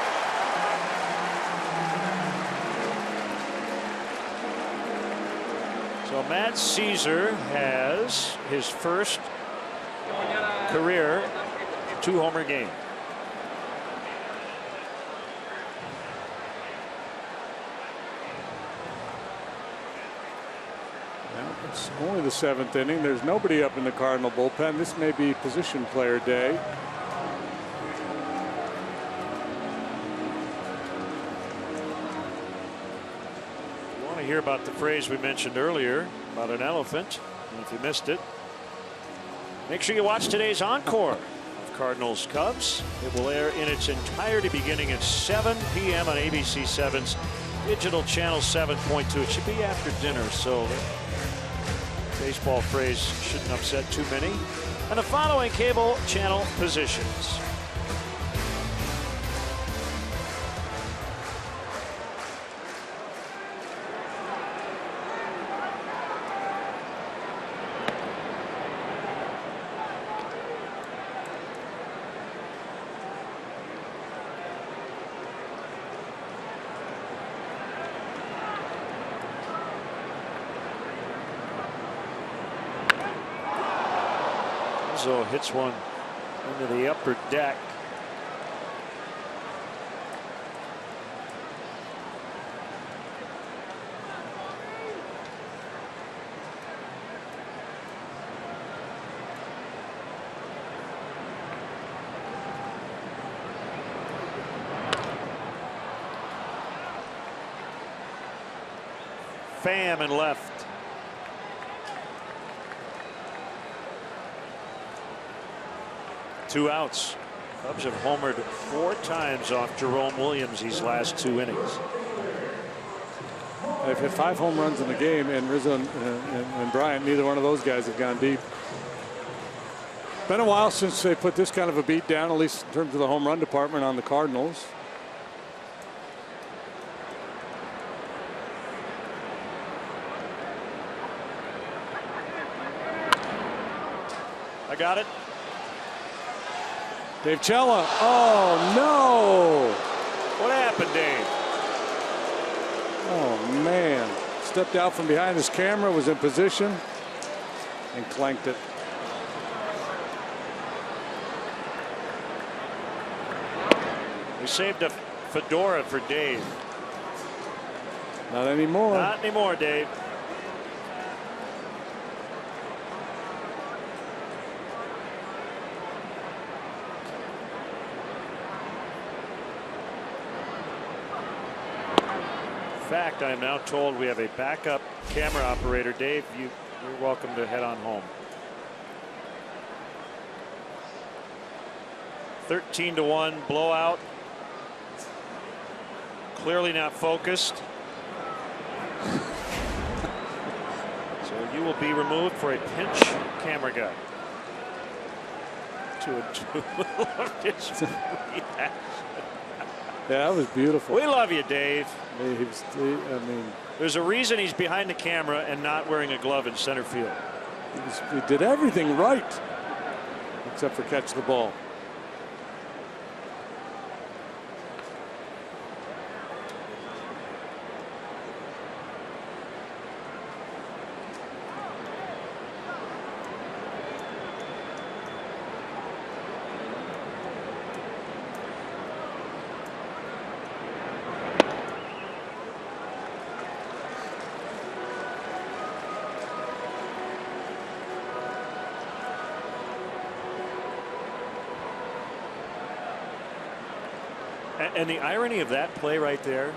So Matt Caesar has his first career 2-homer game. Well, it's only the 7th inning. There's nobody up in the Cardinal bullpen. This may be position player day. Hear about the phrase we mentioned earlier about an elephant, and if you missed it, make sure you watch today's encore of Cardinals Cubs. It will air in its entirety beginning at 7 p.m. on ABC 7's digital channel 7.2. It should be after dinner, so the baseball phrase shouldn't upset too many. And the following cable channel positions. Rizzo hits one into the upper deck. Pham and left. Two outs. Cubs have homered 4 times off Jerome Williams these last 2 innings. They've hit 5 home runs in the game, and Rizzo and Bryant, neither one of those guys have gone deep. Been a while since they put this kind of a beat down, at least in terms of the home run department, on the Cardinals. I got it. Dave Cella. Oh, no. What happened, Dave? Oh, man. Stepped out from behind his camera, was in position, and clanked it. We saved a fedora for Dave. Not anymore. Not anymore, Dave. In fact, I am now told we have a backup camera operator. Dave, you're welcome to head on home. 13-1 blowout. Clearly not focused. So you will be removed for a pinch camera guy. 2-2. Yeah, that was beautiful. We love you, Dave. I mean, there's a reason he's behind the camera and not wearing a glove in center field. He did everything right, except for catch the ball. And the irony of that play right there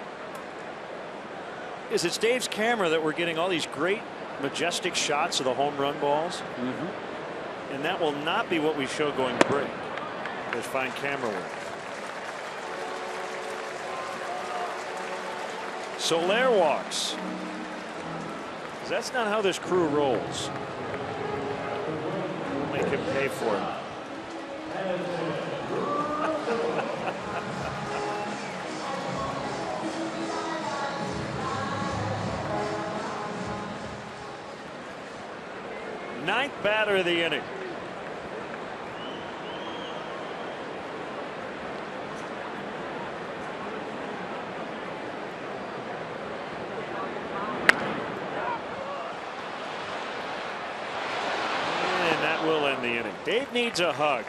is it's Dave's camera that we're getting all these great majestic shots of the home run balls. And that will not be what we show going to break. There's fine camera work. Soler walks. That's not how this crew rolls. We'll make him pay for it. Ninth batter of the inning. And that will end the inning. Dave needs a hug.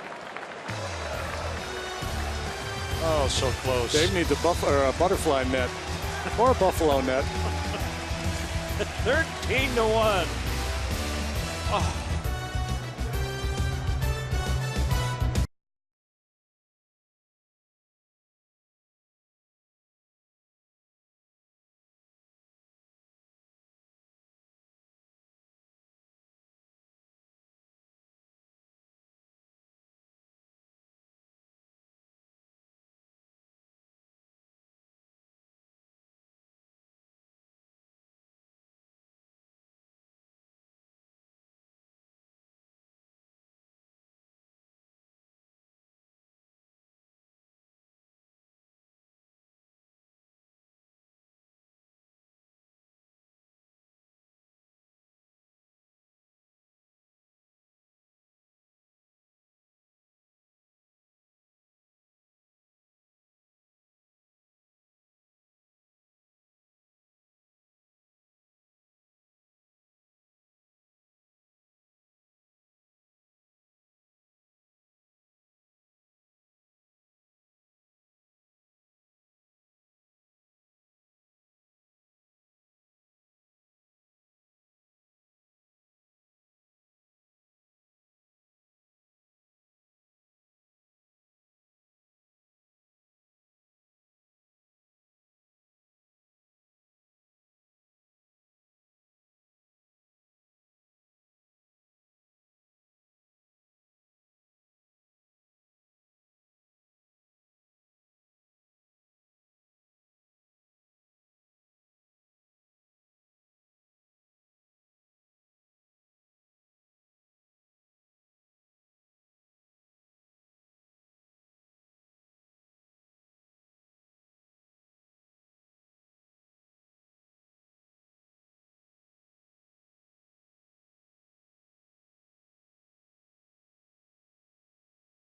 Oh, so close. Dave needs a butterfly net or a buffalo net. 13-1. Oh.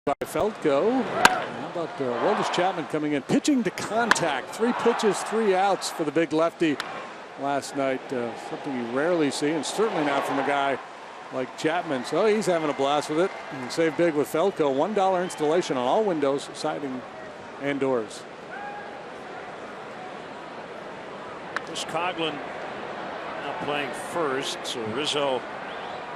by Feldko. How about Aroldis Chapman coming in, pitching to contact. 3 pitches, 3 outs for the big lefty last night. Something you rarely see, and certainly not from a guy like Chapman. So he's having a blast with it. And save big with Feldko. $1 installation on all windows, siding, and doors. Chris Coughlin now playing first, so Rizzo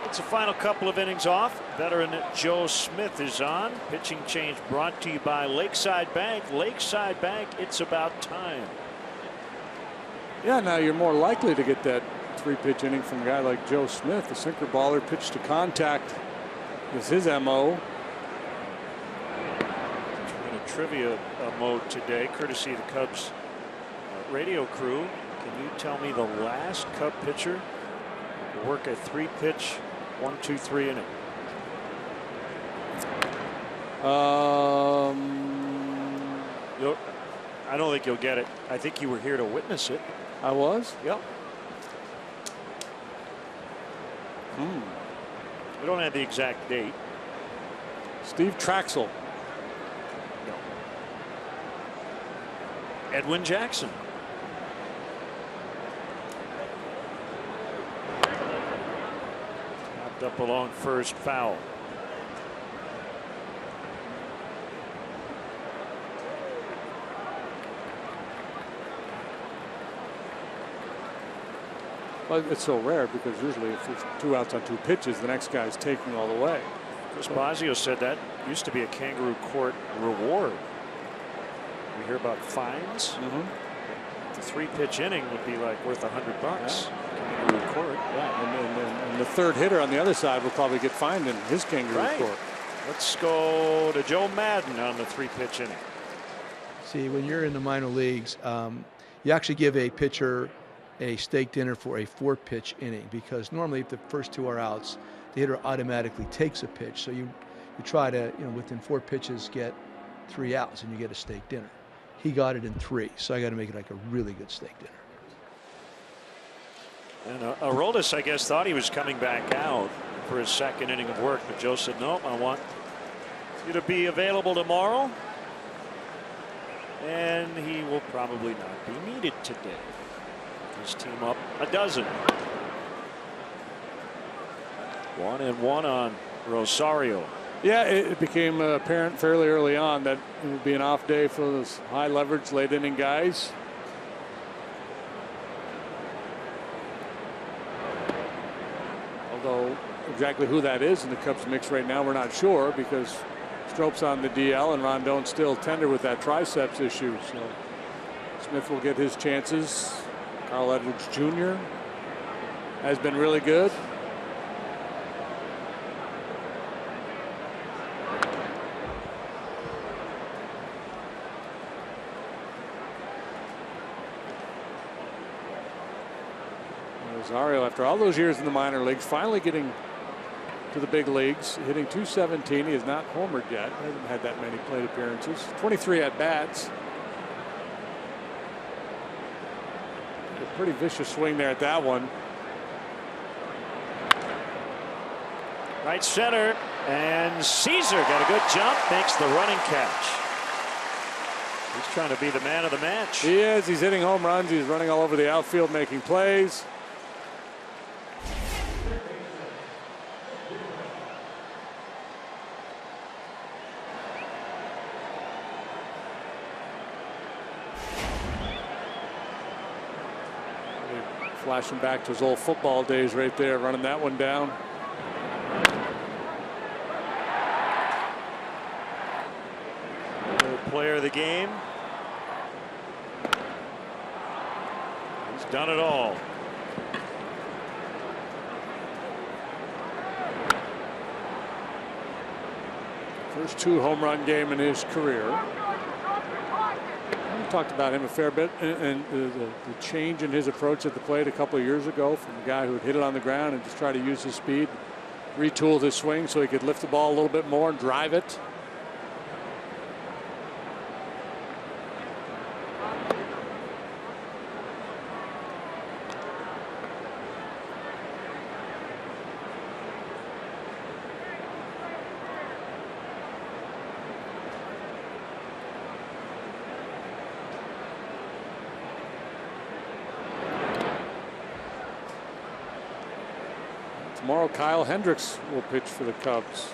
gets a final couple of innings off. Veteran Joe Smith is on. Pitching change brought to you by Lakeside Bank. Lakeside Bank, it's about time. Yeah, now you're more likely to get that 3-pitch inning from a guy like Joe Smith. The sinker baller, pitch to contact is his MO. In a trivia mode today, courtesy of the Cubs radio crew. Can you tell me the last Cub pitcher to work a 3-pitch 1-2-3 inning? I don't think you'll get it. I think you were here to witness it. I was? Yep. We don't have the exact date. Steve Traxel. No. Edwin Jackson. Tapped up along first, foul. Well, it's so rare because usually if it's 2 outs on 2 pitches, the next guy's taking all the way. Chris Bosio said that used to be a kangaroo court reward. We hear about fines. The 3-pitch inning would be like worth $100. Kangaroo court. Yeah, and the third hitter on the other side will probably get fined in his kangaroo court. Let's go to Joe Madden on the 3-pitch inning. See, when you're in the minor leagues, you actually give a pitcher a steak dinner for a 4-pitch inning, because normally if the first 2 are outs, the hitter automatically takes a pitch. So you try to, within 4 pitches get 3 outs and you get a steak dinner. He got it in 3, so I got to make it like a really good steak dinner. And Aroldis, I guess, thought he was coming back out for his 2nd inning of work, but Joe said, no, I want you to be available tomorrow. And he will probably not be needed today. His team up a dozen. 1-1 on Rosario. Yeah, it became apparent fairly early on that it would be an off day for those high leverage late inning guys. Although exactly who that is in the Cubs mix right now, we're not sure, because Strope's on the DL and Rondon's still tender with that triceps issue. So Smith will get his chances. Carl Edwards Jr. has been really good. Rosario, after all those years in the minor leagues, finally getting to the big leagues, hitting .217. He has not homered yet. He hasn't had that many plate appearances. 23 at bats. A pretty vicious swing there at that one. Right center, and Caesar got a good jump, makes the running catch. He's trying to be the man of the match. He is. He's hitting home runs. He's running all over the outfield, making plays. Flashing back to his old football days right there, running that one down. Player of the game. He's done it all. First 2 home run game in his career. We talked about him a fair bit, and the change in his approach at the plate a couple of years ago from a guy who would hit it on the ground and just try to use his speed, retooled his swing so he could lift the ball a little bit more and drive it. Tomorrow, Kyle Hendricks will pitch for the Cubs.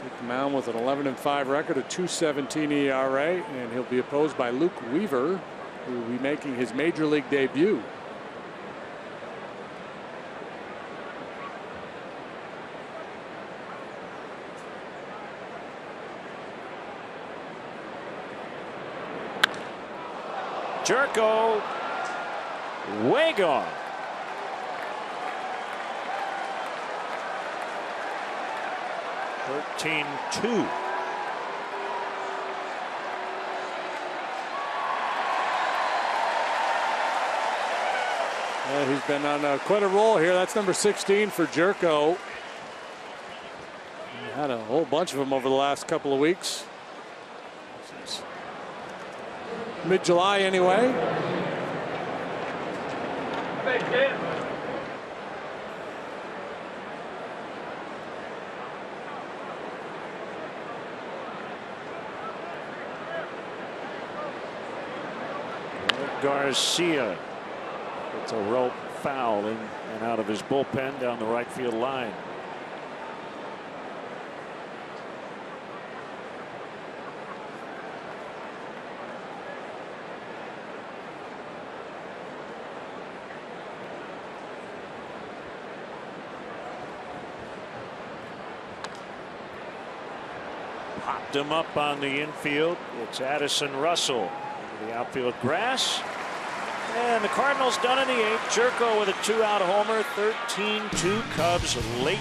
Take the mound with an 11-5 record, a 2.17 ERA, and he'll be opposed by Luke Weaver, who will be making his major league debut. Jerko, way gone. (13-2). He's been on quite a roll here. That's number 16 for Jerko. He had a whole bunch of them over the last couple of weeks. Mid-July anyway. Garcia gets a rope foul in and out of his bullpen down the right field line. Popped him up on the infield. It's Addison Russell. The outfield grass. And the Cardinals done in the 8th. Jerko with a 2-out homer. 13-2 Cubs late.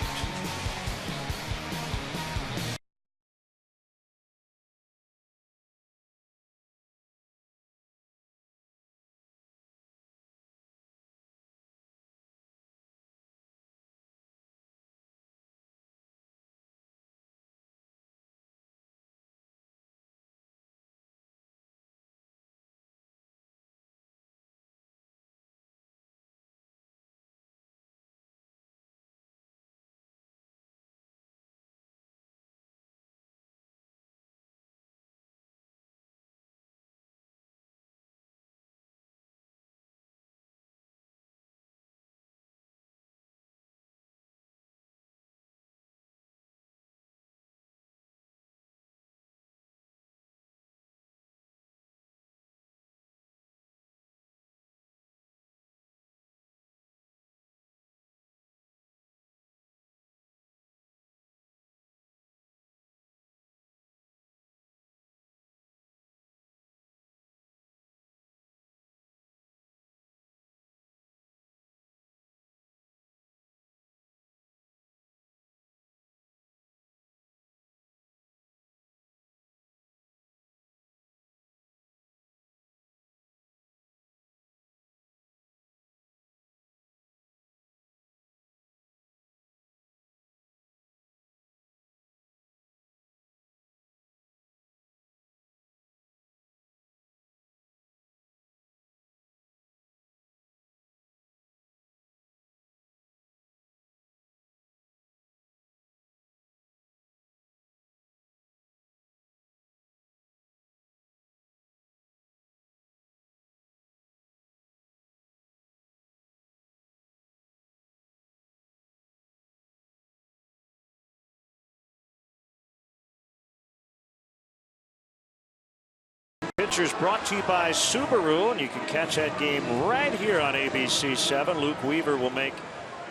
Pitchers brought to you by Subaru, and you can catch that game right here on ABC 7. Luke Weaver will make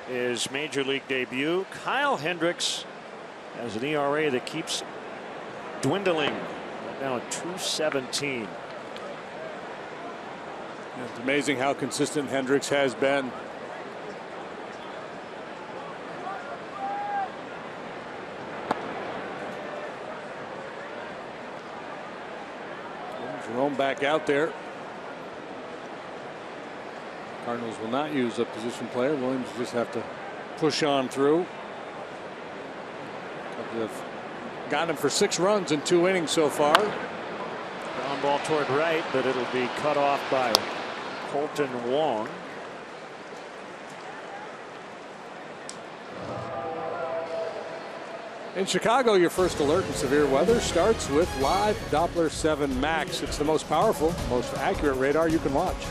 his major league debut. Kyle Hendricks has an ERA that keeps dwindling. Right now at 2.17. It's amazing how consistent Hendricks has been. Jerome back out there. Cardinals will not use a position player. Williams just have to push on through. They've got him for 6 runs in 2 innings so far. Ground ball toward right, but it'll be cut off by Colton Wong. In Chicago, your first alert in severe weather starts with live Doppler 7 Max. It's the most powerful, most accurate radar you can watch.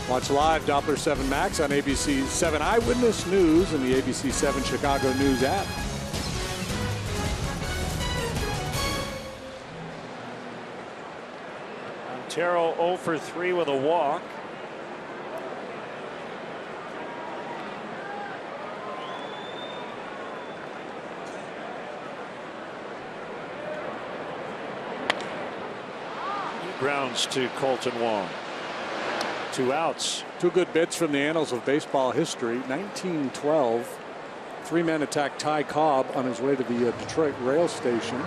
Watch live Doppler 7 Max on ABC 7 Eyewitness News and the ABC 7 Chicago News app. Montero 0 for 3 with a walk. Grounds to Colton Wong. 2 outs. 2 good bits from the annals of baseball history. 1912, 3-man attack Ty Cobb on his way to the Detroit rail station.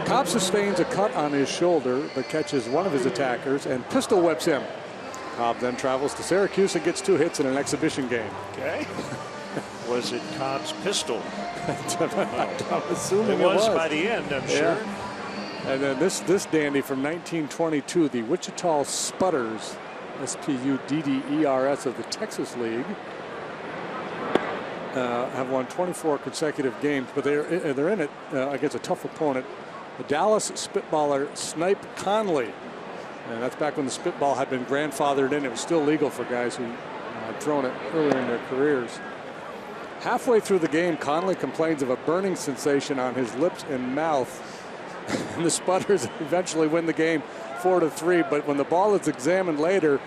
Cobb sustains a cut on his shoulder but catches one of his attackers and pistol whips him. Cobb then travels to Syracuse and gets 2 hits in an exhibition game. Okay. Was it Cobb's pistol? I'm assuming it was by the end, I'm sure. And then this dandy from 1922, the Wichita Spudders, Spudders of the Texas League, have won 24 consecutive games, but they're in it against a tough opponent, the Dallas Spitballer Snipe Conley. And that's back when the spitball had been grandfathered in. It was still legal for guys who had thrown it earlier in their careers. Halfway through the game, Conley complains of a burning sensation on his lips and mouth. And the Spudders eventually win the game 4-3. But when the ball is examined later,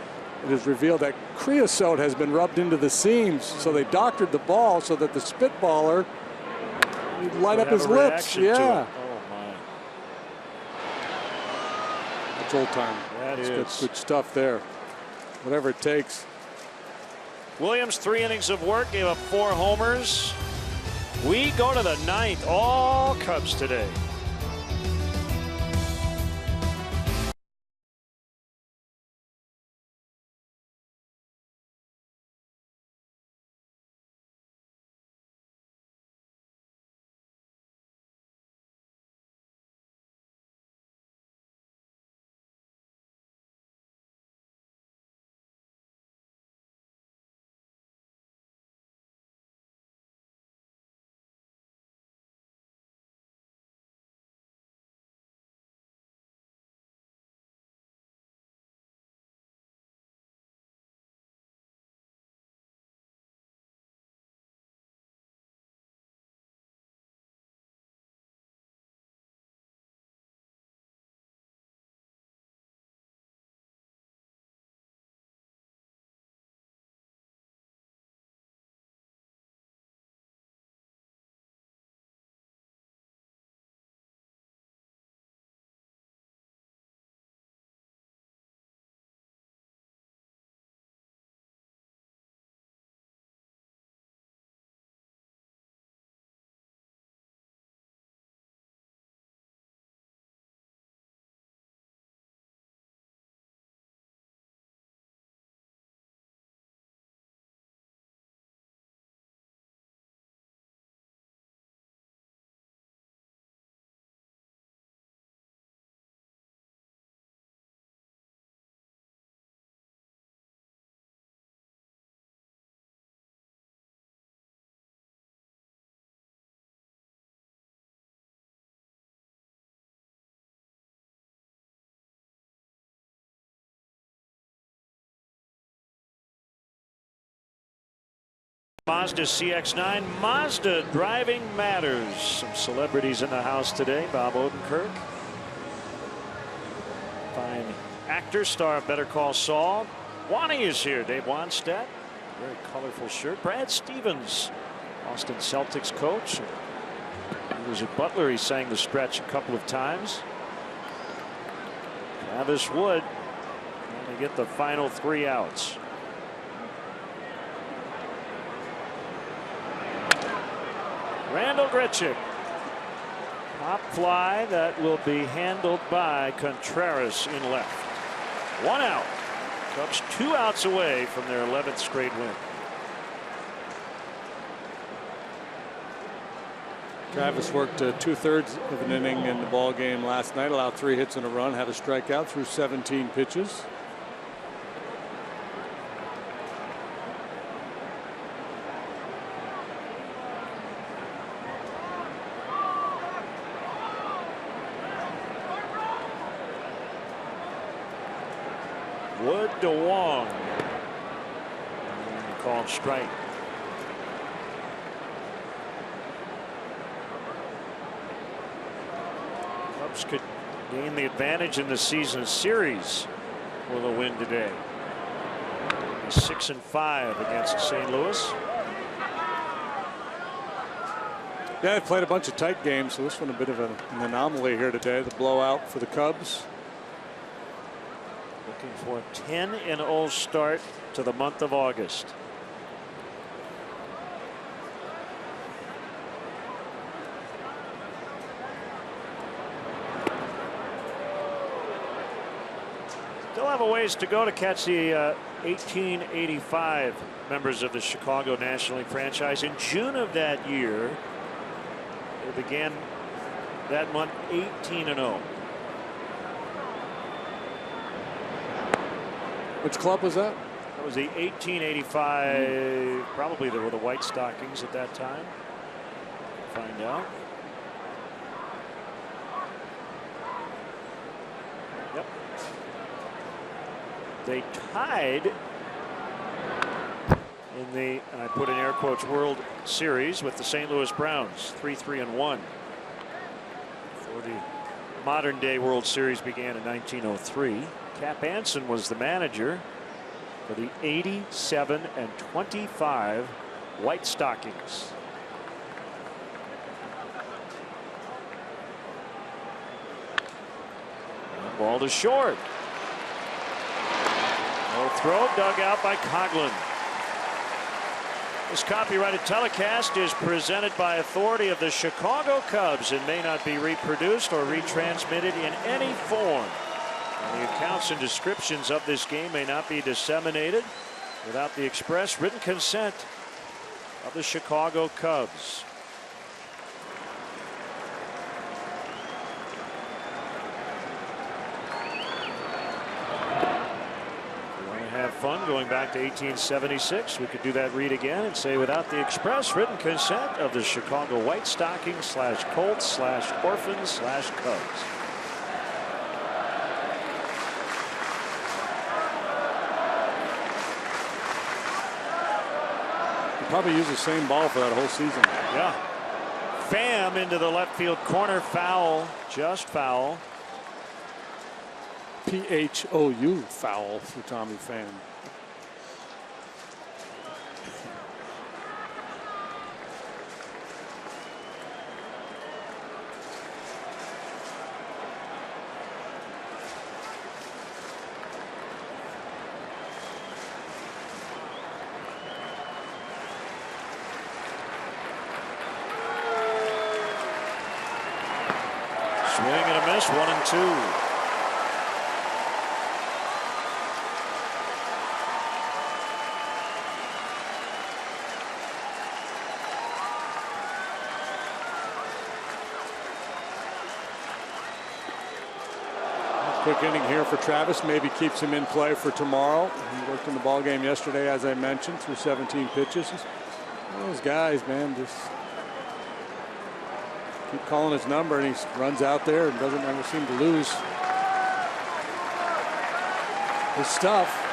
it is revealed that creosote has been rubbed into the seams. So they doctored the ball so that the spitballer would light up his lips. Yeah. Oh my. That's old time. That is good stuff there. Whatever it takes. Williams, 3 innings of work, gave up 4 homers. We go to the 9th. All Cubs today. Mazda CX-9, Mazda driving matters. Some celebrities in the house today. Bob Odenkirk. Fine actor, star of Better Call Saul. Wani is here. Dave Wanstead. Very colorful shirt. Brad Stevens, Boston Celtics coach. He was at Butler. He sang the stretch a couple of times. Travis Wood. And they get the final 3 outs. Randall Grichuk. Pop fly that will be handled by Contreras in left. 1 out. Cubs 2 outs away from their 11th straight win. Travis worked 2/3 of an inning in the ball game last night, allowed 3 hits and a run, had a strikeout through 17 pitches. Wood to Wong. called strike. Cubs could gain the advantage in the season series with a win today. 6-5 against St. Louis. Yeah, they played a bunch of tight games, so this one a bit of an anomaly here today. The blowout for the Cubs. Looking for a 10-0 start to the month of August. Still have a ways to go to catch the 1885 members of the Chicago National League franchise. In June of that year, they began that month 18-0. Which club was that? That was the 1885. Probably they were the White Stockings at that time. Find out. Yep. They tied in the, and I put in air quotes, World Series with the St. Louis Browns, 3-1. For the modern day World Series began in 1903. Cap Anson was the manager for the 87-25 White Stockings. And ball to short. No throw, dug out by Coughlin. This copyrighted telecast is presented by authority of the Chicago Cubs and may not be reproduced or retransmitted in any form. And the accounts and descriptions of this game may not be disseminated without the express written consent of the Chicago Cubs. Have fun going back to 1876. We could do that read again and say without the express written consent of the Chicago White Stockings / Colts / Orphans / Cubs. You probably use the same ball for that whole season. Yeah. Pham into the left field corner, foul, just foul. PHOU, foul for Tommy Pham. Swing and a miss, 1-2. Quick inning here for Travis. Maybe keeps him in play for tomorrow. He worked in the ball game yesterday, as I mentioned, through 17 pitches. Those guys, man, just keep calling his number, and he runs out there and doesn't ever seem to lose his stuff.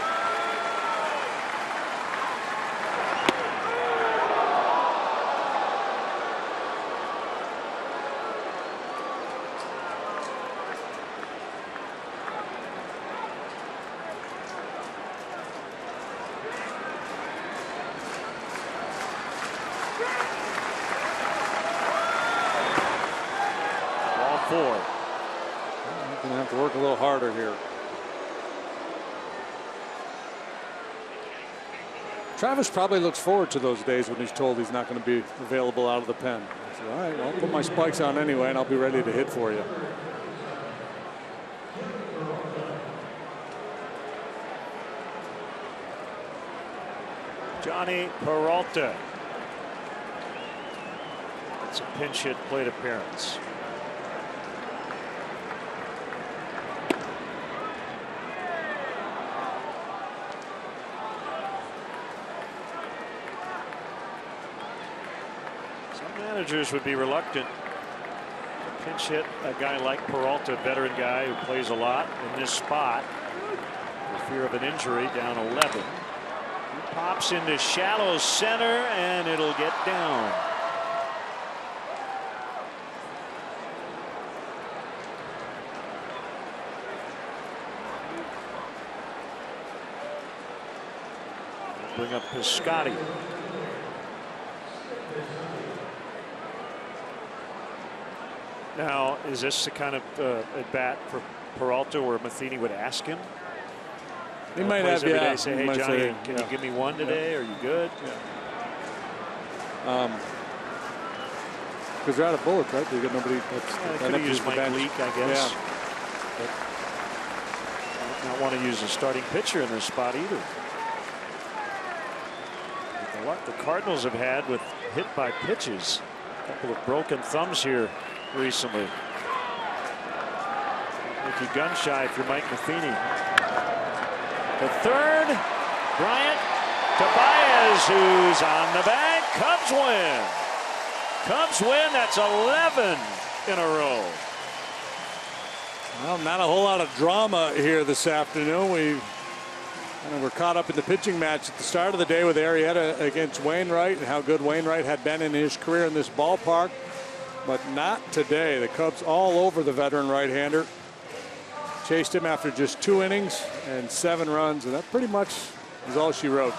Gonna have to work a little harder here. Travis probably looks forward to those days when he's told he's not going to be available out of the pen. So, all right, well, I'll put my spikes on anyway, and I'll be ready to hit for you. Johnny Peralta. It's a pinch hit plate appearance. Managers would be reluctant to pinch hit a guy like Peralta, a veteran guy who plays a lot in this spot for fear of an injury, down 11. Pops into shallow center, and it'll get down. Bring up Piscotty. Now, is this the kind of at bat for Peralta where Matheny would ask him? He might have, every yeah. day, say, hey, Johnny, can you give me one today? Are you good? Because they're out of bullets, right? They got nobody. They could have used Mike Leake, I guess. Yeah. But not want to use a starting pitcher in this spot either. With the luck the Cardinals have had with hit by pitches. A couple of broken thumbs here recently. Make you gun shy if you're Mike Matheny. The third, Bryant to Baez, who's on the bag. Cubs win. Cubs win. That's 11 in a row. Well, not a whole lot of drama here this afternoon. We're caught up in the pitching match at the start of the day with Arrieta against Wainwright and how good Wainwright had been in his career in this ballpark. But not today. The Cubs all over the veteran right-hander. Chased him after just 2 innings and 7 runs, and that pretty much is all she wrote.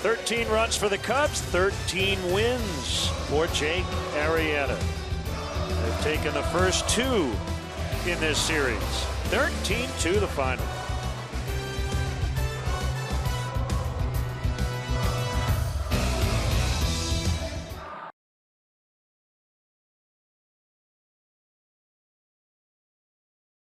13 runs for the Cubs, 13 wins for Jake Arrieta. They've taken the first 2 in this series. 13-2 the final.